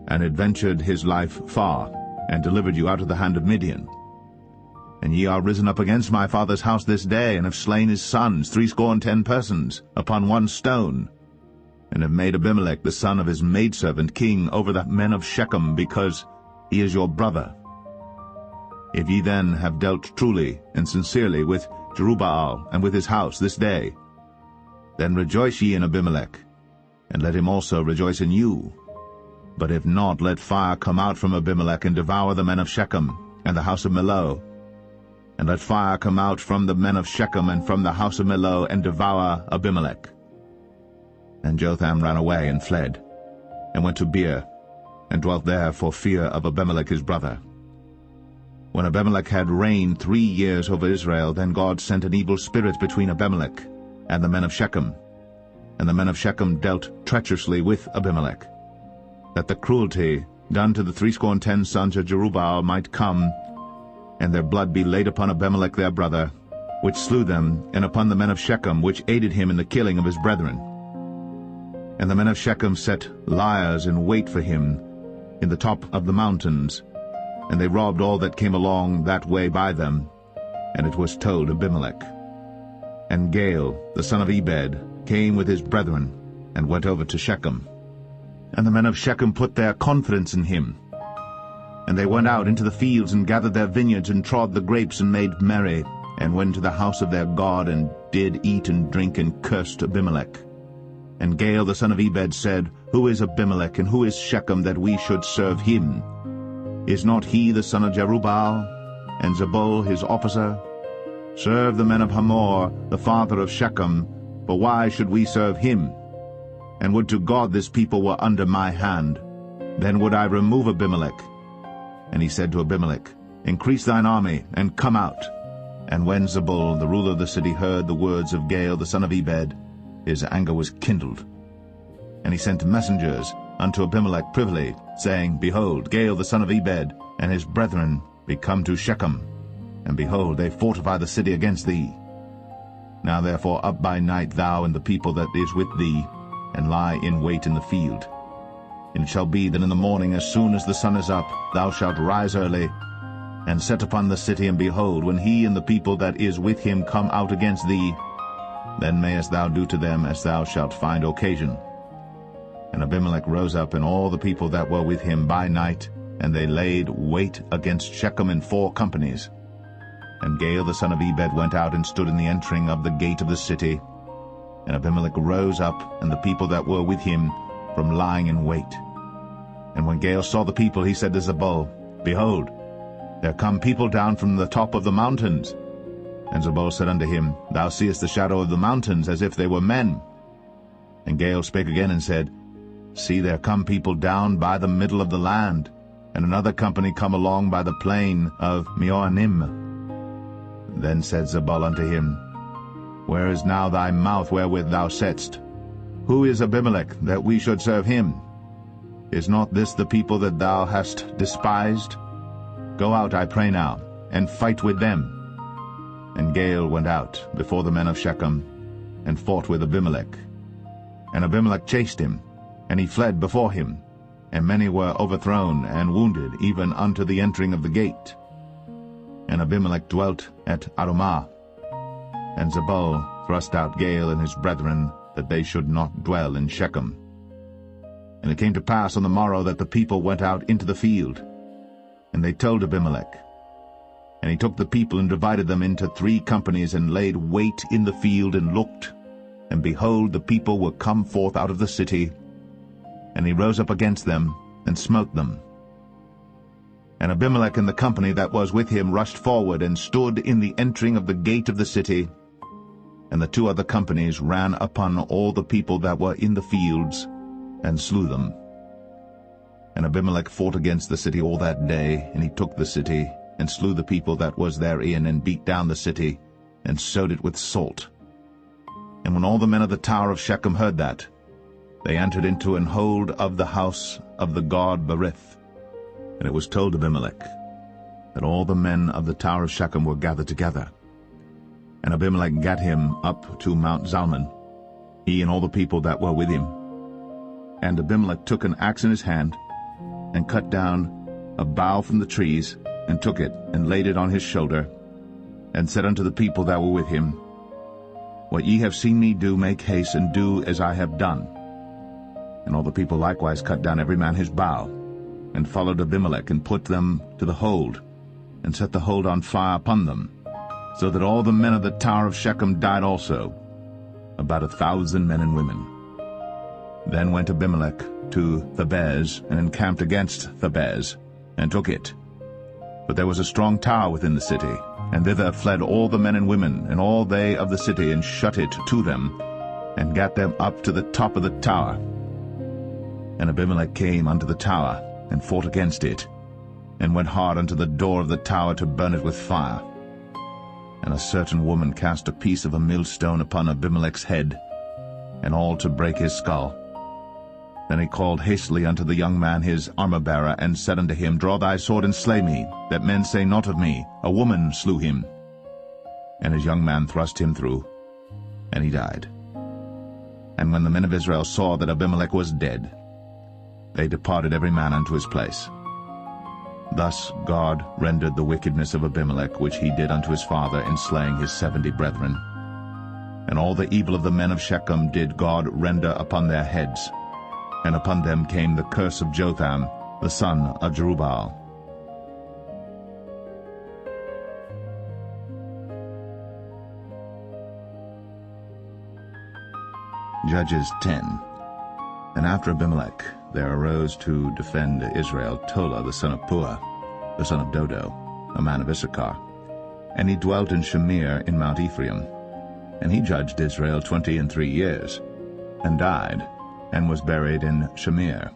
and adventured his life far, and delivered you out of the hand of Midian. And ye are risen up against my father's house this day, and have slain his sons, 70 persons, upon one stone, and have made Abimelech the son of his maidservant king over the men of Shechem, because he is your brother. If ye then have dealt truly and sincerely with Jerubbaal and with his house this day, then rejoice ye in Abimelech, and let him also rejoice in you. But if not, let fire come out from Abimelech, and devour the men of Shechem and the house of Millo. And let fire come out from the men of Shechem and from the house of Millo, and devour Abimelech. And Jotham ran away and fled, and went to Beer, and dwelt there for fear of Abimelech his brother. When Abimelech had reigned 3 years over Israel, then God sent an evil spirit between Abimelech and the men of Shechem. And the men of Shechem dealt treacherously with Abimelech, that the cruelty done to the 70 sons of Jerubbaal might come, and their blood be laid upon Abimelech their brother, which slew them, and upon the men of Shechem, which aided him in the killing of his brethren. And the men of Shechem set liers in wait for him in the top of the mountains, and they robbed all that came along that way by them. And it was told Abimelech. And Gaal, the son of Ebed, came with his brethren, and went over to Shechem. And the men of Shechem put their confidence in him. And they went out into the fields, and gathered their vineyards, and trod the grapes, and made merry, and went to the house of their God, and did eat and drink, and cursed Abimelech. And Gaal the son of Ebed said, Who is Abimelech, and who is Shechem, that we should serve him? Is not he the son of Jerubbaal, and Zebul his officer? Serve the men of Hamor, the father of Shechem, for why should we serve him? And would to God this people were under my hand, then would I remove Abimelech. And he said to Abimelech, Increase thine army, and come out. And when Zebul, the ruler of the city, heard the words of Gaal the son of Ebed, his anger was kindled. And he sent messengers unto Abimelech privily, saying, Behold, Gaal the son of Ebed and his brethren be come to Shechem, and behold, they fortify the city against thee. Now therefore up by night thou and the people that is with thee, and lie in wait in the field. And it shall be that in the morning, as soon as the sun is up, thou shalt rise early, and set upon the city, and behold, when he and the people that is with him come out against thee, then mayest thou do to them as thou shalt find occasion. And Abimelech rose up, and all the people that were with him by night, and they laid wait against Shechem in 4 companies. And Gaal the son of Ebed went out and stood in the entering of the gate of the city. And Abimelech rose up, and the people that were with him, from lying in wait. And when Gaal saw the people, he said to Zebul, Behold, there come people down from the top of the mountains. And Zebul said unto him, Thou seest the shadow of the mountains, as if they were men. And Gaal spake again and said, See, there come people down by the middle of the land, and another company come along by the plain of Meonim. Then said Zebul unto him, Where is now thy mouth wherewith thou saidst, Who is Abimelech, that we should serve him? Is not this the people that thou hast despised? Go out, I pray now, and fight with them. And Gaal went out before the men of Shechem, and fought with Abimelech. And Abimelech chased him, and he fled before him, and many were overthrown and wounded, even unto the entering of the gate. And Abimelech dwelt at Arumah. And Zebul thrust out Gaal and his brethren, that they should not dwell in Shechem. And it came to pass on the morrow that the people went out into the field. And they told Abimelech. And he took the people and divided them into 3 companies, and laid wait in the field, and looked. And behold, the people were come forth out of the city. And he rose up against them, and smote them. And Abimelech and the company that was with him rushed forward, and stood in the entering of the gate of the city. And the 2 other companies ran upon all the people that were in the fields, and slew them. And Abimelech fought against the city all that day, and he took the city, and slew the people that was therein, and beat down the city, and sowed it with salt. And when all the men of the tower of Shechem heard that, they entered into an hold of the house of the god Berith. And it was told Abimelech that all the men of the tower of Shechem were gathered together. And Abimelech gat him up to Mount Zalmon, he and all the people that were with him. And Abimelech took an axe in his hand, and cut down a bough from the trees, and took it, and laid it on his shoulder, and said unto the people that were with him, What ye have seen me do, make haste, and do as I have done. And all the people likewise cut down every man his bough, and followed Abimelech, and put them to the hold, and set the hold on fire upon them, so that all the men of the tower of Shechem died also, about 1,000 men and women. Then went Abimelech to Thebez, and encamped against Thebez, and took it. But there was a strong tower within the city, and thither fled all the men and women, and all they of the city, and shut it to them, and gat them up to the top of the tower. And Abimelech came unto the tower, and fought against it, and went hard unto the door of the tower to burn it with fire. And a certain woman cast a piece of a millstone upon Abimelech's head, and all to break his skull. Then he called hastily unto the young man his armor-bearer, and said unto him, Draw thy sword, and slay me, that men say not of me, A woman slew him. And his young man thrust him through, and he died. And when the men of Israel saw that Abimelech was dead, they departed every man unto his place. Thus God rendered the wickedness of Abimelech, which he did unto his father, in slaying his 70 brethren. And all the evil of the men of Shechem did God render upon their heads, and upon them came the curse of Jotham, the son of Jerubbaal. Judges 10. And after Abimelech there arose to defend Israel Tola the son of Puah, the son of Dodo, a man of Issachar. And he dwelt in Shamir in Mount Ephraim. And he judged Israel 23 years, and died, and was buried in Shamir.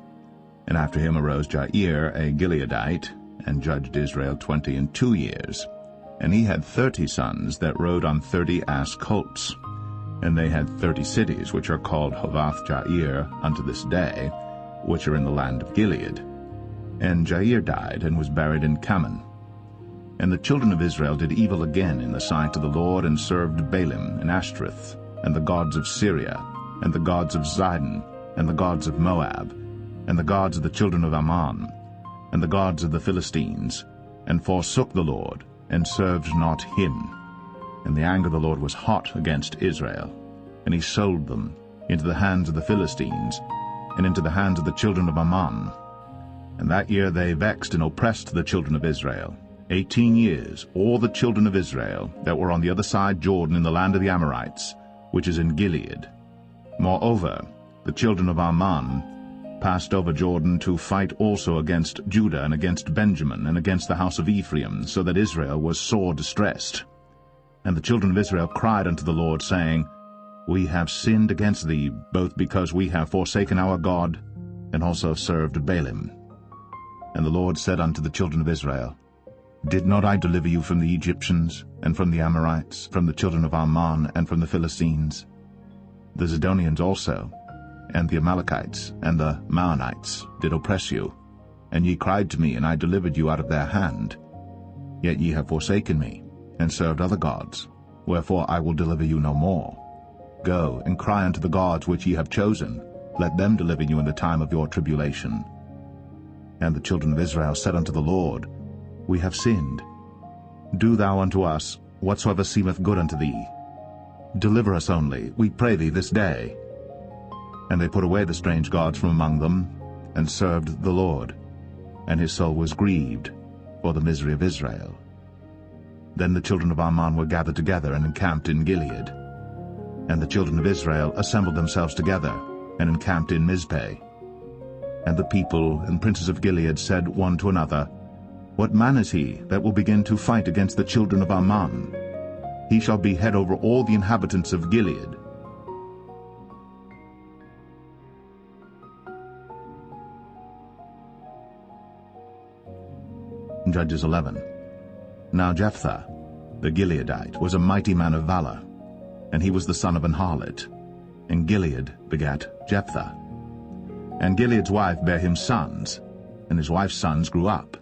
And after him arose Jair, a Gileadite, and judged Israel 22 years. And he had 30 sons that rode on 30 ass colts. And they had 30 cities, which are called Hovath Jair unto this day, which are in the land of Gilead. And Jair died, and was buried in Kaman. And the children of Israel did evil again in the sight of the Lord, and served Baalim and Ashtoreth, and the gods of Syria, and the gods of Zidon, and the gods of Moab, and the gods of the children of Ammon, and the gods of the Philistines, and forsook the Lord, and served not him. And the anger of the Lord was hot against Israel, and he sold them into the hands of the Philistines, and into the hands of the children of Ammon. And that year they vexed and oppressed the children of Israel. 18 years, all the children of Israel that were on the other side Jordan in the land of the Amorites, which is in Gilead. Moreover, the children of Ammon passed over Jordan to fight also against Judah, and against Benjamin, and against the house of Ephraim, so that Israel was sore distressed. And the children of Israel cried unto the Lord, saying, We have sinned against thee, both because we have forsaken our God, and also served Baalim. And the Lord said unto the children of Israel, Did not I deliver you from the Egyptians, and from the Amorites, from the children of Ammon, and from the Philistines? The Zidonians also, and the Amalekites, and the Maonites did oppress you. And ye cried to me, and I delivered you out of their hand. Yet ye have forsaken me, and served other gods, wherefore I will deliver you no more. Go, and cry unto the gods which ye have chosen, let them deliver you in the time of your tribulation. And the children of Israel said unto the Lord, We have sinned. Do thou unto us whatsoever seemeth good unto thee. Deliver us only, we pray thee, this day. And they put away the strange gods from among them, and served the Lord. And his soul was grieved for the misery of Israel. Then the children of Ammon were gathered together, and encamped in Gilead. And the children of Israel assembled themselves together, and encamped in Mizpeh. And the people and princes of Gilead said one to another, What man is he that will begin to fight against the children of Ammon? He shall be head over all the inhabitants of Gilead. Judges 11. Now Jephthah, the Gileadite, was a mighty man of valor, and he was the son of an harlot. And Gilead begat Jephthah. And Gilead's wife bare him sons, and his wife's sons grew up.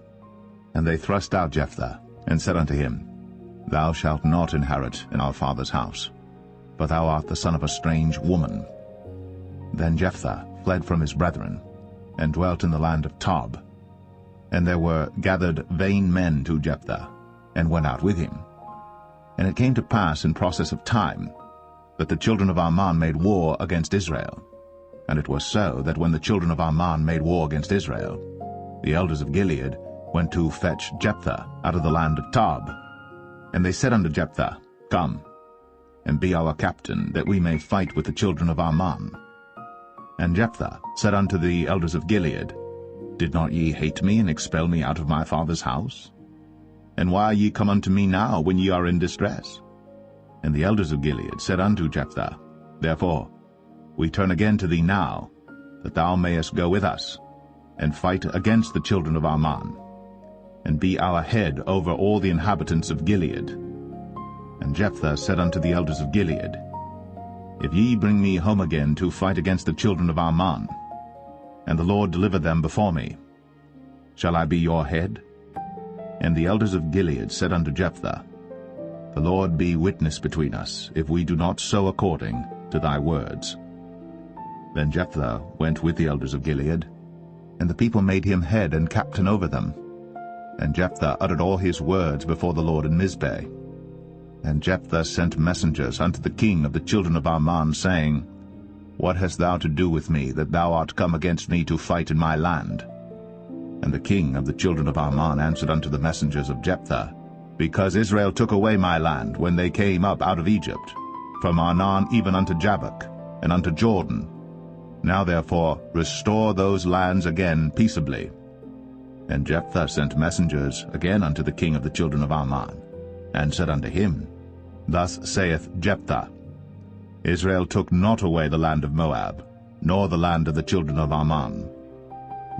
And they thrust out Jephthah, and said unto him, Thou shalt not inherit in our father's house, for thou art the son of a strange woman. Then Jephthah fled from his brethren, and dwelt in the land of Tob. And there were gathered vain men to Jephthah, and went out with him. And it came to pass in process of time, that the children of Ammon made war against Israel. And it was so, that when the children of Ammon made war against Israel, the elders of Gilead went to fetch Jephthah out of the land of Tob. And they said unto Jephthah, Come, and be our captain, that we may fight with the children of Ammon. And Jephthah said unto the elders of Gilead, Did not ye hate me, and expel me out of my father's house? And why are ye come unto me now, when ye are in distress? And the elders of Gilead said unto Jephthah, Therefore we turn again to thee now, that thou mayest go with us, and fight against the children of Ammon, and be our head over all the inhabitants of Gilead. And Jephthah said unto the elders of Gilead, If ye bring me home again to fight against the children of Ammon, and the Lord deliver them before me, shall I be your head? And the elders of Gilead said unto Jephthah, The Lord be witness between us, if we do not so according to thy words. Then Jephthah went with the elders of Gilead, and the people made him head and captain over them. And Jephthah uttered all his words before the Lord in Mizpeh. And Jephthah sent messengers unto the king of the children of Ammon, saying, What hast thou to do with me, that thou art come against me to fight in my land? And the king of the children of Ammon answered unto the messengers of Jephthah, Because Israel took away my land when they came up out of Egypt, from Arnon even unto Jabbok, and unto Jordan. Now therefore restore those lands again peaceably. And Jephthah sent messengers again unto the king of the children of Ammon, and said unto him, Thus saith Jephthah, Israel took not away the land of Moab, nor the land of the children of Ammon.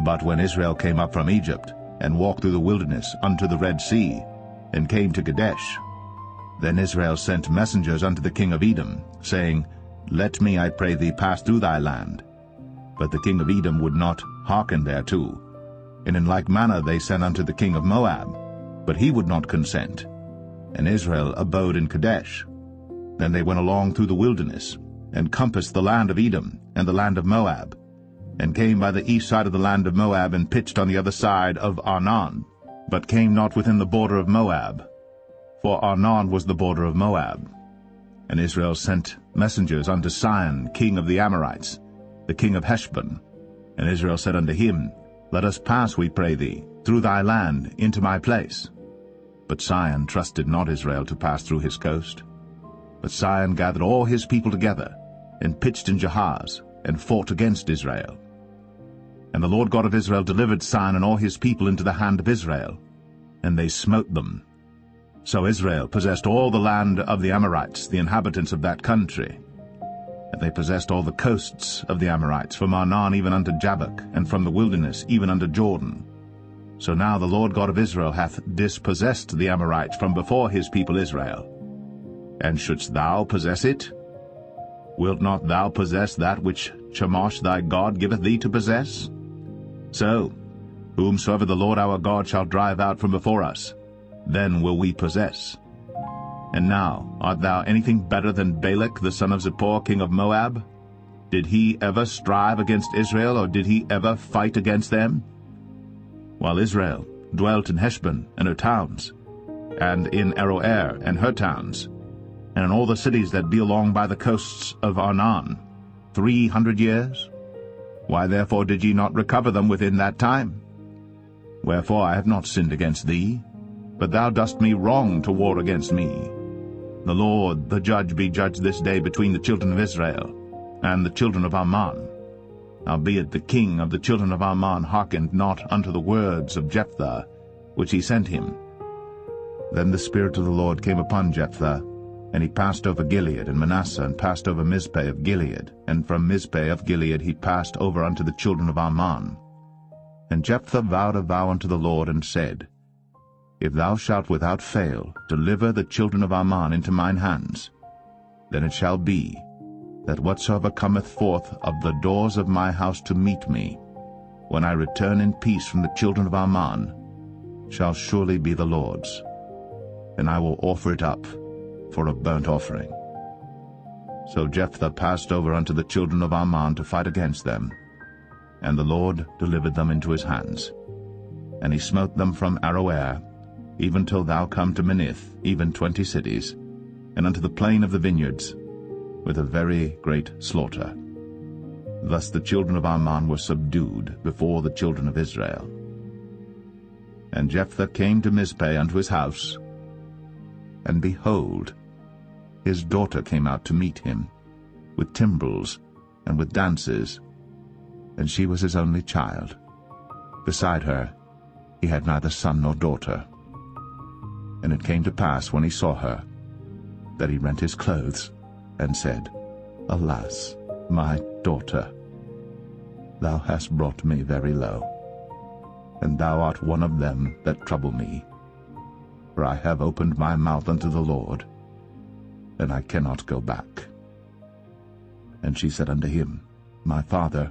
But when Israel came up from Egypt, and walked through the wilderness unto the Red Sea, and came to Kadesh, then Israel sent messengers unto the king of Edom, saying, Let me, I pray thee, pass through thy land. But the king of Edom would not hearken thereto. And in like manner they sent unto the king of Moab, but he would not consent. And Israel abode in Kadesh. Then they went along through the wilderness, and compassed the land of Edom and the land of Moab, and came by the east side of the land of Moab, and pitched on the other side of Arnon, but came not within the border of Moab, for Arnon was the border of Moab. And Israel sent messengers unto Sihon, king of the Amorites, the king of Heshbon. And Israel said unto him, Let us pass, we pray thee, through thy land into my place. But Sihon trusted not Israel to pass through his coast. But Sihon gathered all his people together, and pitched in Jahaz, and fought against Israel. And the Lord God of Israel delivered Sihon and all his people into the hand of Israel, and they smote them. So Israel possessed all the land of the Amorites, the inhabitants of that country. And they possessed all the coasts of the Amorites, from Arnon even unto Jabbok, and from the wilderness even unto Jordan. So now the Lord God of Israel hath dispossessed the Amorites from before his people Israel. And shouldst thou possess it? Wilt not thou possess that which Chemosh thy God giveth thee to possess? So, whomsoever the Lord our God shall drive out from before us, then will we possess. And now, art thou anything better than Balak the son of Zippor, king of Moab? Did he ever strive against Israel, or did he ever fight against them? While Israel dwelt in Heshbon and her towns, and in Aroer and her towns, and in all the cities that be along by the coasts of Arnon, 300 years? Why therefore did ye not recover them within that time? Wherefore I have not sinned against thee, but thou dost me wrong to war against me. The Lord, the judge, be judged this day between the children of Israel and the children of Ammon. Howbeit the king of the children of Ammon hearkened not unto the words of Jephthah, which he sent him. Then the Spirit of the Lord came upon Jephthah, and he passed over Gilead and Manasseh, and passed over Mizpeh of Gilead, and from Mizpeh of Gilead he passed over unto the children of Ammon. And Jephthah vowed a vow unto the Lord, and said, If thou shalt without fail deliver the children of Ammon into mine hands, then it shall be, that whatsoever cometh forth of the doors of my house to meet me, when I return in peace from the children of Ammon, shall surely be the Lord's, and I will offer it up for a burnt offering. So Jephthah passed over unto the children of Ammon to fight against them, and the Lord delivered them into his hands. And he smote them from Aroer, even till thou come to Minnith, even 20 cities, and unto the plain of the vineyards, with a very great slaughter. Thus the children of Ammon were subdued before the children of Israel. And Jephthah came to Mizpeh unto his house, and behold, his daughter came out to meet him, with timbrels and with dances, and she was his only child. Beside her he had neither son nor daughter. And it came to pass, when he saw her, that he rent his clothes, and said, Alas, my daughter, thou hast brought me very low, and thou art one of them that trouble me. For I have opened my mouth unto the Lord, and I cannot go back. And she said unto him, My father,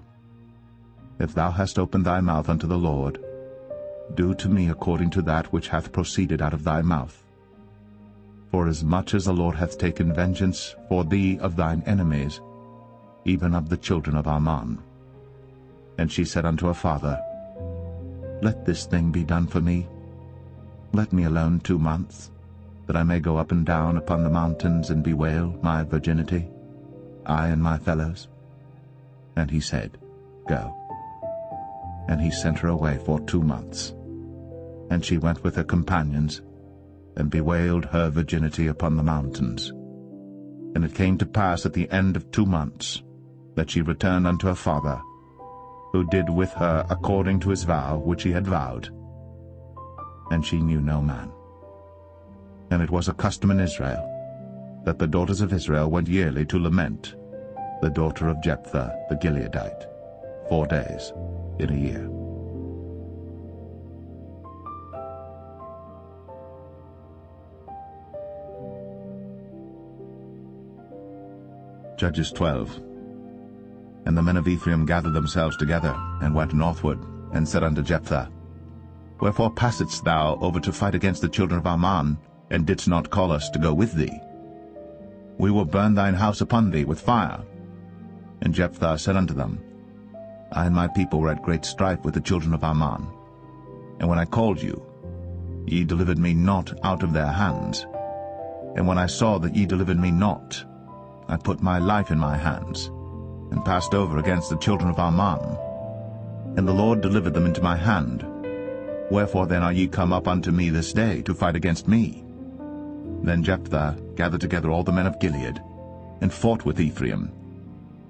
if thou hast opened thy mouth unto the Lord, do to me according to that which hath proceeded out of thy mouth. For as much as the Lord hath taken vengeance for thee of thine enemies, even of the children of Ammon. And she said unto her father, Let this thing be done for me. Let me alone 2 months, that I may go up and down upon the mountains and bewail my virginity, I and my fellows. And he said, Go. And he sent her away for 2 months. And she went with her companions, and bewailed her virginity upon the mountains. And it came to pass at the end of 2 months, that she returned unto her father, who did with her according to his vow which he had vowed. And she knew no man. And it was a custom in Israel, that the daughters of Israel went yearly to lament the daughter of Jephthah the Gileadite, 4 days in a year. Judges 12. And the men of Ephraim gathered themselves together, and went northward, and said unto Jephthah, Wherefore passedst thou over to fight against the children of Ammon, and didst not call us to go with thee? We will burn thine house upon thee with fire. And Jephthah said unto them, I and my people were at great strife with the children of Ammon. And when I called you, ye delivered me not out of their hands. And when I saw that ye delivered me not, I put my life in my hands, and passed over against the children of Ammon. And the Lord delivered them into my hand. Wherefore then are ye come up unto me this day to fight against me? Then Jephthah gathered together all the men of Gilead, and fought with Ephraim.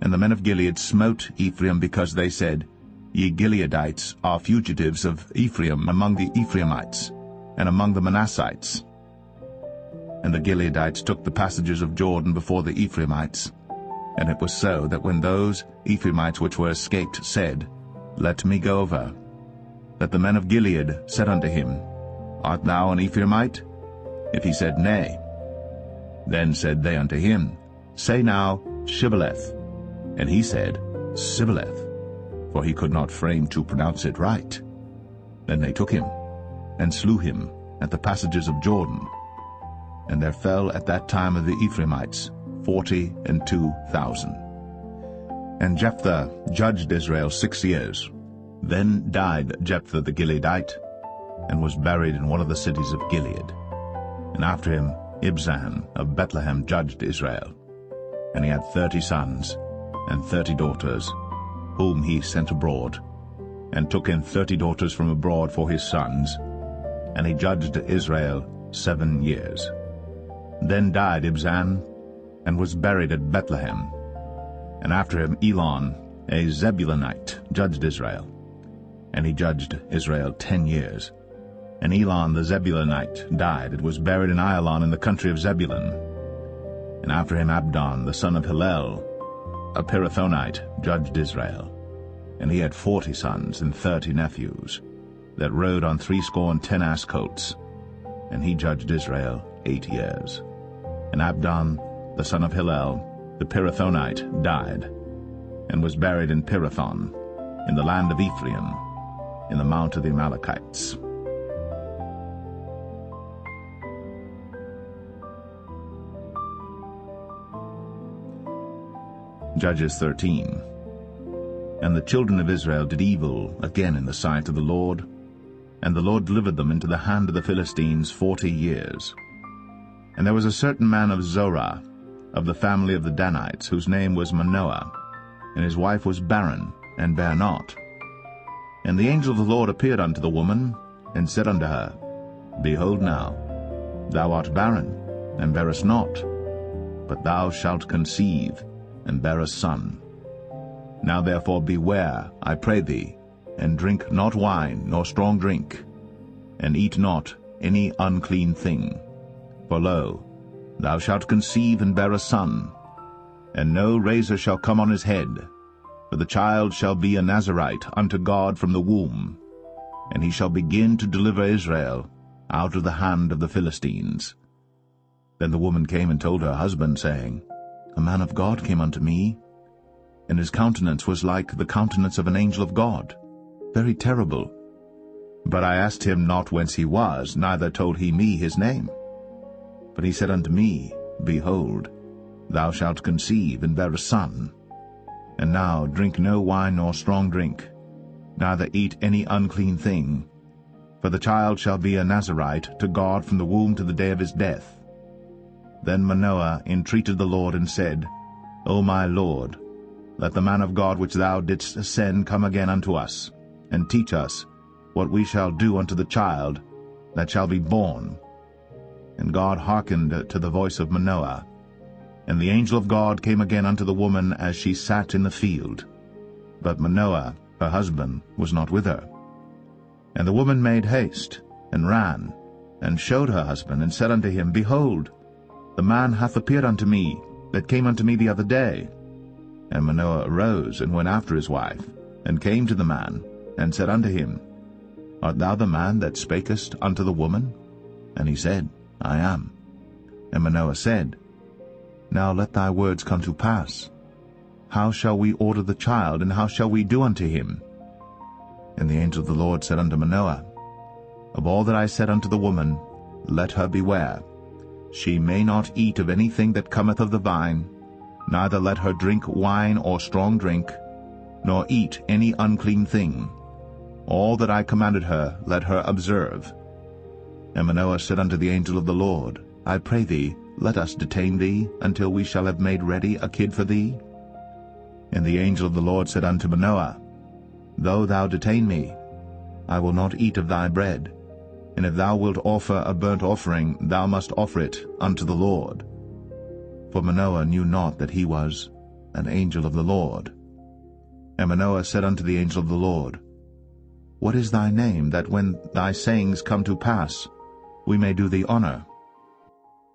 And the men of Gilead smote Ephraim, because they said, Ye Gileadites are fugitives of Ephraim among the Ephraimites, and among the Manassites. And the Gileadites took the passages of Jordan before the Ephraimites. And it was so, that when those Ephraimites which were escaped said, Let me go over, that the men of Gilead said unto him, Art thou an Ephraimite? If he said, Nay. Then said they unto him, Say now, Shibboleth. And he said, Sibboleth, for he could not frame to pronounce it right. Then they took him, and slew him at the passages of Jordan. And there fell at that time of the Ephraimites 42,000. And Jephthah judged Israel 6 years. Then died Jephthah the Gileadite, and was buried in one of the cities of Gilead. And after him Ibzan of Bethlehem judged Israel. And he had 30 sons and 30 daughters, whom he sent abroad, and took in 30 daughters from abroad for his sons. And he judged Israel 7 years. Then died Ibzan, and was buried at Bethlehem. And after him Elon, a Zebulunite, judged Israel. And he judged Israel 10 years. And Elon the Zebulunite died, and was buried in Ailon in the country of Zebulun. And after him Abdon the son of Hillel, a Pirathonite, judged Israel. And he had 40 sons and 30 nephews, that rode on 70 ass colts. And he judged Israel 8 years. And Abdon the son of Hillel, the Pirathonite, died, and was buried in Pirathon, in the land of Ephraim, in the mount of the Amalekites. Judges 13. And the children of Israel did evil again in the sight of the Lord, and the Lord delivered them into the hand of the Philistines 40 years. And there was a certain man of Zorah, of the family of the Danites, whose name was Manoah, and his wife was barren, and bare not. And the angel of the Lord appeared unto the woman, and said unto her, Behold now, thou art barren, and bearest not, but thou shalt conceive, and bear a son. Now therefore beware, I pray thee, and drink not wine nor strong drink, and eat not any unclean thing. For lo, thou shalt conceive and bear a son, and no razor shall come on his head, for the child shall be a Nazarite unto God from the womb, and he shall begin to deliver Israel out of the hand of the Philistines. Then the woman came and told her husband, saying, A man of God came unto me, and his countenance was like the countenance of an angel of God, very terrible. But I asked him not whence he was, neither told he me his name. But he said unto me, Behold, thou shalt conceive and bear a son. And now drink no wine nor strong drink, neither eat any unclean thing, for the child shall be a Nazarite to God from the womb to the day of his death. Then Manoah entreated the Lord, and said, O my Lord, let the man of God which thou didst send come again unto us, and teach us what we shall do unto the child that shall be born. And God hearkened to the voice of Manoah. And the angel of God came again unto the woman as she sat in the field. But Manoah, her husband, was not with her. And the woman made haste, and ran, and showed her husband, and said unto him, Behold, the man hath appeared unto me, that came unto me the other day. And Manoah arose, and went after his wife, and came to the man, and said unto him, Art thou the man that spakest unto the woman? And he said, I am. And Manoah said, Now let thy words come to pass. How shall we order the child, and how shall we do unto him? And the angel of the Lord said unto Manoah, Of all that I said unto the woman, let her beware. She may not eat of anything that cometh of the vine, neither let her drink wine or strong drink, nor eat any unclean thing. All that I commanded her let her observe. And Manoah said unto the angel of the Lord, I pray thee, let us detain thee until we shall have made ready a kid for thee. And the angel of the Lord said unto Manoah, Though thou detain me, I will not eat of thy bread. And if thou wilt offer a burnt offering, thou must offer it unto the Lord. For Manoah knew not that he was an angel of the Lord. And Manoah said unto the angel of the Lord, What is thy name, that when thy sayings come to pass, we may do thee honor?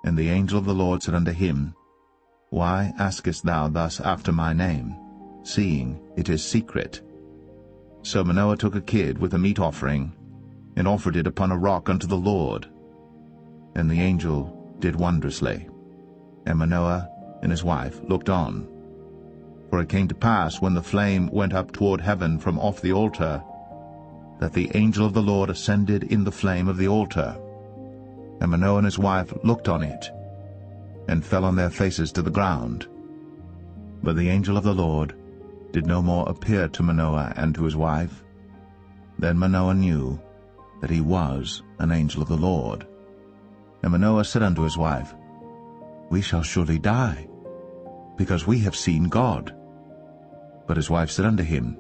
And the angel of the Lord said unto him, Why askest thou thus after my name, seeing it is secret? So Manoah took a kid with a meat offering, and offered it upon a rock unto the Lord. And the angel did wondrously. And Manoah and his wife looked on. For it came to pass, when the flame went up toward heaven from off the altar, that the angel of the Lord ascended in the flame of the altar. And Manoah and his wife looked on it, and fell on their faces to the ground. But the angel of the Lord did no more appear to Manoah and to his wife. Then Manoah knew that he was an angel of the Lord. And Manoah said unto his wife, We shall surely die, because we have seen God. But his wife said unto him,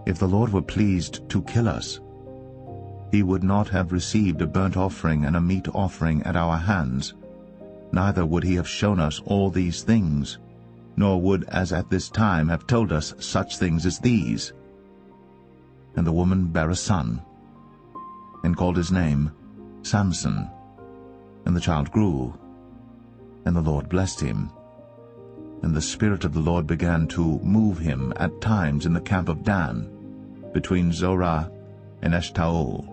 If the Lord were pleased to kill us, he would not have received a burnt offering and a meat offering at our hands, neither would he have shown us all these things. nor would as at this time have told us such things as these. And the woman bare a son, and called his name Samson. And the child grew, and the Lord blessed him. And the Spirit of the Lord began to move him at times in the camp of Dan, between Zorah and Eshtaol.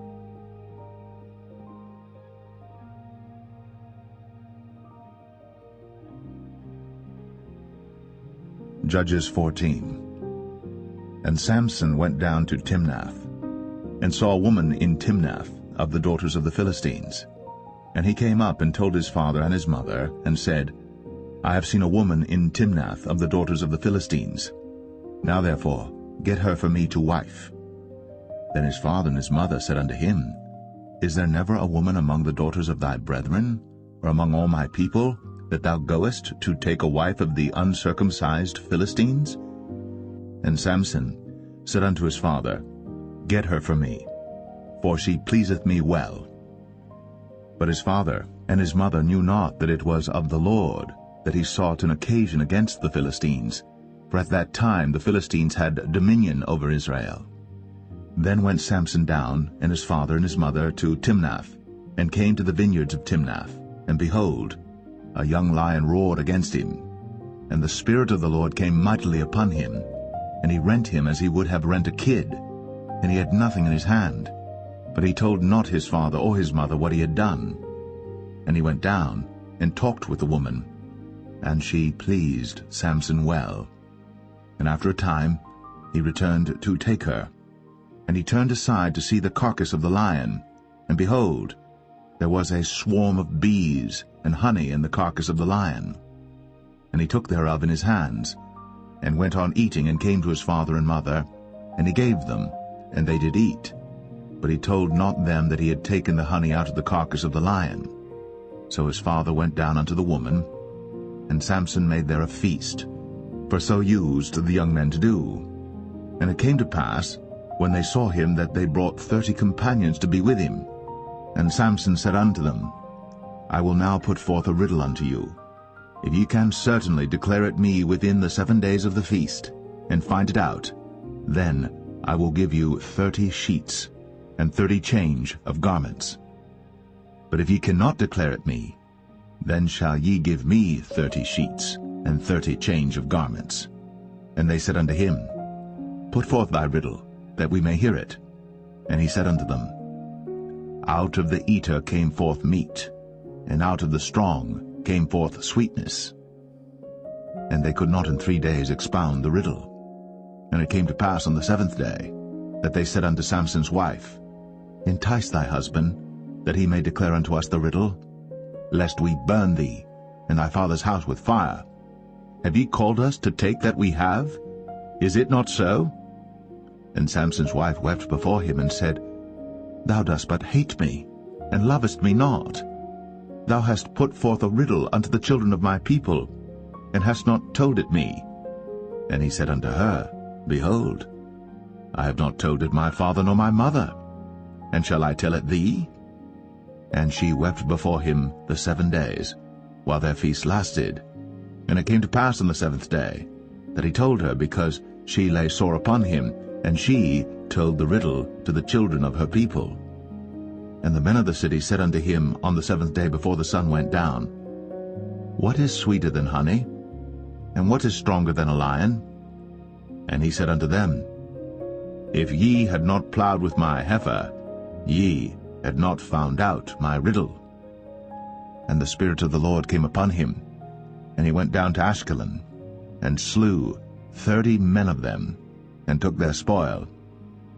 Judges 14. And Samson went down to Timnath, and saw a woman in Timnath of the daughters of the Philistines. And he came up and told his father and his mother, and said, I have seen a woman in Timnath of the daughters of the Philistines. Now therefore get her for me to wife. Then his father and his mother said unto him, Is there never a woman among the daughters of thy brethren, or among all my people, that thou goest to take a wife of the uncircumcised Philistines? And Samson said unto his father, Get her for me, for she pleaseth me well. But his father and his mother knew not that it was of the Lord that he sought an occasion against the Philistines, for at that time the Philistines had dominion over Israel. Then went Samson down, and his father and his mother, to Timnath, and came to the vineyards of Timnath. And behold, a young lion roared against him. And the Spirit of the Lord came mightily upon him, and he rent him as he would have rent a kid, and he had nothing in his hand. But he told not his father or his mother what he had done. And he went down and talked with the woman, and she pleased Samson well. And after a time he returned to take her. And he turned aside to see the carcass of the lion, and behold, there was a swarm of bees and honey in the carcass of the lion. And he took thereof in his hands, and went on eating, and came to his father and mother, and he gave them, and they did eat. But he told not them that he had taken the honey out of the carcass of the lion. So his father went down unto the woman, and Samson made there a feast, for so used the young men to do. And it came to pass, when they saw him, that they brought 30 companions to be with him. And Samson said unto them, I will now put forth a riddle unto you. If ye can certainly declare it me within the 7 days of the feast, and find it out, then I will give you 30 sheets, and 30 change of garments. But if ye cannot declare it me, then shall ye give me 30 sheets, and 30 change of garments. And they said unto him, Put forth thy riddle, that we may hear it. And he said unto them, Out of the eater came forth meat, and out of the strong came forth sweetness. And they could not in 3 days expound the riddle. And it came to pass on the 7th day, that they said unto Samson's wife, Entice thy husband, that he may declare unto us the riddle, lest we burn thee, and thy father's house with fire. Have ye called us to take that we have? Is it not so? And Samson's wife wept before him, and said, Thou dost but hate me, and lovest me not. Thou hast put forth a riddle unto the children of my people, and hast not told it me. And he said unto her, Behold, I have not told it my father nor my mother, and shall I tell it thee? And she wept before him the 7 days, while their feast lasted. And it came to pass on the 7th day, that he told her, because she lay sore upon him, and she told the riddle to the children of her people. And the men of the city said unto him on the 7th day before the sun went down, What is sweeter than honey? And what is stronger than a lion? And he said unto them, If ye had not plowed with my heifer, ye had not found out my riddle. And the Spirit of the Lord came upon him, and he went down to Ashkelon, and slew 30 men of them, and took their spoil,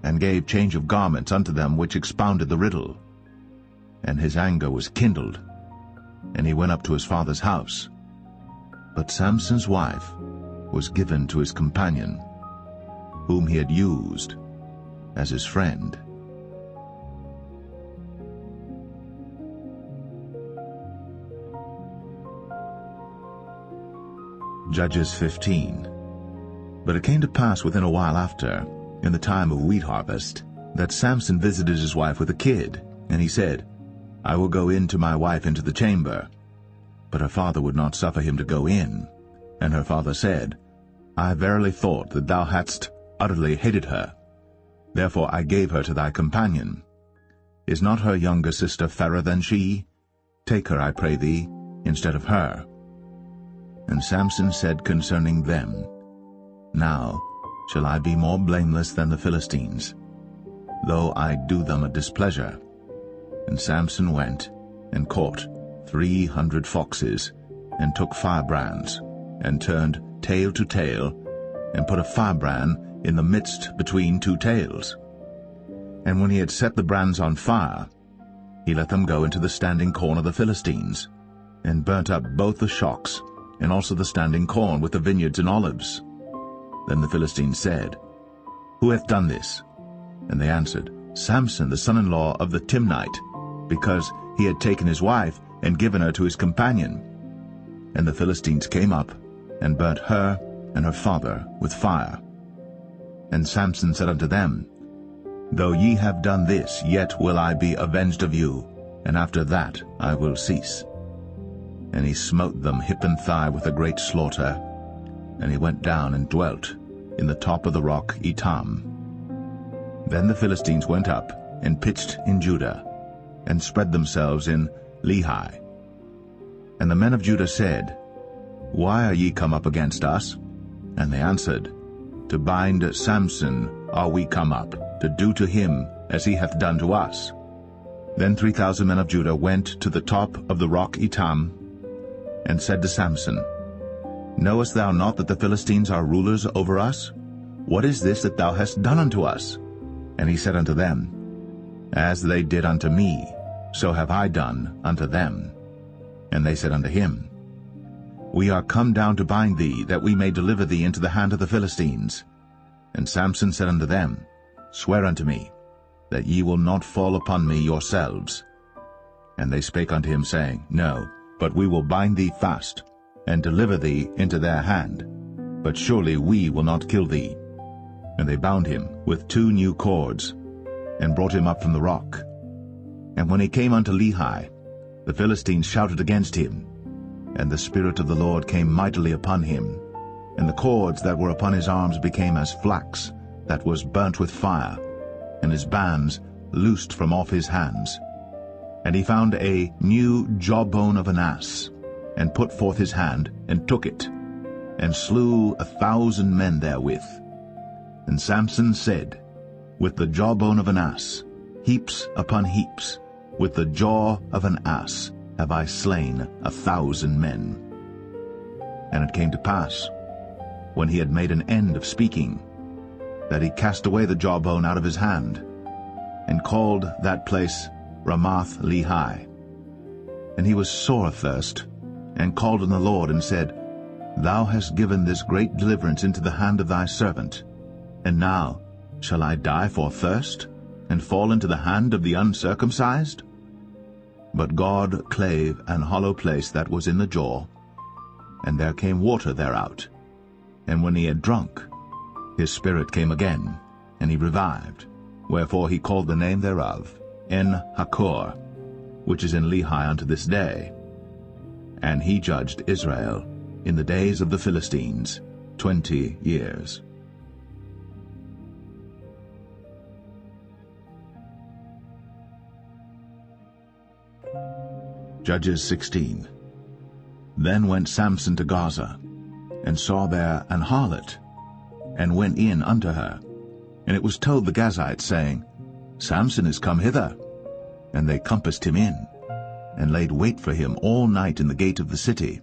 and gave change of garments unto them which expounded the riddle. And his anger was kindled, and he went up to his father's house. But Samson's wife was given to his companion, whom he had used as his friend. Judges 15. But it came to pass within a while after, in the time of wheat harvest, that Samson visited his wife with a kid, and he said, I will go in to my wife into the chamber. But her father would not suffer him to go in, And her father said, I verily thought that thou hadst utterly hated her. Therefore I gave her to thy companion. Is not her younger sister fairer than she? Take her, I pray thee, instead of her. And Samson said concerning them, Now shall I be more blameless than the Philistines, though I do them a displeasure. And Samson went and caught 300 foxes, and took firebrands, and turned tail to tail, and put a firebrand in the midst between two tails. And when he had set the brands on fire, he let them go into the standing corn of the Philistines, and burnt up both the shocks, and also the standing corn with the vineyards and olives. Then the Philistines said, Who hath done this? And they answered, Samson, the son-in-law of the Timnite, because he had taken his wife and given her to his companion. And the Philistines came up, and burnt her and her father with fire. And Samson said unto them, Though ye have done this, yet will I be avenged of you, and after that I will cease. And he smote them hip and thigh with a great slaughter, and he went down and dwelt in the top of the rock Etam. Then the Philistines went up and pitched in Judah, and spread themselves in Lehi. And the men of Judah said, Why are ye come up against us? And they answered, To bind Samson are we come up, to do to him as he hath done to us. Then 3,000 men of Judah went to the top of the rock Etam, and said to Samson, Knowest thou not that the Philistines are rulers over us? What is this that thou hast done unto us? And he said unto them, As they did unto me, so have I done unto them. And they said unto him, We are come down to bind thee, that we may deliver thee into the hand of the Philistines. And Samson said unto them, Swear unto me, that ye will not fall upon me yourselves. And they spake unto him, saying, No, but we will bind thee fast, and deliver thee into their hand. But surely we will not kill thee. And they bound him with 2 new cords, and brought him up from the rock. And when he came unto Lehi, the Philistines shouted against him, and the Spirit of the Lord came mightily upon him, and the cords that were upon his arms became as flax that was burnt with fire, and his bands loosed from off his hands. And he found a new jawbone of an ass, and put forth his hand, and took it, and slew 1,000 men therewith. And Samson said, With the jawbone of an ass, heaps upon heaps, with the jaw of an ass have I slain 1,000 men. And it came to pass, when he had made an end of speaking, that he cast away the jawbone out of his hand, and called that place Ramath Lehi. And he was sore athirst, and called on the Lord, and said, Thou hast given this great deliverance into the hand of thy servant, and now shall I die for thirst, and fall into the hand of the uncircumcised? But God clave an hollow place that was in the jaw, and there came water thereout. And when he had drunk, his spirit came again, and he revived. Wherefore he called the name thereof En-Hakkore, which is in Lehi unto this day. And he judged Israel in the days of the Philistines 20 years. Judges 16. Then went Samson to Gaza, and saw there an harlot, and went in unto her. And it was told the Gazites, saying, Samson is come hither. And they compassed him in, and laid wait for him all night in the gate of the city,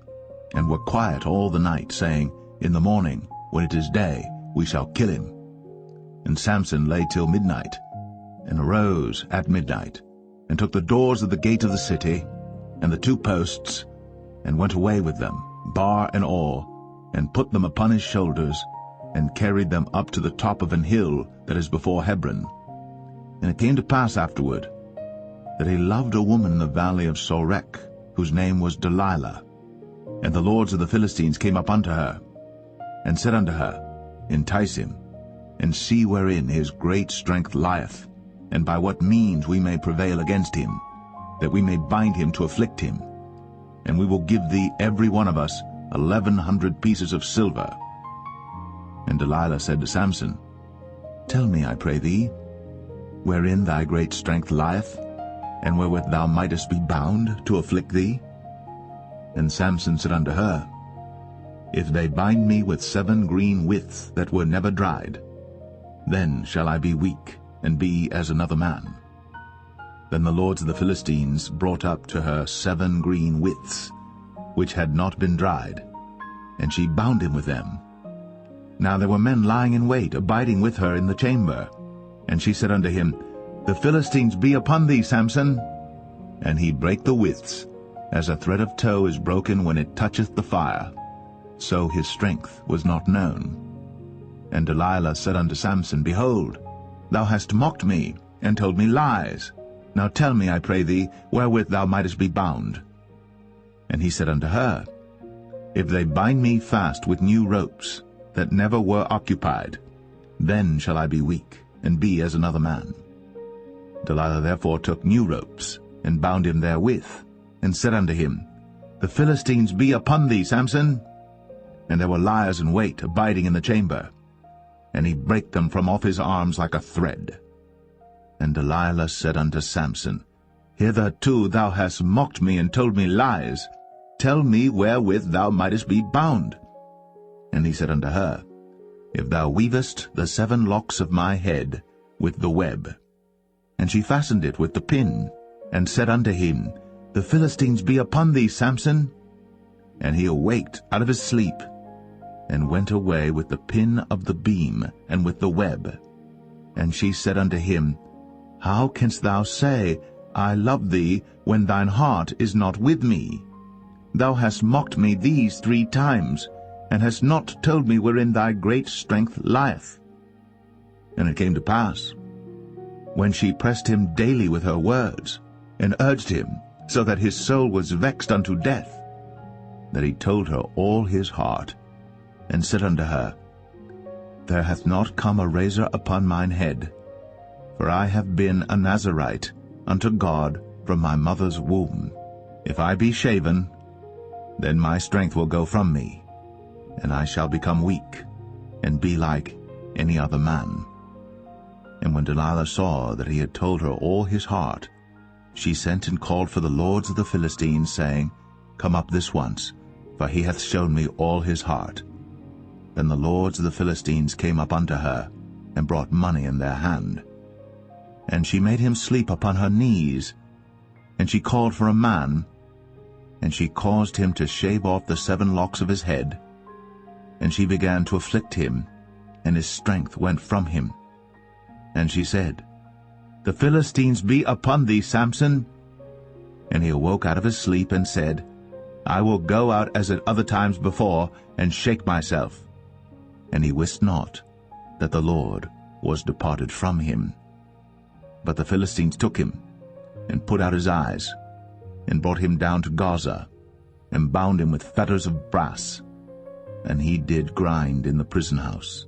and were quiet all the night, saying, In the morning, when it is day, we shall kill him. And Samson lay till midnight, and arose at midnight, and took the doors of the gate of the city, and the 2 posts, and went away with them, bar and all, and put them upon his shoulders, and carried them up to the top of an hill that is before Hebron. And it came to pass afterward, that he loved a woman in the valley of Sorek, whose name was Delilah. And the lords of the Philistines came up unto her, and said unto her, Entice him, and see wherein his great strength lieth, and by what means we may prevail against him, that we may bind him to afflict him. And we will give thee every one of us 1,100 pieces of silver. And Delilah said to Samson, Tell me, I pray thee, wherein thy great strength lieth, and wherewith thou mightest be bound to afflict thee? And Samson said unto her, If they bind me with 7 green withs that were never dried, then shall I be weak, and be as another man. Then the lords of the Philistines brought up to her 7 green withs, which had not been dried, and she bound him with them. Now there were men lying in wait, abiding with her in the chamber. And she said unto him, The Philistines be upon thee, Samson. And he brake the withs, as a thread of tow is broken when it toucheth the fire. So his strength was not known. And Delilah said unto Samson, Behold, thou hast mocked me, and told me lies. Now tell me, I pray thee, wherewith thou mightest be bound. And he said unto her, If they bind me fast with new ropes, that never were occupied, then shall I be weak, and be as another man. Delilah therefore took new ropes, and bound him therewith, and said unto him, The Philistines be upon thee, Samson. And there were liers in wait, abiding in the chamber. And he brake them from off his arms like a thread. And Delilah said unto Samson, Hitherto thou hast mocked me, and told me lies. Tell me wherewith thou mightest be bound. And he said unto her, If thou weavest the 7 locks of my head with the web. And she fastened it with the pin, and said unto him, The Philistines be upon thee, Samson. And he awaked out of his sleep, and went away with the pin of the beam, and with the web. And she said unto him, How canst thou say, I love thee, when thine heart is not with me? Thou hast mocked me these 3 times, and hast not told me wherein thy great strength lieth. And it came to pass, when she pressed him daily with her words, and urged him, so that his soul was vexed unto death, that he told her all his heart, and said unto her, There hath not come a razor upon mine head, for I have been a Nazarite unto God from my mother's womb. If I be shaven, then my strength will go from me, and I shall become weak, and be like any other man. And when Delilah saw that he had told her all his heart, she sent and called for the lords of the Philistines, saying, Come up this once, for he hath shown me all his heart. Then the lords of the Philistines came up unto her, and brought money in their hand. And she made him sleep upon her knees, and she called for a man, and she caused him to shave off the 7 locks of his head. And she began to afflict him, and his strength went from him. And she said, The Philistines be upon thee, Samson. And he awoke out of his sleep, and said, I will go out as at other times before, and shake myself. And he wist not that the Lord was departed from him. But the Philistines took him, and put out his eyes, and brought him down to Gaza, and bound him with fetters of brass. And he did grind in the prison house.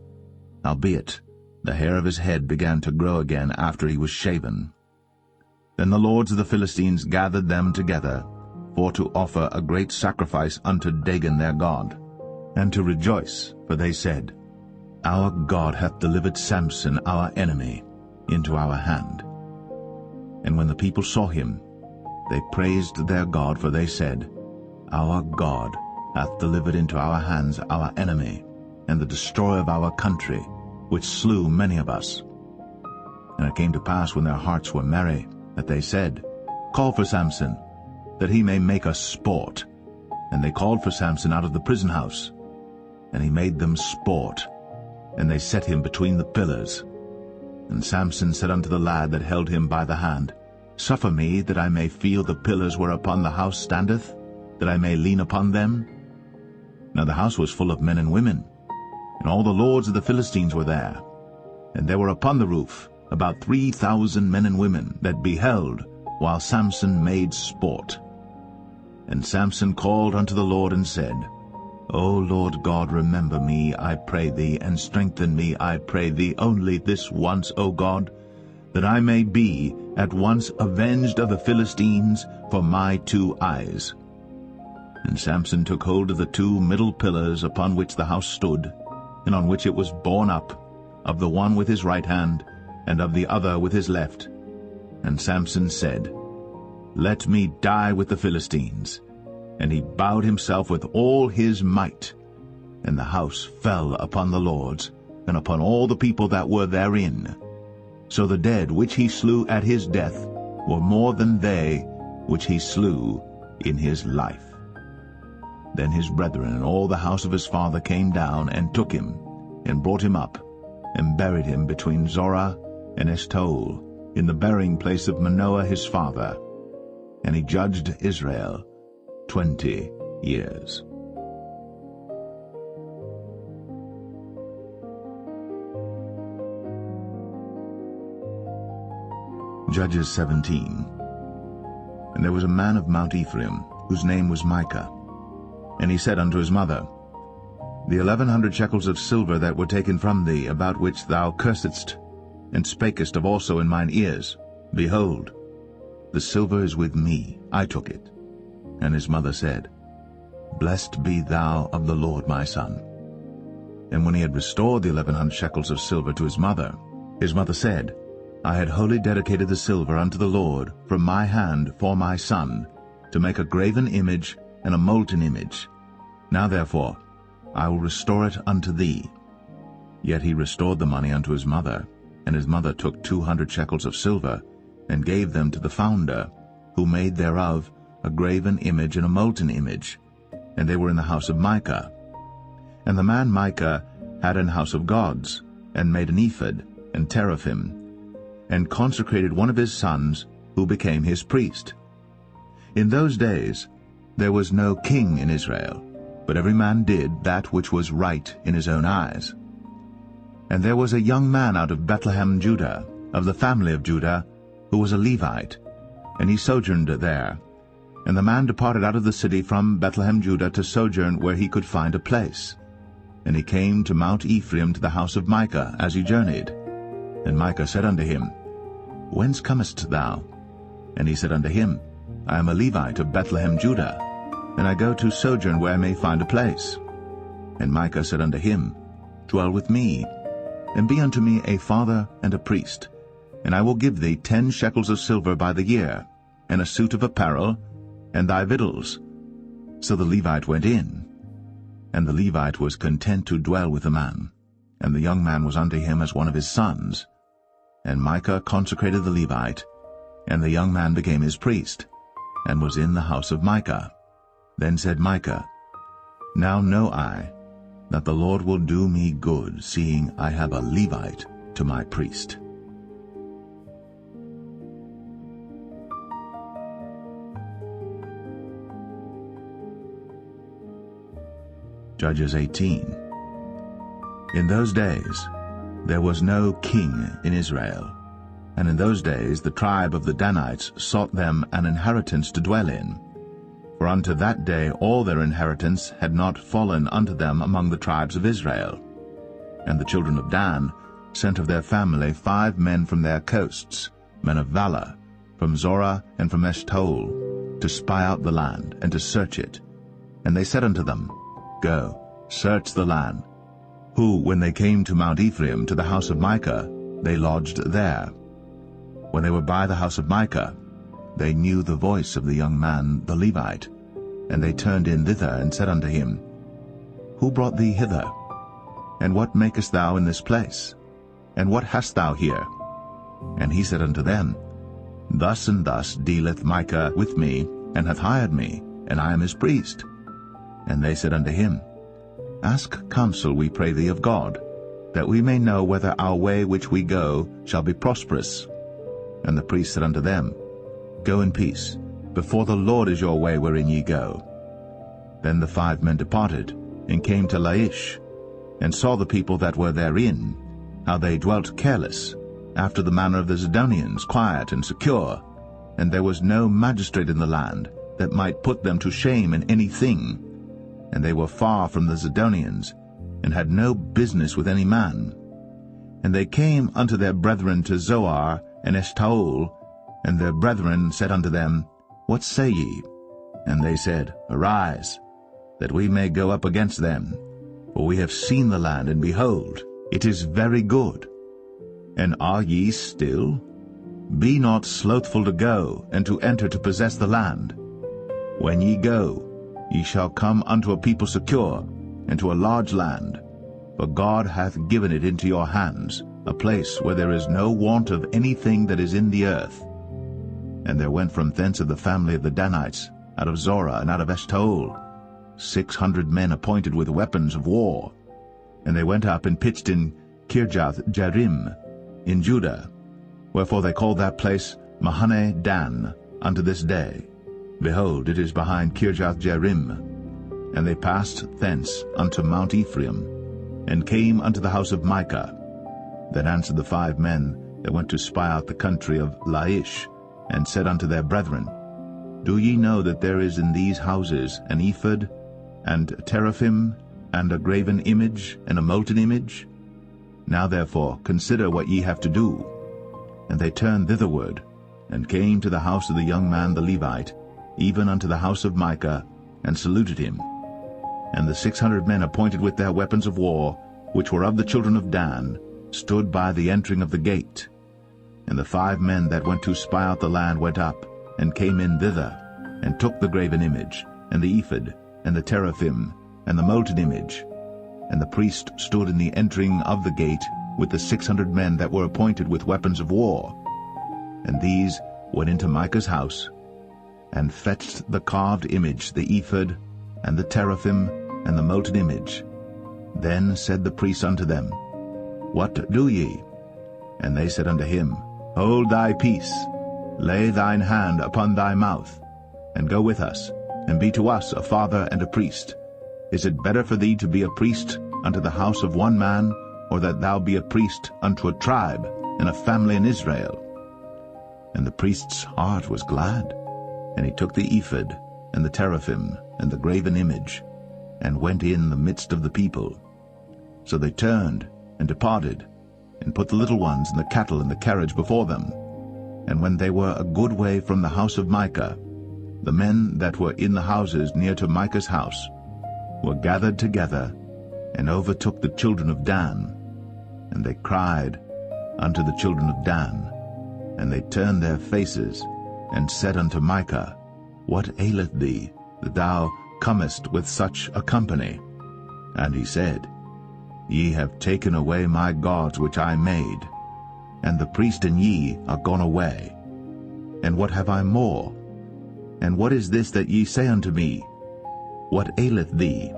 Howbeit, the hair of his head began to grow again after he was shaven. Then the lords of the Philistines gathered them together, for to offer a great sacrifice unto Dagon their god, and to rejoice, for they said, Our God hath delivered Samson our enemy into our hand. And when the people saw him, they praised their God, for they said, Our God hath delivered into our hands our enemy, and the destroyer of our country, which slew many of us. And it came to pass, when their hearts were merry, that they said, Call for Samson, that he may make us sport. And they called for Samson out of the prison house. And he made them sport, and they set him between the pillars. And Samson said unto the lad that held him by the hand, Suffer me, that I may feel the pillars whereupon the house standeth, that I may lean upon them. Now the house was full of men and women, and all the lords of the Philistines were there. And there were upon the roof about 3,000 men and women that beheld while Samson made sport. And Samson called unto the Lord, and said, O Lord God, remember me, I pray thee, and strengthen me, I pray thee, only this once, O God, that I may be at once avenged of the Philistines for my 2 eyes. And Samson took hold of the 2 middle pillars upon which the house stood, and on which it was borne up, of the one with his right hand, and of the other with his left. And Samson said, Let me die with the Philistines. And he bowed himself with all his might. And the house fell upon the lords, and upon all the people that were therein. So the dead which he slew at his death were more than they which he slew in his life. Then his brethren and all the house of his father came down and took him, and brought him up, and buried him between Zorah and Eshtaol, in the burying place of Manoah his father. And he judged Israel 20 years. Judges 17. And there was a man of Mount Ephraim, whose name was Micah. And he said unto his mother, The 1100 shekels of silver that were taken from thee, about which thou cursedst, and spakest of also in mine ears, behold, the silver is with me, I took it. And his mother said, Blessed be thou of the Lord, my son. And when he had restored the 1100 shekels of silver to his mother said, I had wholly dedicated the silver unto the Lord from my hand for my son, to make a graven image and a molten image. Now therefore I will restore it unto thee. Yet he restored the money unto his mother, and his mother took 200 shekels of silver, and gave them to the founder, who made thereof a graven image and a molten image, and they were in the house of Micah. And the man Micah had an house of gods, and made an ephod and teraphim, and consecrated one of his sons, who became his priest. In those days there was no king in Israel, but every man did that which was right in his own eyes. And there was a young man out of Bethlehem, Judah, of the family of Judah, who was a Levite, and he sojourned there. And the man departed out of the city from Bethlehem, Judah, to sojourn where he could find a place. And he came to Mount Ephraim, to the house of Micah, as he journeyed. And Micah said unto him, Whence comest thou? And he said unto him, I am a Levite of Bethlehem, Judah, and I go to sojourn where I may find a place. And Micah said unto him, Dwell with me, and be unto me a father and a priest, and I will give thee 10 shekels of silver by the year, and a suit of apparel, and thy victuals. So the Levite went in. And the Levite was content to dwell with the man, and the young man was unto him as one of his sons. And Micah consecrated the Levite, and the young man became his priest, and was in the house of Micah. Then said Micah, Now know I that the Lord will do me good, seeing I have a Levite to my priest. Judges 18. In those days there was no king in Israel, and in those days the tribe of the Danites sought them an inheritance to dwell in. For unto that day all their inheritance had not fallen unto them among the tribes of Israel. And the children of Dan sent of their family 5 men from their coasts, men of valor, from Zorah and from Eshtaol, to spy out the land, and to search it. And they said unto them, Go, search the land. Who, when they came to Mount Ephraim, to the house of Micah, they lodged there. When they were by the house of Micah, they knew the voice of the young man the Levite, and they turned in thither, and said unto him, Who brought thee hither? And what makest thou in this place? And what hast thou here? And he said unto them, Thus and thus dealeth Micah with me, and hath hired me, and I am his priest. And they said unto him, Ask counsel, we pray thee, of God, that we may know whether our way which we go shall be prosperous. And the priest said unto them, Go in peace, before the Lord is your way wherein ye go. Then the 5 men departed, and came to Laish, and saw the people that were therein, how they dwelt careless, after the manner of the Zidonians, quiet and secure, and there was no magistrate in the land that might put them to shame in any thing. And they were far from the Zidonians, and had no business with any man. And they came unto their brethren to Zoar and Eshtaol, and their brethren said unto them, What say ye? And they said, Arise, that we may go up against them. For we have seen the land, and behold, it is very good. And are ye still? Be not slothful to go, and to enter to possess the land. When ye go, ye shall come unto a people secure, and to a large land. For God hath given it into your hands, a place where there is no want of anything that is in the earth. And there went from thence of the family of the Danites, out of Zorah and out of Eshtaol, 600 men appointed with weapons of war. And they went up and pitched in Kirjath-jearim in Judah, wherefore they called that place Mahane Dan unto this day. Behold, it is behind Kirjath-jearim. And they passed thence unto Mount Ephraim, and came unto the house of Micah. Then answered the 5 men that went to spy out the country of Laish, and said unto their brethren, Do ye know that there is in these houses an ephod, and teraphim, and a graven image, and a molten image? Now therefore consider what ye have to do. And they turned thitherward, and came to the house of the young man the Levite, even unto the house of Micah, and saluted him. And the 600 men appointed with their weapons of war, which were of the children of Dan, stood by the entering of the gate. And the 5 men that went to spy out the land went up, and came in thither, and took the graven image, and the ephod, and the teraphim, and the molten image. And the priest stood in the entering of the gate with the 600 men that were appointed with weapons of war. And these went into Micah's house, and fetched the carved image, the ephod, and the teraphim, and the molten image. Then said the priest unto them, What do ye? And they said unto him, Hold thy peace, lay thine hand upon thy mouth, and go with us, and be to us a father and a priest. Is it better for thee to be a priest unto the house of one man, or that thou be a priest unto a tribe and a family in Israel? And the priest's heart was glad, and he took the ephod, and the teraphim, and the graven image, and went in the midst of the people. So they turned and departed, and put the little ones and the cattle in the carriage before them. And when they were a good way from the house of Micah, the men that were in the houses near to Micah's house were gathered together, and overtook the children of Dan. And they cried unto the children of Dan, and they turned their faces, and said unto Micah, What aileth thee, that thou comest with such a company? And he said, Ye have taken away my gods which I made, and the priest and ye are gone away. And what have I more? And what is this that ye say unto me? What aileth thee?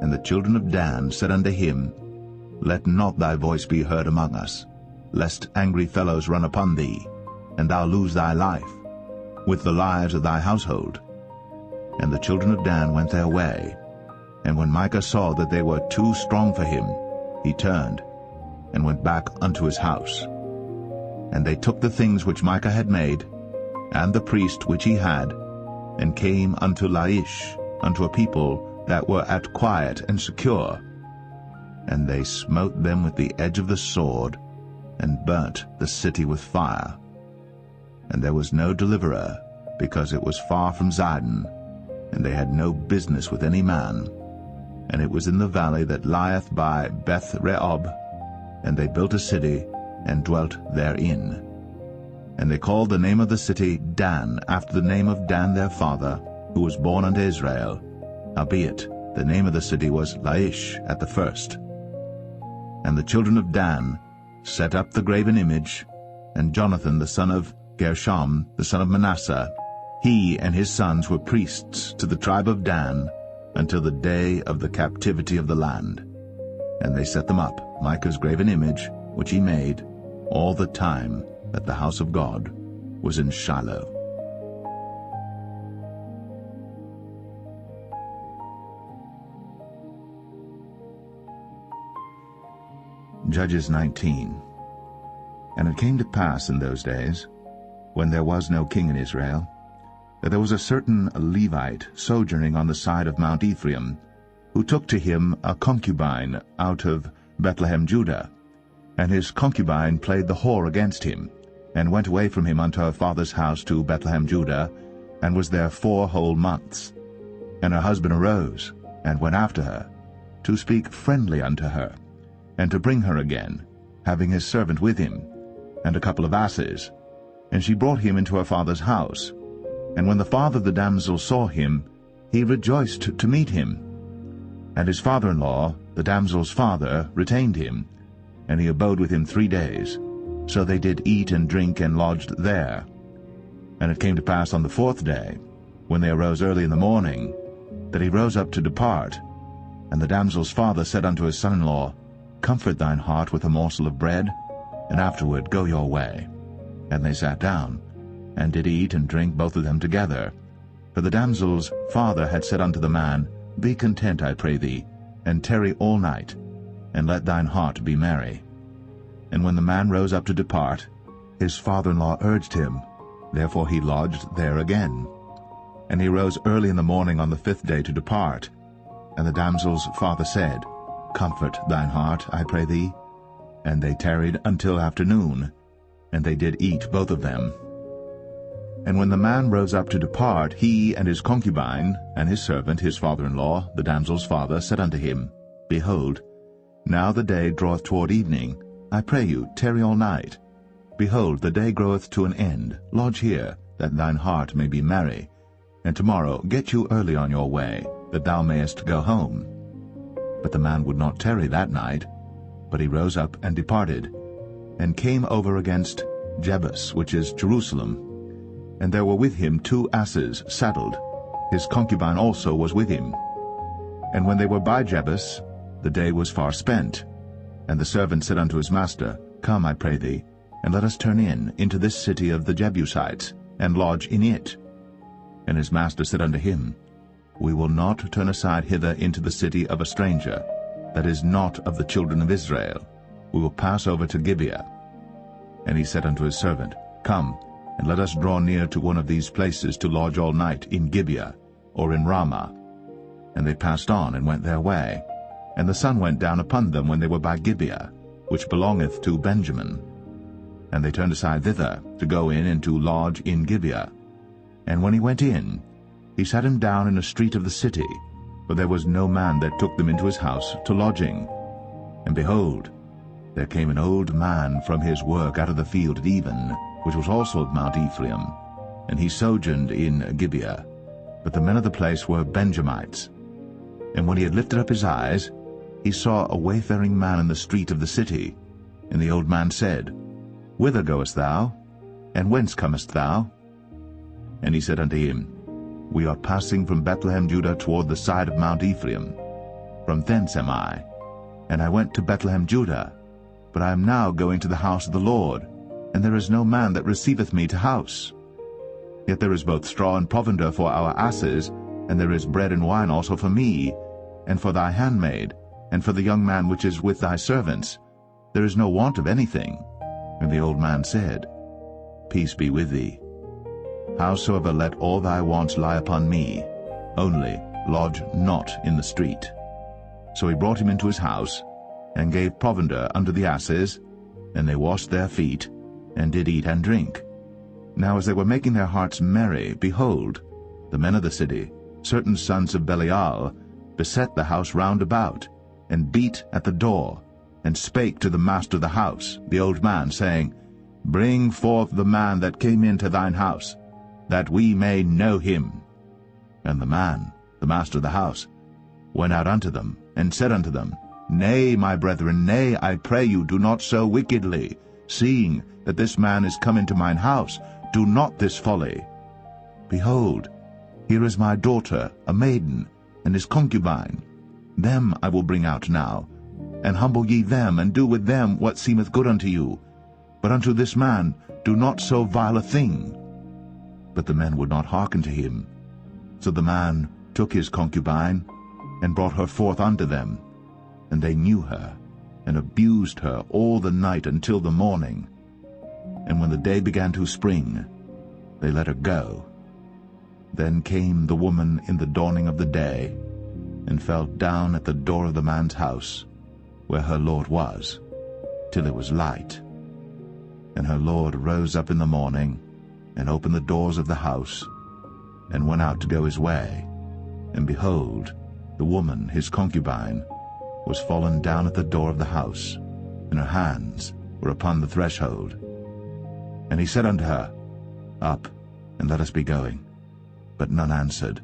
And the children of Dan said unto him, Let not thy voice be heard among us, lest angry fellows run upon thee, and thou lose thy life, with the lives of thy household. And the children of Dan went their way. And when Micah saw that they were too strong for him, he turned, and went back unto his house. And they took the things which Micah had made, and the priest which he had, and came unto Laish, unto a people that were at quiet and secure. And they smote them with the edge of the sword, and burnt the city with fire. And there was no deliverer, because it was far from Zidon, and they had no business with any man. And it was in the valley that lieth by Beth-rehob, and they built a city, and dwelt therein. And they called the name of the city Dan, after the name of Dan their father, who was born unto Israel. Howbeit, the name of the city was Laish at the first. And the children of Dan set up the graven image, and Jonathan the son of Gershom, the son of Manasseh, he and his sons were priests to the tribe of Dan, until the day of the captivity of the land. And they set them up, Micah's graven image, which he made, all the time that the house of God was in Shiloh. Judges 19. And it came to pass in those days, when there was no king in Israel, that there was a certain Levite sojourning on the side of Mount Ephraim, who took to him a concubine out of Bethlehem Judah. And his concubine played the whore against him, and went away from him unto her father's house to Bethlehem Judah, and was there 4 whole months. And her husband arose, and went after her, to speak friendly unto her, and to bring her again, having his servant with him, and a couple of asses. And she brought him into her father's house. And when the father of the damsel saw him, he rejoiced to meet him. And his father-in-law, the damsel's father, retained him, and he abode with him 3 days. So they did eat and drink, and lodged there. And it came to pass on the 4th day, when they arose early in the morning, that he rose up to depart. And the damsel's father said unto his son-in-law, Comfort thine heart with a morsel of bread, and afterward go your way. And they sat down, and did eat and drink both of them together. For the damsel's father had said unto the man, Be content, I pray thee, and tarry all night, and let thine heart be merry. And when the man rose up to depart, his father-in-law urged him, therefore he lodged there again. And he rose early in the morning on the 5th day to depart. And the damsel's father said, Comfort thine heart, I pray thee. And they tarried until afternoon, and they did eat both of them. And when the man rose up to depart, he and his concubine, and his servant, his father-in-law, the damsel's father, said unto him, Behold, now the day draweth toward evening. I pray you, tarry all night. Behold, the day groweth to an end. Lodge here, that thine heart may be merry. And tomorrow get you early on your way, that thou mayest go home. But the man would not tarry that night, but he rose up and departed, and came over against Jebus, which is Jerusalem. And there were with him 2 asses saddled. His concubine also was with him. And when they were by Jebus, the day was far spent. And the servant said unto his master, Come, I pray thee, and let us turn into this city of the Jebusites, and lodge in it. And his master said unto him, We will not turn aside hither into the city of a stranger, that is not of the children of Israel. We will pass over to Gibeah. And he said unto his servant, Come, and let us draw near to one of these places to lodge all night in Gibeah, or in Ramah. And they passed on, and went their way. And the sun went down upon them when they were by Gibeah, which belongeth to Benjamin. And they turned aside thither, to go in and to lodge in Gibeah. And when he went in, he sat him down in a street of the city, for there was no man that took them into his house to lodging. And behold, there came an old man from his work out of the field at even, which was also of Mount Ephraim, and he sojourned in Gibeah. But the men of the place were Benjamites. And when he had lifted up his eyes, he saw a wayfaring man in the street of the city. And the old man said, Whither goest thou? And whence comest thou? And he said unto him, We are passing from Bethlehem, Judah, toward the side of Mount Ephraim. From thence am I. And I went to Bethlehem, Judah. But I am now going to the house of the Lord, and there is no man that receiveth me to house. Yet there is both straw and provender for our asses, and there is bread and wine also for me, and for thy handmaid, and for the young man which is with thy servants. There is no want of anything. And the old man said, Peace be with thee. Howsoever let all thy wants lie upon me, only lodge not in the street. So he brought him into his house, and gave provender unto the asses, and they washed their feet, and did eat and drink. Now as they were making their hearts merry, behold, the men of the city, certain sons of Belial, beset the house round about, and beat at the door, and spake to the master of the house, the old man, saying, Bring forth the man that came into thine house, that we may know him. And the man, the master of the house, went out unto them, and said unto them, Nay, my brethren, nay, I pray you, do not so wickedly. Seeing that this man is come into mine house, do not this folly. Behold, here is my daughter, a maiden, and his concubine. Them I will bring out now, and humble ye them, and do with them what seemeth good unto you. But unto this man do not so vile a thing. But the men would not hearken to him. So the man took his concubine, and brought her forth unto them. And they knew her, and abused her all the night until the morning. And when the day began to spring, they let her go. Then came the woman in the dawning of the day, and fell down at the door of the man's house, where her lord was, till it was light. And her lord rose up in the morning, and opened the doors of the house, and went out to go his way. And behold, the woman, his concubine, was fallen down at the door of the house, and her hands were upon the threshold. And he said unto her, Up, and let us be going. But none answered.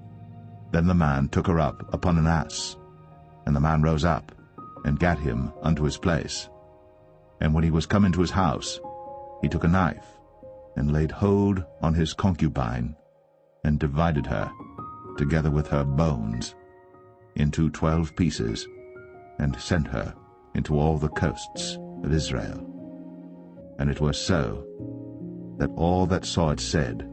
Then the man took her up upon an ass. And the man rose up, and gat him unto his place. And when he was come into his house, he took a knife, and laid hold on his concubine, and divided her, together with her bones, into 12 pieces, and sent her into all the coasts of Israel. And it was so, that all that saw it said,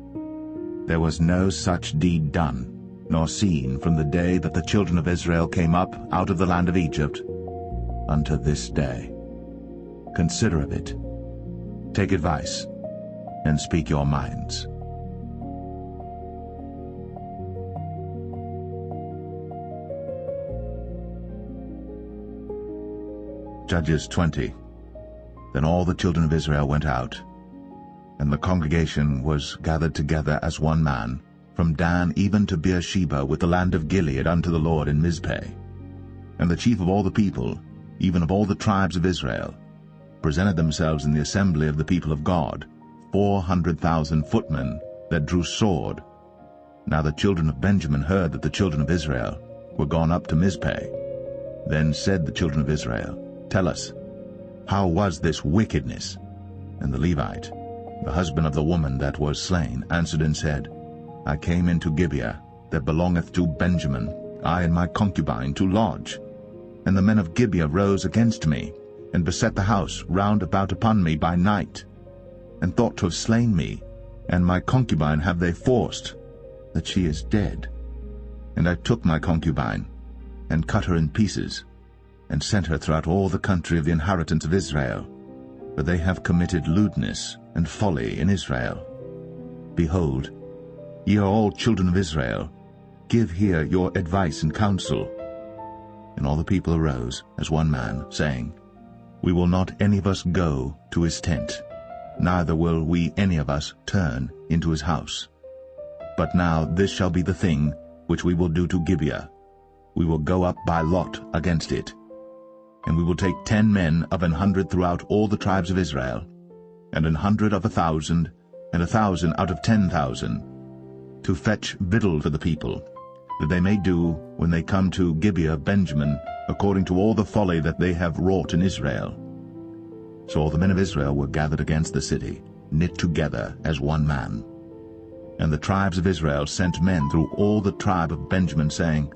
There was no such deed done, nor seen from the day that the children of Israel came up out of the land of Egypt, unto this day. Consider of it, take advice, and speak your minds. Judges 20. Then all the children of Israel went out, and the congregation was gathered together as one man, from Dan even to Beersheba with the land of Gilead unto the Lord in Mizpeh. And the chief of all the people, even of all the tribes of Israel, presented themselves in the assembly of the people of God, 400,000 footmen that drew sword. Now the children of Benjamin heard that the children of Israel were gone up to Mizpeh. Then said the children of Israel, Tell us, how was this wickedness? And the Levite, the husband of the woman that was slain, answered and said, I came into Gibeah, that belongeth to Benjamin, I and my concubine, to lodge. And the men of Gibeah rose against me, and beset the house round about upon me by night, and thought to have slain me, and my concubine have they forced, that she is dead. And I took my concubine, and cut her in pieces, and sent her throughout all the country of the inheritance of Israel, for they have committed lewdness and folly in Israel. Behold, ye are all children of Israel, give here your advice and counsel. And all the people arose as one man, saying, We will not any of us go to his tent, neither will we any of us turn into his house. But now this shall be the thing which we will do to Gibeah. We will go up by lot against it. And we will take 10 men of 100 throughout all the tribes of Israel, and 100 of 1,000, and 1,000 out of 10,000, to fetch victual for the people, that they may do, when they come to Gibeah of Benjamin, according to all the folly that they have wrought in Israel. So all the men of Israel were gathered against the city, knit together as one man. And the tribes of Israel sent men through all the tribe of Benjamin, saying,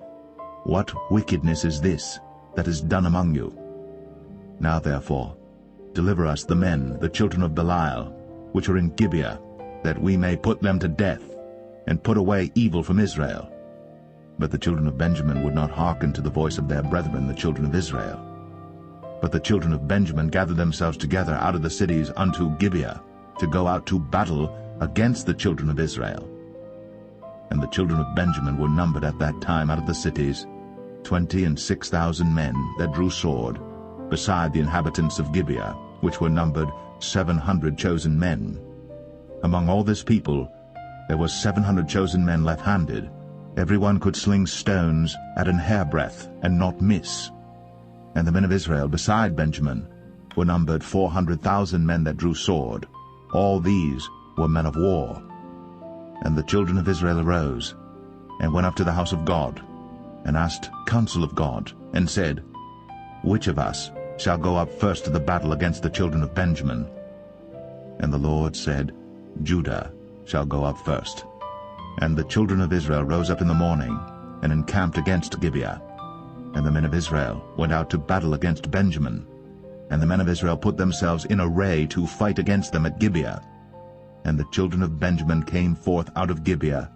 What wickedness is this that is done among you? Now therefore, deliver us the men, the children of Belial, which are in Gibeah, that we may put them to death, and put away evil from Israel. But the children of Benjamin would not hearken to the voice of their brethren, the children of Israel. But the children of Benjamin gathered themselves together out of the cities unto Gibeah, to go out to battle against the children of Israel. And the children of Benjamin were numbered at that time out of the cities 26,000 men that drew sword, beside the inhabitants of Gibeah, which were numbered 700 chosen men. Among all this people there was 700 chosen men left-handed. Every one could sling stones at an hairbreadth, and not miss. And the men of Israel beside Benjamin were numbered 400,000 men that drew sword. All these were men of war. And the children of Israel arose, and went up to the house of God, and asked counsel of God, and said, Which of us shall go up first to the battle against the children of Benjamin? And the Lord said, Judah shall go up first. And the children of Israel rose up in the morning, and encamped against Gibeah. And the men of Israel went out to battle against Benjamin. And the men of Israel put themselves in array to fight against them at Gibeah. And the children of Benjamin came forth out of Gibeah,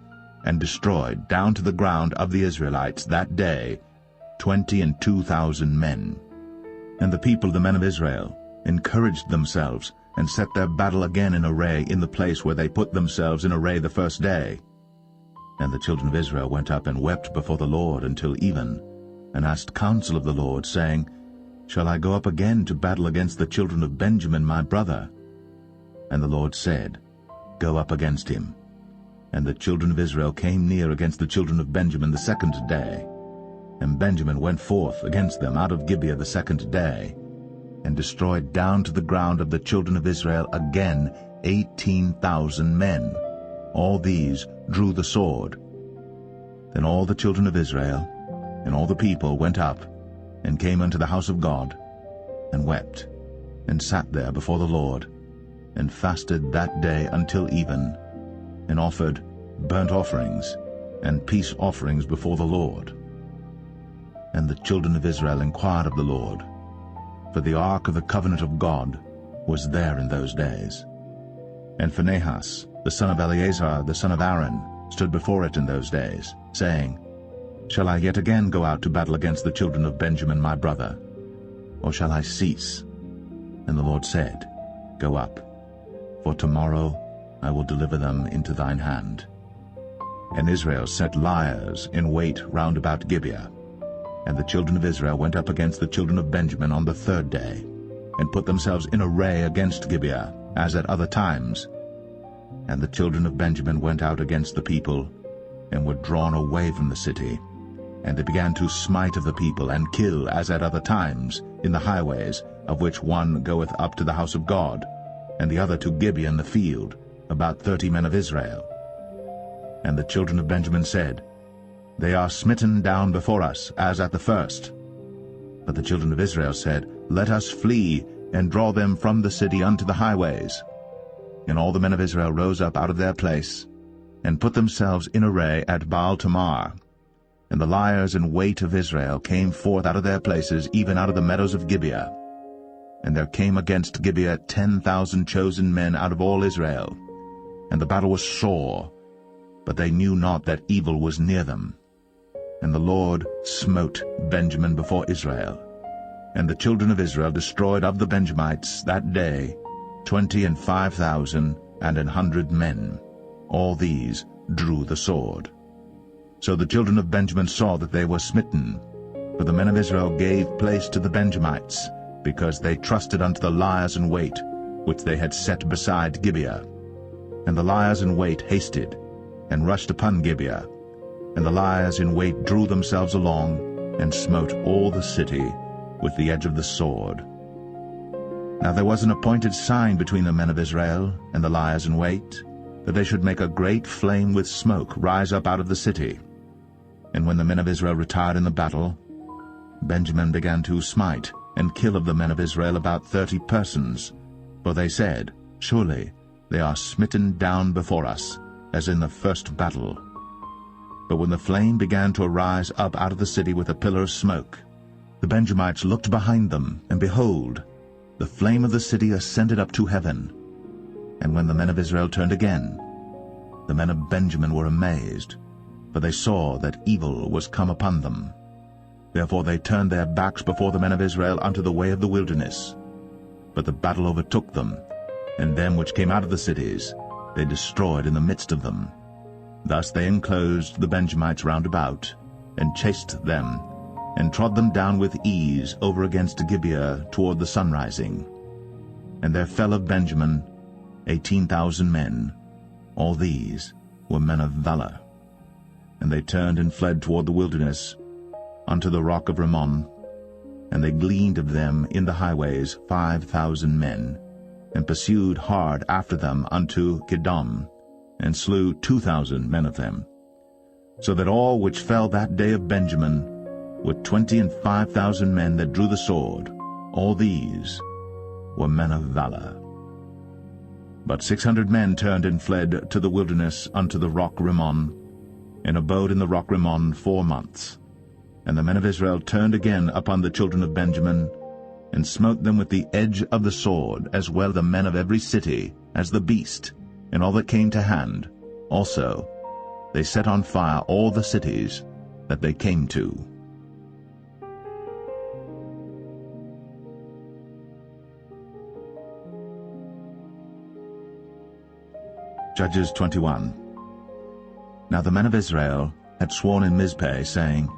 and destroyed down to the ground of the Israelites that day 22,000 men. And the people, the men of Israel, encouraged themselves, and set their battle again in array in the place where they put themselves in array the first day. And the children of Israel went up and wept before the Lord until even, and asked counsel of the Lord, saying, Shall I go up again to battle against the children of Benjamin my brother? And the Lord said, Go up against him. And the children of Israel came near against the children of Benjamin the second day. And Benjamin went forth against them out of Gibeah the second day, and destroyed down to the ground of the children of Israel again 18,000 men. All these drew the sword. Then all the children of Israel and all the people went up, and came unto the house of God, and wept, and sat there before the Lord, and fasted that day until even, and offered burnt offerings and peace offerings before the Lord. And the children of Israel inquired of the Lord, for the ark of the covenant of God was there in those days. And Phinehas, the son of Eleazar, the son of Aaron, stood before it in those days, saying, Shall I yet again go out to battle against the children of Benjamin my brother? Or shall I cease? And the Lord said, Go up, for tomorrow I will deliver them into thine hand. And Israel set liers in wait round about Gibeah. And the children of Israel went up against the children of Benjamin on the third day, and put themselves in array against Gibeah, as at other times. And the children of Benjamin went out against the people, and were drawn away from the city. And they began to smite of the people, and kill, as at other times, in the highways, of which one goeth up to the house of God, and the other to Gibeah in the field, about 30 men of Israel. And the children of Benjamin said, They are smitten down before us, as at the first. But the children of Israel said, Let us flee, and draw them from the city unto the highways. And all the men of Israel rose up out of their place, and put themselves in array at Baal-Tamar. And the liers in wait of Israel came forth out of their places, even out of the meadows of Gibeah. And there came against Gibeah 10,000 chosen men out of all Israel. And the battle was sore, but they knew not that evil was near them. And the Lord smote Benjamin before Israel. And the children of Israel destroyed of the Benjamites that day 25,000 and 100 men. All these drew the sword. So the children of Benjamin saw that they were smitten, for the men of Israel gave place to the Benjamites, because they trusted unto the liers in wait, which they had set beside Gibeah. And the liers in wait hasted, and rushed upon Gibeah. And the liers in wait drew themselves along, and smote all the city with the edge of the sword. Now there was an appointed sign between the men of Israel and the liers in wait, that they should make a great flame with smoke rise up out of the city. And when the men of Israel retired in the battle, Benjamin began to smite and kill of the men of Israel about 30 persons. For they said, Surely they are smitten down before us, as in the first battle. But when the flame began to arise up out of the city with a pillar of smoke, the Benjamites looked behind them, and behold, the flame of the city ascended up to heaven. And when the men of Israel turned again, the men of Benjamin were amazed, for they saw that evil was come upon them. Therefore they turned their backs before the men of Israel unto the way of the wilderness. But the battle overtook them, and them which came out of the cities they destroyed in the midst of them. Thus they enclosed the Benjamites round about, and chased them, and trod them down with ease over against Gibeah toward the sunrising. And there fell of Benjamin 18,000 men. All these were men of valor. And they turned and fled toward the wilderness, unto the rock of Rimmon. And they gleaned of them in the highways 5,000 men, and pursued hard after them unto Kidom, and slew 2,000 men of them. So that all which fell that day of Benjamin were 25,000 men that drew the sword. All these were men of valor. But 600 men turned and fled to the wilderness unto the rock Rimmon, and abode in the rock Rimmon 4 months. And the men of Israel turned again upon the children of Benjamin, and smote them with the edge of the sword, as well the men of every city as the beast, and all that came to hand. Also they set on fire all the cities that they came to. Judges 21. Now the men of Israel had sworn in Mizpeh, saying,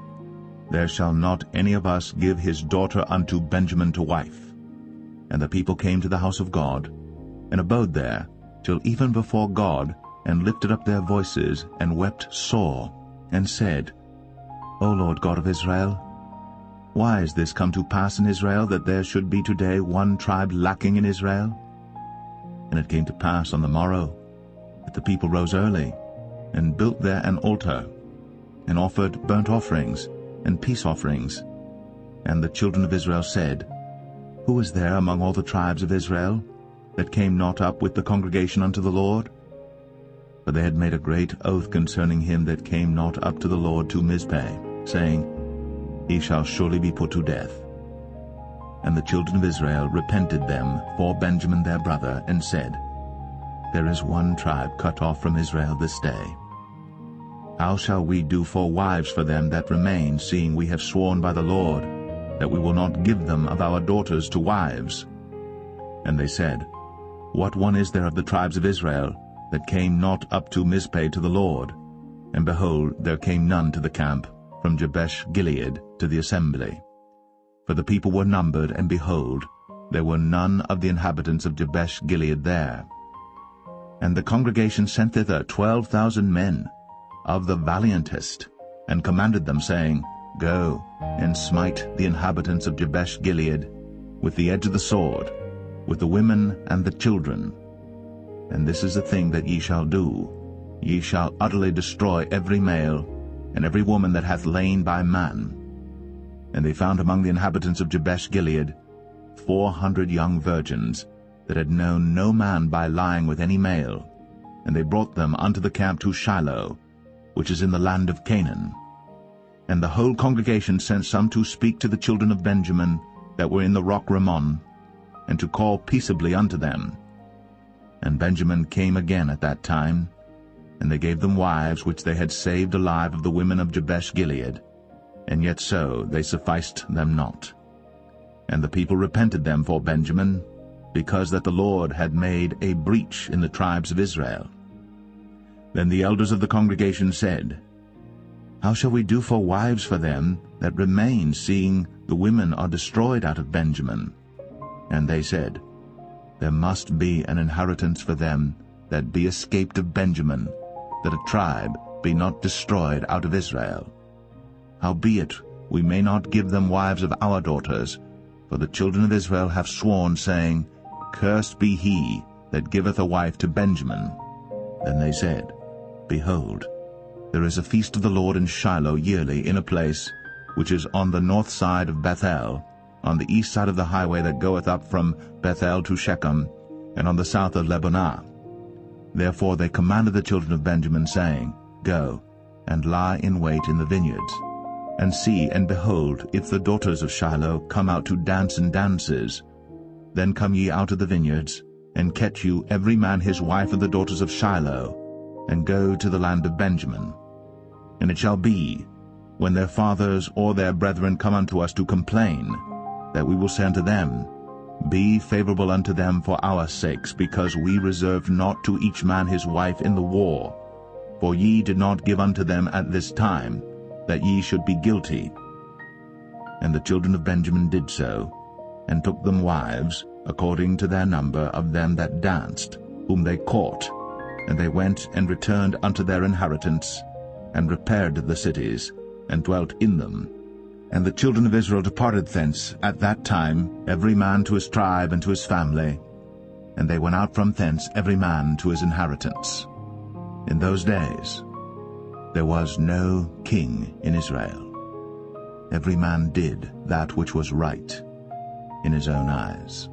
There shall not any of us give his daughter unto Benjamin to wife. And the people came to the house of God, and abode there till even before God and lifted up their voices, and wept sore, and said, O Lord God of Israel, why is this come to pass in Israel, that there should be today one tribe lacking in Israel? And it came to pass on the morrow, that the people rose early, and built there an altar, and offered burnt offerings and peace offerings. And the children of Israel said, Who is there among all the tribes of Israel, that came not up with the congregation unto the Lord? For they had made a great oath concerning him that came not up to the Lord to Mizpeh, saying, He shall surely be put to death. And the children of Israel repented them for Benjamin their brother, and said, There is one tribe cut off from Israel this day. How shall we do for wives for them that remain, seeing we have sworn by the Lord, that we will not give them of our daughters to wives? And they said, What one is there of the tribes of Israel, that came not up to Mizpeh to the Lord? And behold, there came none to the camp, from Jabesh Gilead to the assembly. For the people were numbered, and behold, there were none of the inhabitants of Jabesh Gilead there. And the congregation sent thither 12,000 men, of the valiantest, and commanded them, saying, Go, and smite the inhabitants of Jabesh Gilead with the edge of the sword, with the women and the children. And this is the thing that ye shall do. Ye shall utterly destroy every male, and every woman that hath lain by man. And they found among the inhabitants of Jabesh Gilead 400 young virgins, that had known no man by lying with any male. And they brought them unto the camp to Shiloh, which is in the land of Canaan. And the whole congregation sent some to speak to the children of Benjamin that were in the rock Rimmon, and to call peaceably unto them. And Benjamin came again at that time, and they gave them wives which they had saved alive of the women of Jabesh Gilead, and yet so they sufficed them not. And the people repented them for Benjamin, because that the Lord had made a breach in the tribes of Israel. Then the elders of the congregation said, How shall we do for wives for them that remain, seeing the women are destroyed out of Benjamin? And they said, There must be an inheritance for them that be escaped of Benjamin, that a tribe be not destroyed out of Israel. Howbeit we may not give them wives of our daughters, for the children of Israel have sworn, saying, Cursed be he that giveth a wife to Benjamin. Then they said, Behold, there is a feast of the Lord in Shiloh yearly, in a place which is on the north side of Bethel, on the east side of the highway that goeth up from Bethel to Shechem, and on the south of Lebonah. Therefore they commanded the children of Benjamin, saying, Go, and lie in wait in the vineyards, and see, and behold, if the daughters of Shiloh come out to dance in dances, then come ye out of the vineyards, and catch you every man his wife of the daughters of Shiloh, and go to the land of Benjamin. And it shall be, when their fathers or their brethren come unto us to complain, that we will say unto them, Be favorable unto them for our sakes, because we reserved not to each man his wife in the war. For ye did not give unto them at this time, that ye should be guilty. And the children of Benjamin did so, and took them wives, according to their number of them that danced, whom they caught. And they went and returned unto their inheritance, and repaired the cities, and dwelt in them. And the children of Israel departed thence at that time, every man to his tribe and to his family. And they went out from thence every man to his inheritance. In those days there was no king in Israel. Every man did that which was right in his own eyes.